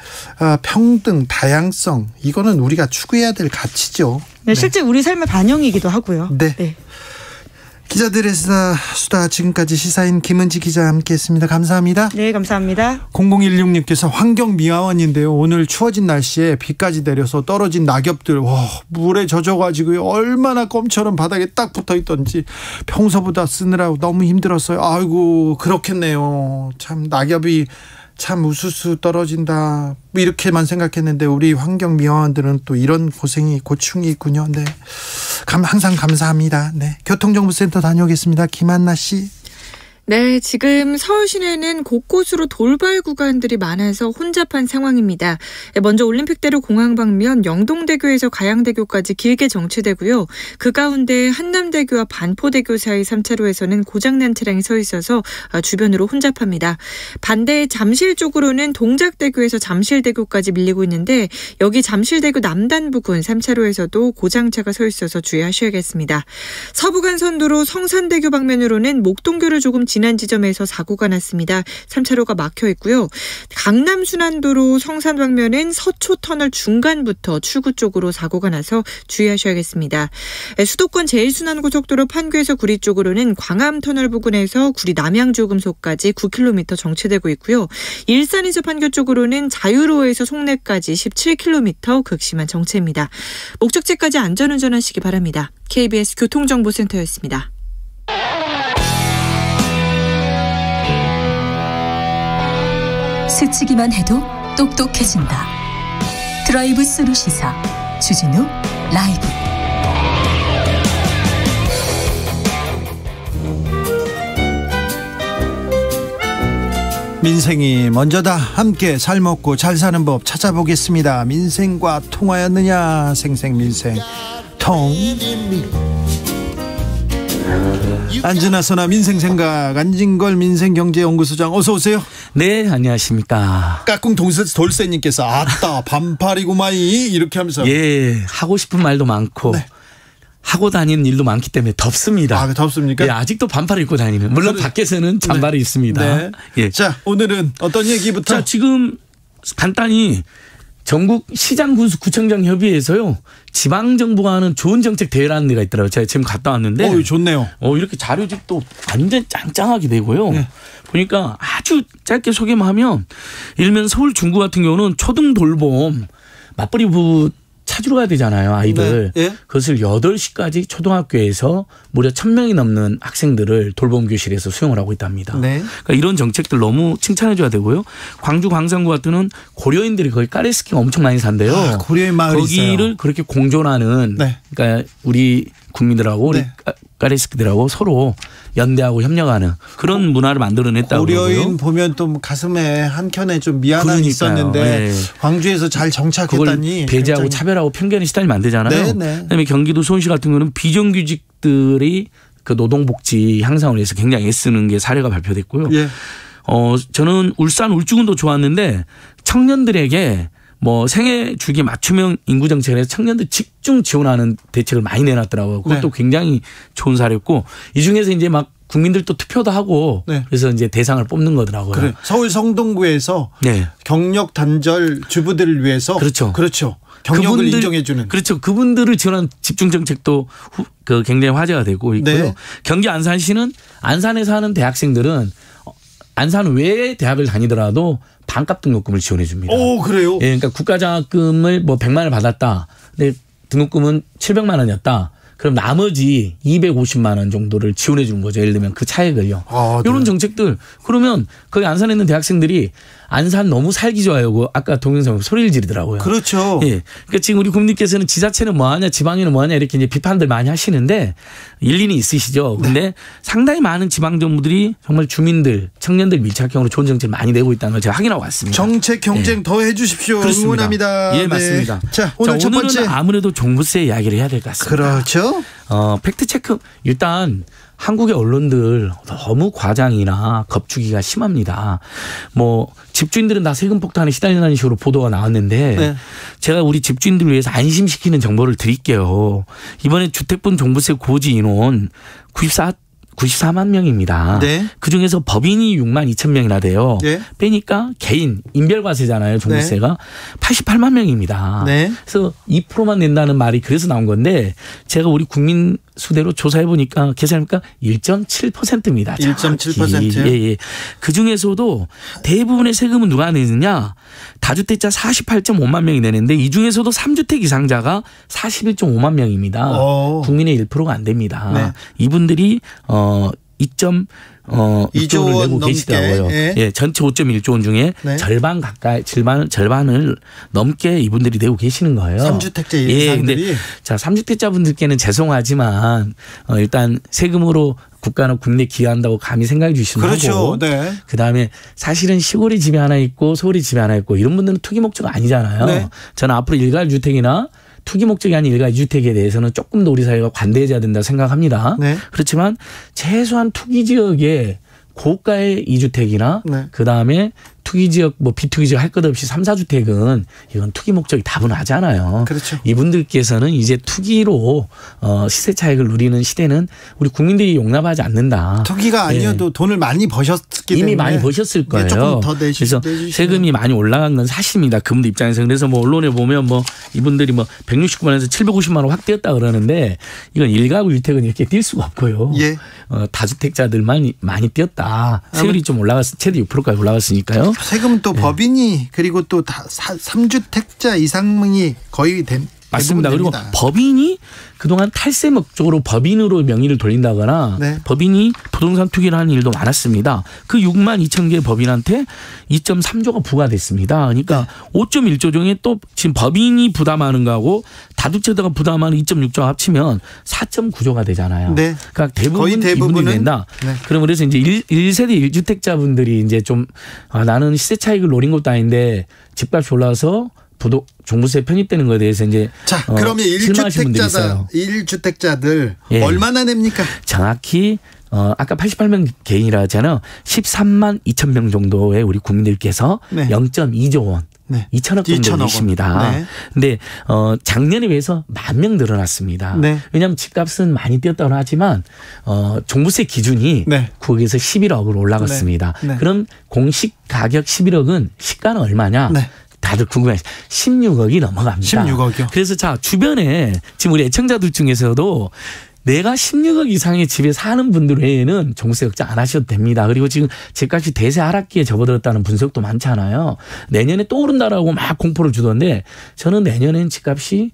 평등, 다양성 이거는 우리가 추구해야 될 가치죠. 네, 실제 우리 삶의 반영이기도 하고요. 네. 네. 기자들의 수다 지금까지 시사인 김은지 기자와 함께했습니다. 감사합니다. 네, 감사합니다. 0016님께서 환경미화원인데요. 오늘 추워진 날씨에 비까지 내려서 떨어진 낙엽들 물에 젖어가지고 얼마나 껌처럼 바닥에 딱 붙어있던지 평소보다 쓰느라고 너무 힘들었어요. 아이고 그렇겠네요. 참 낙엽이 참 우수수 떨어진다 이렇게만 생각했는데 우리 환경미화원들은 또 이런 고충이 있군요. 네, 항상 감사합니다. 네, 교통정보센터 다녀오겠습니다. 김한나 씨. 네, 지금 서울 시내는 곳곳으로 돌발 구간들이 많아서 혼잡한 상황입니다. 먼저 올림픽대로 공항 방면 영동대교에서 가양대교까지 길게 정체되고요. 그 가운데 한남대교와 반포대교 사이 3차로에서는 고장난 차량이 서 있어서 주변으로 혼잡합니다. 반대 잠실 쪽으로는 동작대교에서 잠실대교까지 밀리고 있는데 여기 잠실대교 남단 부근 3차로에서도 고장차가 서 있어서 주의하셔야겠습니다. 서부간선도로 성산대교 방면으로는 목동교를 조금 지난 지점에서 사고가 났습니다. 3차로가 막혀 있고요. 강남순환도로 성산 방면은 서초터널 중간부터 출구 쪽으로 사고가 나서 주의하셔야겠습니다. 수도권 제1순환고속도로 판교에서 구리 쪽으로는 광암터널 부근에서 구리 남양주금소까지 9km 정체되고 있고요. 일산에서 판교 쪽으로는 자유로에서 송내까지 17km 극심한 정체입니다. 목적지까지 안전운전하시기 바랍니다. KBS 교통정보센터였습니다. 스치기만 해도 똑똑해진다. 드라이브 스루 시사 주진우 라이브. 민생이 먼저다. 함께 잘 먹고 잘 사는 법 찾아보겠습니다. 민생과 통하였느냐. 생생민생 통. 안진아서나 민생생각 안진걸 민생경제연구소장 어서 오세요. 네, 안녕하십니까. 까꿍 돌쇠님께서 아따 반팔이구마이 이렇게 하면서 예, 하고 싶은 말도 많고 네. 하고 다니는 일도 많기 때문에 덥습니다. 아, 덥습니까? 예, 아직도 반팔을 입고 다니는. 물론 밖에서는 잠바를 네. 입습니다. 네. 예. 자, 오늘은 어떤 얘기부터? 자, 지금 간단히 전국 시장군수구청장 협의회에서요, 지방정부가 하는 좋은 정책 대회라는 데가 있더라고요. 제가 지금 갔다 왔는데. 좋네요. 이렇게 자료집도 완전 짱짱하게 되고요. 네. 보니까 아주 짧게 소개만 하면, 예를 들면 서울 중구 같은 경우는 초등 돌봄 맞벌이 부부 찾으러 가야 되잖아요, 아이들. 네. 네. 그것을 8시까지 초등학교에서 무려 1,000명이 넘는 학생들을 돌봄 교실에서 수용을 하고 있답니다. 네. 그러니까 이런 정책들 너무 칭찬해 줘야 되고요. 광주 광산구 같은 경우는 고려인들이 거기 까레스키가 엄청 많이 산대요. 아, 고려인 마을이 거기를 있어요. 그렇게 공존하는 네. 그러니까 우리 국민들하고 네. 우리 까레스키들하고 서로 연대하고 협력하는 그런 문화를 만들어냈다고 고려인 그러고요. 보면 또 가슴에 한켠에 좀 미안함이 있었는데 네. 광주에서 잘 정착했다니. 배제하고 굉장히. 차별하고 편견에 시달리면 안 되잖아요. 네, 네. 그다음에 경기도 수원시 같은 경우는 비정규직들이 그 노동복지 향상을 위해서 굉장히 애쓰는 게 사례가 발표됐고요. 예. 저는 울산 울주군도 좋았는데 청년들에게 뭐 생애 주기 맞춤형 인구 정책에서 청년들 집중 지원하는 대책을 많이 내놨더라고요. 그것도 네. 굉장히 좋은 사례였고 이 중에서 이제 막 국민들도 투표도 하고 네. 그래서 이제 대상을 뽑는 거더라고요. 그래. 서울 성동구에서 네. 경력 단절 주부들을 위해서 그렇죠. 경력을 인정해 주는. 그렇죠. 그분들을 지원한 집중 정책도 굉장히 화제가 되고 있고요. 네. 경기 안산시는 안산에서 하는 대학생들은 안산 외에 대학을 다니더라도 반값 등록금을 지원해 줍니다. 오, 그래요? 예, 그러니까 국가장학금을 뭐 100만 원을 받았다. 근데 등록금은 700만 원이었다. 그럼 나머지 250만 원 정도를 지원해 주는 거죠. 예를 들면 그 차액을요. 이런 네. 정책들. 그러면 거기 안산에 있는 대학생들이 안산 너무 살기 좋아요. 아까 동영상 소리를 지르더라고요. 그렇죠. 예. 그러니까 지금 우리 국민께서는 지자체는 뭐하냐, 지방에는 뭐하냐 이렇게 이제 비판들 많이 하시는데 일리는 있으시죠. 그런데 네. 상당히 많은 지방 정부들이 정말 주민들, 청년들 밀착형으로 좋은 정책을 많이 내고 있다는 걸 제가 확인하고 왔습니다. 정책 경쟁 네. 더 해주십시오. 그렇습니다. 응원합니다. 예, 맞습니다. 네. 자, 오늘 첫 번째. 오늘은 아무래도 종부세 이야기를 해야 될 것 같습니다. 그렇죠. 팩트 체크 일단. 한국의 언론들 너무 과장이나 겁주기가 심합니다. 뭐 집주인들은 다 세금 폭탄에 시달린다는 식으로 보도가 나왔는데 네. 제가 우리 집주인들을 위해서 안심시키는 정보를 드릴게요. 이번에 주택분 종부세 고지 인원 94만 명입니다. 네. 그중에서 법인이 6만 2천 명이나 돼요. 네. 빼니까 개인 인별과세잖아요. 종부세가 네. 88만 명입니다. 네. 그래서 2%만 낸다는 말이 그래서 나온 건데 제가 우리 국민 수대로 조사해 보니까 계산해보니까 1.7%입니다. 1.7%요? 예. 그중에서도 대부분의 세금은 누가 내느냐. 다주택자 48.5만 명이 내는데 이 중에서도 3주택 이상자가 41.5만 명입니다. 국민의 1%가 안 됩니다. 네. 이분들이 2.2조를 내고 계시더라고요. 예. 예, 전체 5.1조 원 중에 네. 절반 가까이 절반을 넘게 이분들이 내고 계시는 거예요. 3주택자 이상들이. 예, 자, 3주택자분들께는 죄송하지만 일단 세금으로 국가는 국내 기여한다고 감히 생각해 주시면 그렇죠. 하고 네. 그다음에 사실은 시골에 집이 하나 있고 서울에 집이 하나 있고 이런 분들은 투기 목적 아니잖아요. 네. 저는 앞으로 일가주택이나 투기 목적이 아닌 일가 2주택에 대해서는 조금 더 우리 사회가 관대해져야 된다 생각합니다. 네. 그렇지만 최소한 투기 지역에 고가의 2주택이나 네. 그다음에 투기 지역 뭐 비투기 지역 할 것 없이 3, 4주택은 이건 투기 목적이 다분하잖아요. 그렇죠. 이분들께서는 이제 투기로 시세 차익을 누리는 시대는 우리 국민들이 용납하지 않는다. 투기가 아니어도 네. 돈을 많이 버셨기 때문에 이미 많이 버셨을 거예요. 네, 조금 더 그래서 세금이 많이 올라간 건 사실입니다. 그분들 입장에서. 그래서 뭐 언론에 보면 뭐 이분들이 뭐 169만 원에서 750만 원 확 뛰었다 그러는데 이건 1가구 1택은 이렇게 뛸 수가 없고요. 예. 다주택자들만 많이 뛰었다. 세율이 좀 올라갔어. 최대 6%까지 올라갔으니까요. 세금은 또 네. 법인이 그리고 또 3주택자 이상이 거의 맞습니다. 그리고 법인이 그동안 탈세 목적으로 법인으로 명의를 돌린다거나 네. 법인이 부동산 투기를 하는 일도 많았습니다. 그 6만 2천 개의 법인한테 2.3조가 부과됐습니다. 그러니까 네. 5.1조 중에 또 지금 법인이 부담하는 거하고 다주택자가 부담하는 2.6조가 합치면 4.9조가 되잖아요. 네. 그러니까 대부분 이분이 된다. 네. 그럼 그래서 이제 1세대 1주택자분들이 이제 좀 나는 시세 차익을 노린 것도 아닌데 집값이 올라서 종부세 편입되는 거에 대해서 이제 자 그러면 1주택자들 예. 얼마나 냅니까? 정확히 아까 88명 개인이라 하잖아요. 13만 2천 명 정도의 우리 국민들께서 네. 0.2조 원. 네. 2천억 정도 내십니다. 네. 근데 작년에 비해서 10,000명 늘어났습니다. 네. 왜냐하면 집값은 많이 뛰었다고 하지만 종부세 기준이 네. 9억에서 11억으로 올라갔습니다. 네. 네. 그럼 공시 가격 11억은 시가는 얼마냐? 네. 다들 궁금해요. 16억이 넘어갑니다. 16억이요? 그래서 자 주변에 지금 우리 애청자들 중에서도 내가 16억 이상의 집에 사는 분들 외에는 종부세 걱정 안 하셔도 됩니다. 그리고 지금 집값이 대세 하락기에 접어들었다는 분석도 많잖아요. 내년에 또 오른다라고 막 공포를 주던데 저는 내년엔 집값이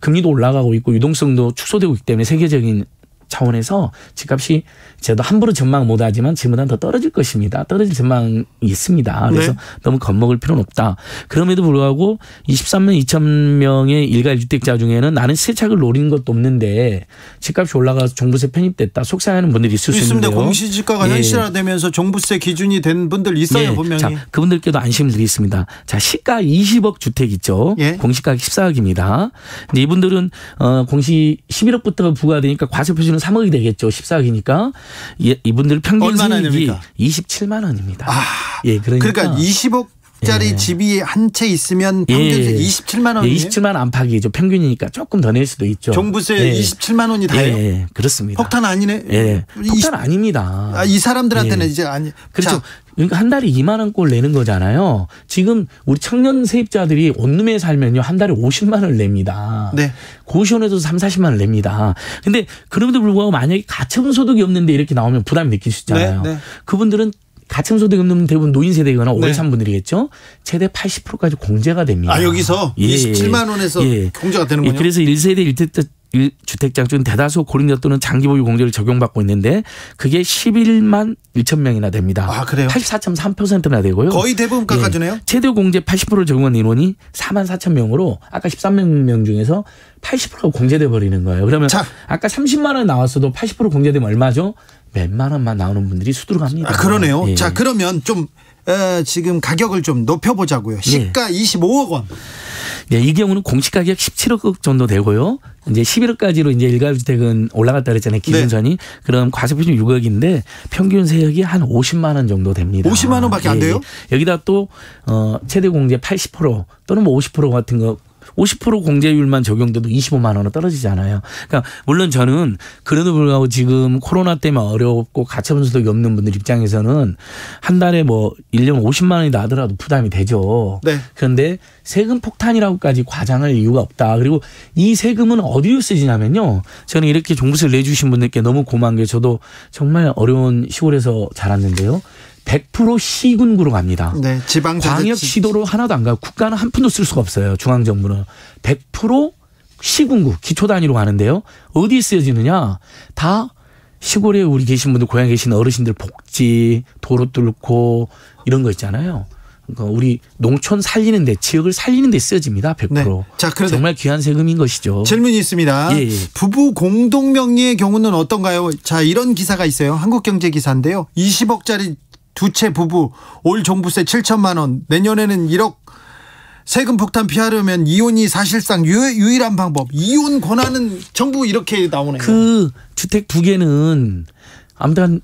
금리도 올라가고 있고 유동성도 축소되고 있기 때문에 세계적인 차원에서 집값이 저도 함부로 전망 못하지만 지금보다는 더 떨어질 것입니다. 떨어질 전망이 있습니다. 그래서 네. 너무 겁먹을 필요는 없다. 그럼에도 불구하고 23만 2천 명의 일가 1주택자 중에는 나는 세차를 노린 것도 없는데 집값이 올라가서 종부세 편입됐다. 속상해하는 분들이 있을 수 있는데요. 공시지가가 예. 현실화되면서 종부세 기준이 된 분들 있어요. 예. 분명히. 자, 그분들께도 안심을 드리겠습니다. 자, 시가 20억 주택 있죠. 예. 공시가격 14억입니다. 근데 이분들은 공시 11억부터 부과되니까 과세 표준은 3억이 되겠죠. 14억이니까. 이분들 평균 수익이 27만 원입니다. 예, 그러니까 20억짜리 예. 집이 한 채 있으면 평균 예. 27만 원이에요? 예, 27만 안팎이죠. 평균이니까 조금 더 낼 수도 있죠. 종부세 예. 27만 원이 다예요? 예, 그렇습니다. 폭탄 아니네? 예, 폭탄 아닙니다. 이 사람들한테는 예. 이제 아니. 그렇죠. 그러니까 한 달에 2만 원꼴 내는 거잖아요. 지금 우리 청년 세입자들이 원룸에 살면요 한 달에 50만 원을 냅니다. 네. 고시원에도 3, 40만 원을 냅니다. 근데 그럼에도 불구하고 만약에 가처분 소득이 없는데 이렇게 나오면 부담이 느낄 수 있잖아요. 네. 네. 그분들은 가처분 소득이 없는 대부분 노인 세대이거나 오래 산 분들이겠죠. 최대 80%까지 공제가 됩니다. 여기서 예. 27만 원에서 예. 공제가 되는군요. 예. 그래서 1세대 1주택자 중 대다수 고령자 또는 장기보유 공제를 적용받고 있는데 그게 11만 1천 명이나 됩니다. 그래요? 84.3%나 되고요. 거의 대부분 깎아주네요. 예. 최대 공제 80%를 적용한 인원이 4만 4천 명으로 아까 13만 명 중에서 80%가 공제돼 버리는 거예요. 그러면 아까 30만 원 나왔어도 80% 공제되면 얼마죠? 몇만 원만 나오는 분들이 수두룩합니다. 그러네요. 예. 자 그러면 좀 지금 가격을 좀 높여보자고요. 시가 25억 원. 네, 이 경우는 공시가격 17억 정도 되고요. 이제 11억까지로 이제 일가주택은 올라갔다 그랬잖아요. 기준선이. 네. 그럼 과세표준 6억인데 평균 세액이 한 50만 원 정도 됩니다. 50만 원밖에 안 돼요? 여기다 또 최대 공제 80% 또는 뭐 50% 같은 거 50% 공제율만 적용돼도 25만 원은 떨어지잖아요. 그러니까 물론 저는 그래도 불구하고 지금 코로나 때문에 어렵고 가처분 소득이 없는 분들 입장에서는 한 달에 뭐 1년 50만 원이 나더라도 부담이 되죠. 네. 그런데 세금 폭탄이라고까지 과장할 이유가 없다. 그리고 이 세금은 어디로 쓰지냐면요. 저는 이렇게 종부세를 내주신 분들께 너무 고마운 게 저도 정말 어려운 시골에서 자랐는데요. 100% 시군구로 갑니다. 네, 광역 시도로 하나도 안 가고 국가는 한 푼도 쓸 수가 없어요. 중앙정부는 100% 시군구 기초 단위로 가는데요. 어디에 쓰여지느냐? 다 시골에 우리 계신 분들 고향에 계신 어르신들 복지, 도로 뚫고 이런 거 있잖아요. 그러니까 우리 농촌 살리는 데 지역을 살리는 데 쓰여집니다. 100%. 네. 자, 정말 귀한 세금인 것이죠. 질문이 있습니다. 예. 부부 공동명의의 경우는 어떤가요? 자, 이런 기사가 있어요. 한국경제 기사인데요. 20억짜리 두 채 부부 올 종부세 7천만 원 내년에는 1억 세금 폭탄 피하려면 이혼이 사실상 유일한 방법. 이혼 권한은 정부 이렇게 나오네요. 그 주택 두 개는 아무튼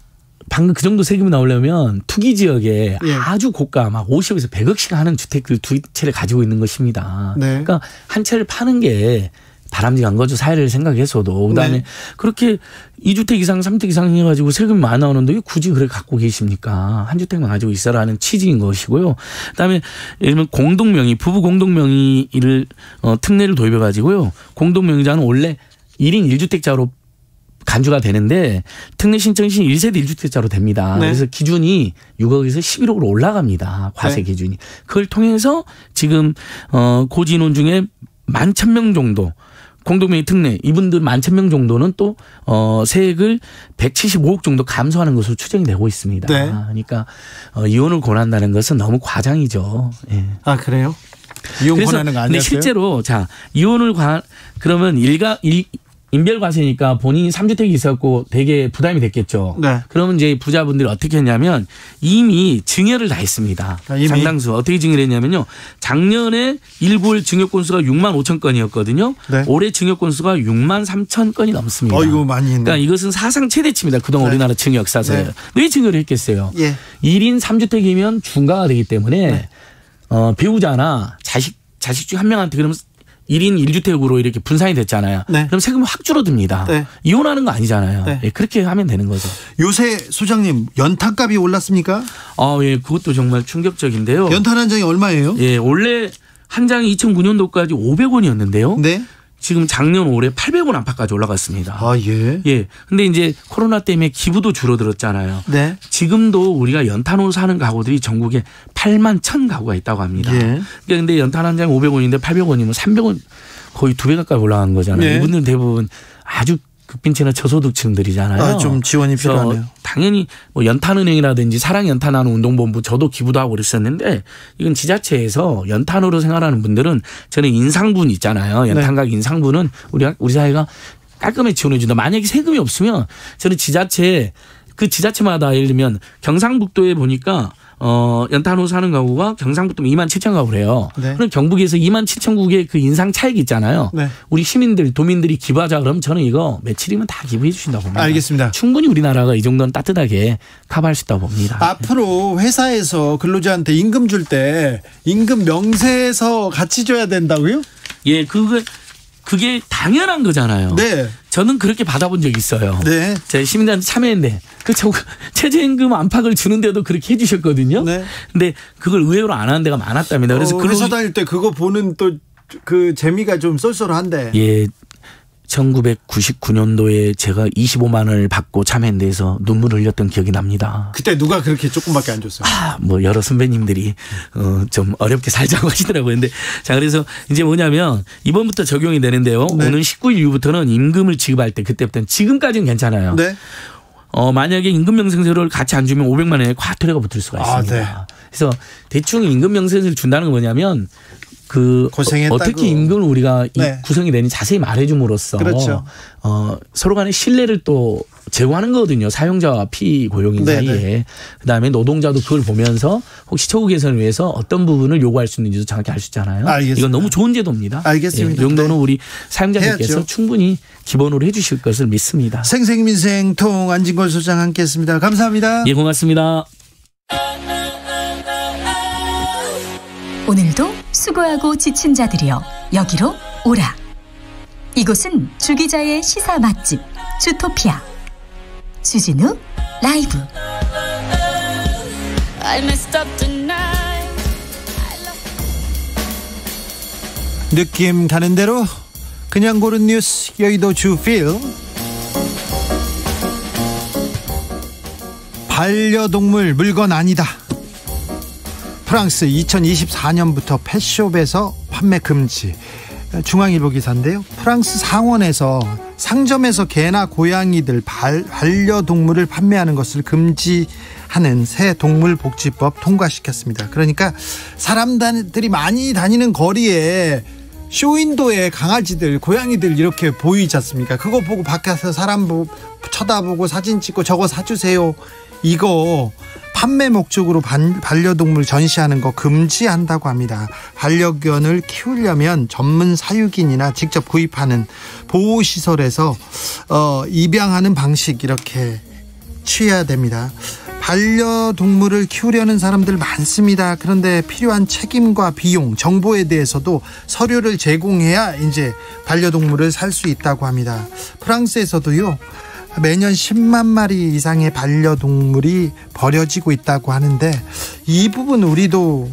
방금 그 정도 세금이 나오려면 투기 지역에 예. 아주 고가 막 50에서 100억씩 하는 주택들 두 채를 가지고 있는 것입니다. 네. 그러니까 한 채를 파는 게 바람직한 거죠. 사회를 생각해서도. 그다음에 네. 그렇게 2주택 이상 3주택 이상 해가지고 세금이 많이 나오는데 왜 굳이 그래 갖고 계십니까? 한 주택만 가지고 있어라는 취지인 것이고요. 그다음에 예를 들면 공동명의 부부 공동명의를 특례를 도입해가지고요. 공동명의자는 원래 1인 1주택자로 간주가 되는데 특례 신청 시 1세대 1주택자로 됩니다. 네. 그래서 기준이 6억에서 11억으로 올라갑니다. 과세 네. 기준이. 그걸 통해서 지금 고진원 중에 11,000명 정도 공동명의 특례 이분들 11,000명 정도는 또 세액을 175억 정도 감소하는 것으로 추정이 되고 있습니다. 네. 그러니까 이혼을 권한다는 것은 너무 과장이죠. 예. 아 그래요? 이혼 권하는 거 아니었어요? 근데 실제로 자 이혼을 그러면 인별과세니까 본인이 3주택이 있었고 되게 부담이 됐겠죠. 네. 그러면 이제 부자분들이 어떻게 했냐면 이미 증여를 다 했습니다. 상당수. 어떻게 증여를 했냐면요. 작년에 1월 증여 건수가 6만 5천 건이었거든요. 네. 올해 증여 건수가 6만 3천 건이 넘습니다. 이거 많이 했네. 그러니까 이것은 사상 최대치입니다. 그동안 네. 우리나라 증여 역사에서. 네. 왜 증여를 했겠어요? 예. 1인 3주택이면 중과가 되기 때문에 네. 배우자나 자식 중 한 명한테 그러면 1인 1주택으로 이렇게 분산이 됐잖아요. 네. 그럼 세금이 확 줄어듭니다. 네. 이혼하는 거 아니잖아요. 네. 예, 그렇게 하면 되는 거죠. 요새 소장님 연탄값이 올랐습니까? 예, 그것도 정말 충격적인데요. 연탄 한 장이 얼마예요? 예, 원래 한 장이 2009년도까지 500원이었는데요. 네. 지금 작년 올해 800원 안팎까지 올라갔습니다. 아, 예. 예. 근데 이제 코로나 때문에 기부도 줄어들었잖아요. 네. 지금도 우리가 연탄으로 사는 가구들이 전국에 8만 1,000 가구가 있다고 합니다. 예. 근데 연탄 한 장 500원인데 800원이면 300원 거의 2배 가까이 올라간 거잖아요. 네. 이분들은 대부분 아주 극빈층이나 저소득층들이잖아요. 좀 지원이 필요하네요. 당연히 뭐 연탄은행이라든지 사랑연탄하는 운동본부 저도 기부도 하고 그랬었는데 이건 지자체에서 연탄으로 생활하는 분들은 저는 인상분 있잖아요. 연탄가격 인상분은 우리 사회가 깔끔하게 지원해 준다. 만약에 세금이 없으면 저는 지자체마다 예를 들면 경상북도에 보니까 연탄으로 사는 가구가 경상북도면 27,000 가구래요. 네. 그럼 경북에서 27,000국의 그 인상 차익 있잖아요. 네. 우리 시민들, 도민들이 기부하자 그러면 저는 이거 며칠이면 다 기부해 주신다고 봅니다. 알겠습니다. 충분히 우리나라가 이 정도는 따뜻하게 커버할 수 있다고 봅니다. 앞으로 회사에서 근로자한테 임금 줄 때 임금 명세서 같이 줘야 된다고요? 예, 그게 당연한 거잖아요. 네. 저는 그렇게 받아본 적이 있어요. 네. 제가 시민단체 참여했는데 최저임금 안팎을 주는데도 그렇게 해주셨거든요. 네. 근데 그걸 의외로 안 하는 데가 많았답니다. 그래서 회사 다닐 때 그거 보는 또 그 재미가 좀 쏠쏠한데. 예. 1999년도에 제가 25만 원을 받고 참여한 데서 눈물을 흘렸던 기억이 납니다. 그때 누가 그렇게 조금밖에 안 줬어요? 뭐 여러 선배님들이 좀 어렵게 살자고 하시더라고요. 근데 자 그래서 이제 뭐냐면 이번부터 적용이 되는데요. 네. 오는 19일 이후부터는 임금을 지급할 때 그때부터는 지금까지는 괜찮아요. 네. 만약에 임금 명세서를 같이 안 주면 500만 원의 과태료가 붙을 수가 있습니다. 네. 그래서 대충 임금 명세서를 준다는 건 뭐냐면 고생했다고. 어떻게 임금을 우리가 네. 구성이 되는지 자세히 말해줌으로써 그렇죠. 서로 간의 신뢰를 또 제고하는 거거든요. 사용자와 피고용인 사이에. 그다음에 노동자도 그걸 보면서 혹시 처우 개선을 위해서 어떤 부분을 요구할 수 있는지도 정확히 알 수 있잖아요. 알겠습니다. 이건 너무 좋은 제도입니다. 알겠습니다. 이 정도는 네. 우리 사용자님께서 해야죠. 충분히 기본으로 해 주실 것을 믿습니다. 생생민생통 안진걸 소장 함께했습니다. 감사합니다. 예, 고맙습니다. 오늘도 수고하고 지친 자들이여 여기로 오라. 이곳은 주기자의 시사 맛집 주토피아 주진우 라이브. 느낌 가는 대로 그냥 고른 뉴스 여의도 주필. 반려동물 물건 아니다. 프랑스 2024년부터 펫숍에서 판매 금지. 중앙일보 기사인데요. 프랑스 상원에서 상점에서 개나 고양이들 반려동물을 판매하는 것을 금지하는 새 동물복지법 통과시켰습니다. 그러니까 사람들이 많이 다니는 거리에 쇼윈도에 강아지들, 고양이들 이렇게 보이지 않습니까? 그거 보고 밖에서 사람 쳐다보고 사진 찍고 저거 사주세요. 이거 판매 목적으로 반려동물 전시하는 거 금지한다고 합니다. 반려견을 키우려면 전문 사육인이나 직접 구입하는 보호시설에서 입양하는 방식 이렇게 취해야 됩니다. 반려동물을 키우려는 사람들 많습니다. 그런데 필요한 책임과 비용, 정보에 대해서도 서류를 제공해야 이제 반려동물을 살 수 있다고 합니다. 프랑스에서도요. 매년 10만 마리 이상의 반려동물이 버려지고 있다고 하는데 이 부분 우리도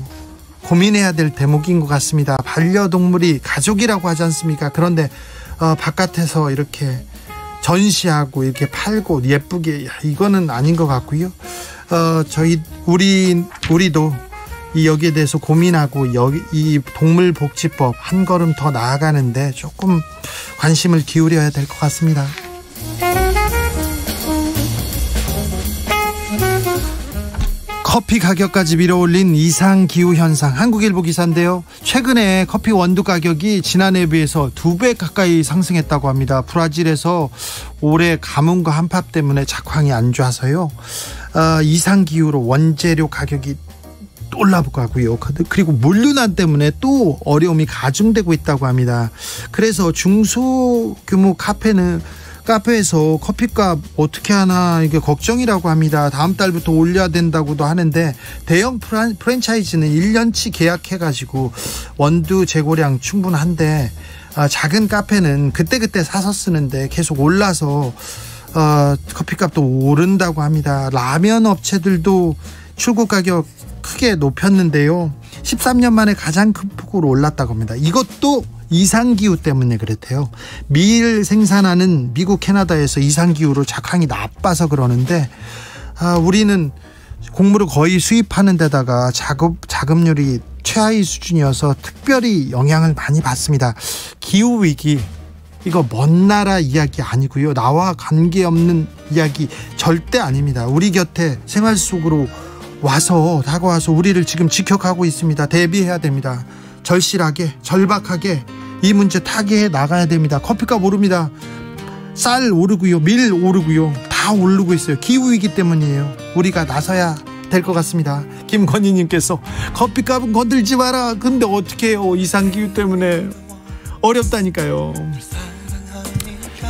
고민해야 될 대목인 것 같습니다. 반려동물이 가족이라고 하지 않습니까? 그런데 바깥에서 이렇게 전시하고 이렇게 팔고 예쁘게 이거는 아닌 것 같고요. 우리도 여기에 대해서 고민하고 이 동물복지법 한 걸음 더 나아가는데 조금 관심을 기울여야 될 것 같습니다. 커피 가격까지 밀어올린 이상기후 현상, 한국일보 기사인데요. 최근에 커피 원두 가격이 지난해에 비해서 2배 가까이 상승했다고 합니다. 브라질에서 올해 가뭄과 한파 때문에 작황이 안 좋아서요. 이상기후로 원재료 가격이 올라가고요. 그리고 물류난 때문에 또 어려움이 가중되고 있다고 합니다. 그래서 중소규모 카페에서 커피값 어떻게 하나 이게 걱정이라고 합니다. 다음 달부터 올려야 된다고도 하는데 대형 프랜차이즈는 1년치 계약해가지고 원두 재고량 충분한데 작은 카페는 그때그때 사서 쓰는데 계속 올라서 커피값도 오른다고 합니다. 라면 업체들도 출고 가격 크게 높였는데요. 13년 만에 가장 큰 폭으로 올랐다고 합니다. 이것도 이상기후 때문에 그랬대요. 밀 생산하는 미국, 캐나다에서 이상기후로 작황이 나빠서 그러는데 우리는 곡물을 거의 수입하는 데다가 자급률이 최하위 수준이어서 특별히 영향을 많이 받습니다. 기후위기 이거 먼 나라 이야기 아니고요. 나와 관계없는 이야기 절대 아닙니다. 우리 곁에 생활 속으로 다가와서 우리를 지금 지켜가고 있습니다. 대비해야 됩니다. 절실하게 절박하게 이 문제 타개해 나가야 됩니다. 커피값 오릅니다. 쌀 오르고요. 밀 오르고요. 다 오르고 있어요. 기후위기 때문이에요. 우리가 나서야 될 것 같습니다. 김건희님께서 커피값은 건들지 마라. 근데 어떻게 해요. 이상기후 때문에 어렵다니까요.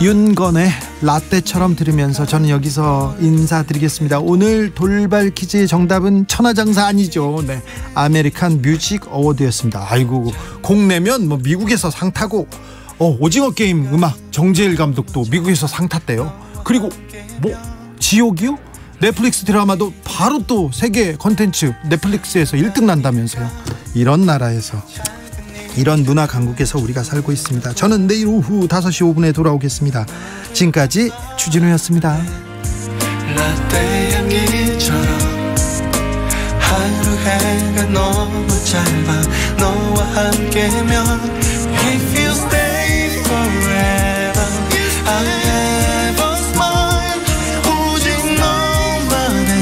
윤건의 라떼처럼 들으면서 저는 여기서 인사드리겠습니다. 오늘 돌발 퀴즈의 정답은 천하장사 아니죠. 네, 아메리칸 뮤직 어워드였습니다. 아이고, 곡 내면 뭐 미국에서 상 타고 오징어 게임 음악 정재일 감독도 미국에서 상 탔대요. 그리고 뭐 지옥이요? 넷플릭스 드라마도 바로 또 세계 컨텐츠 넷플릭스에서 1등 난다면서요. 이런 나라에서, 이런 문화 강국에서 우리가 살고 있습니다. 저는 내일 오후 5시 5분에 돌아오겠습니다. 지금까지 주진우였습니다. 라떼 향기처럼 하루 해가 너무 짧아 너와 함께면 If you stay forever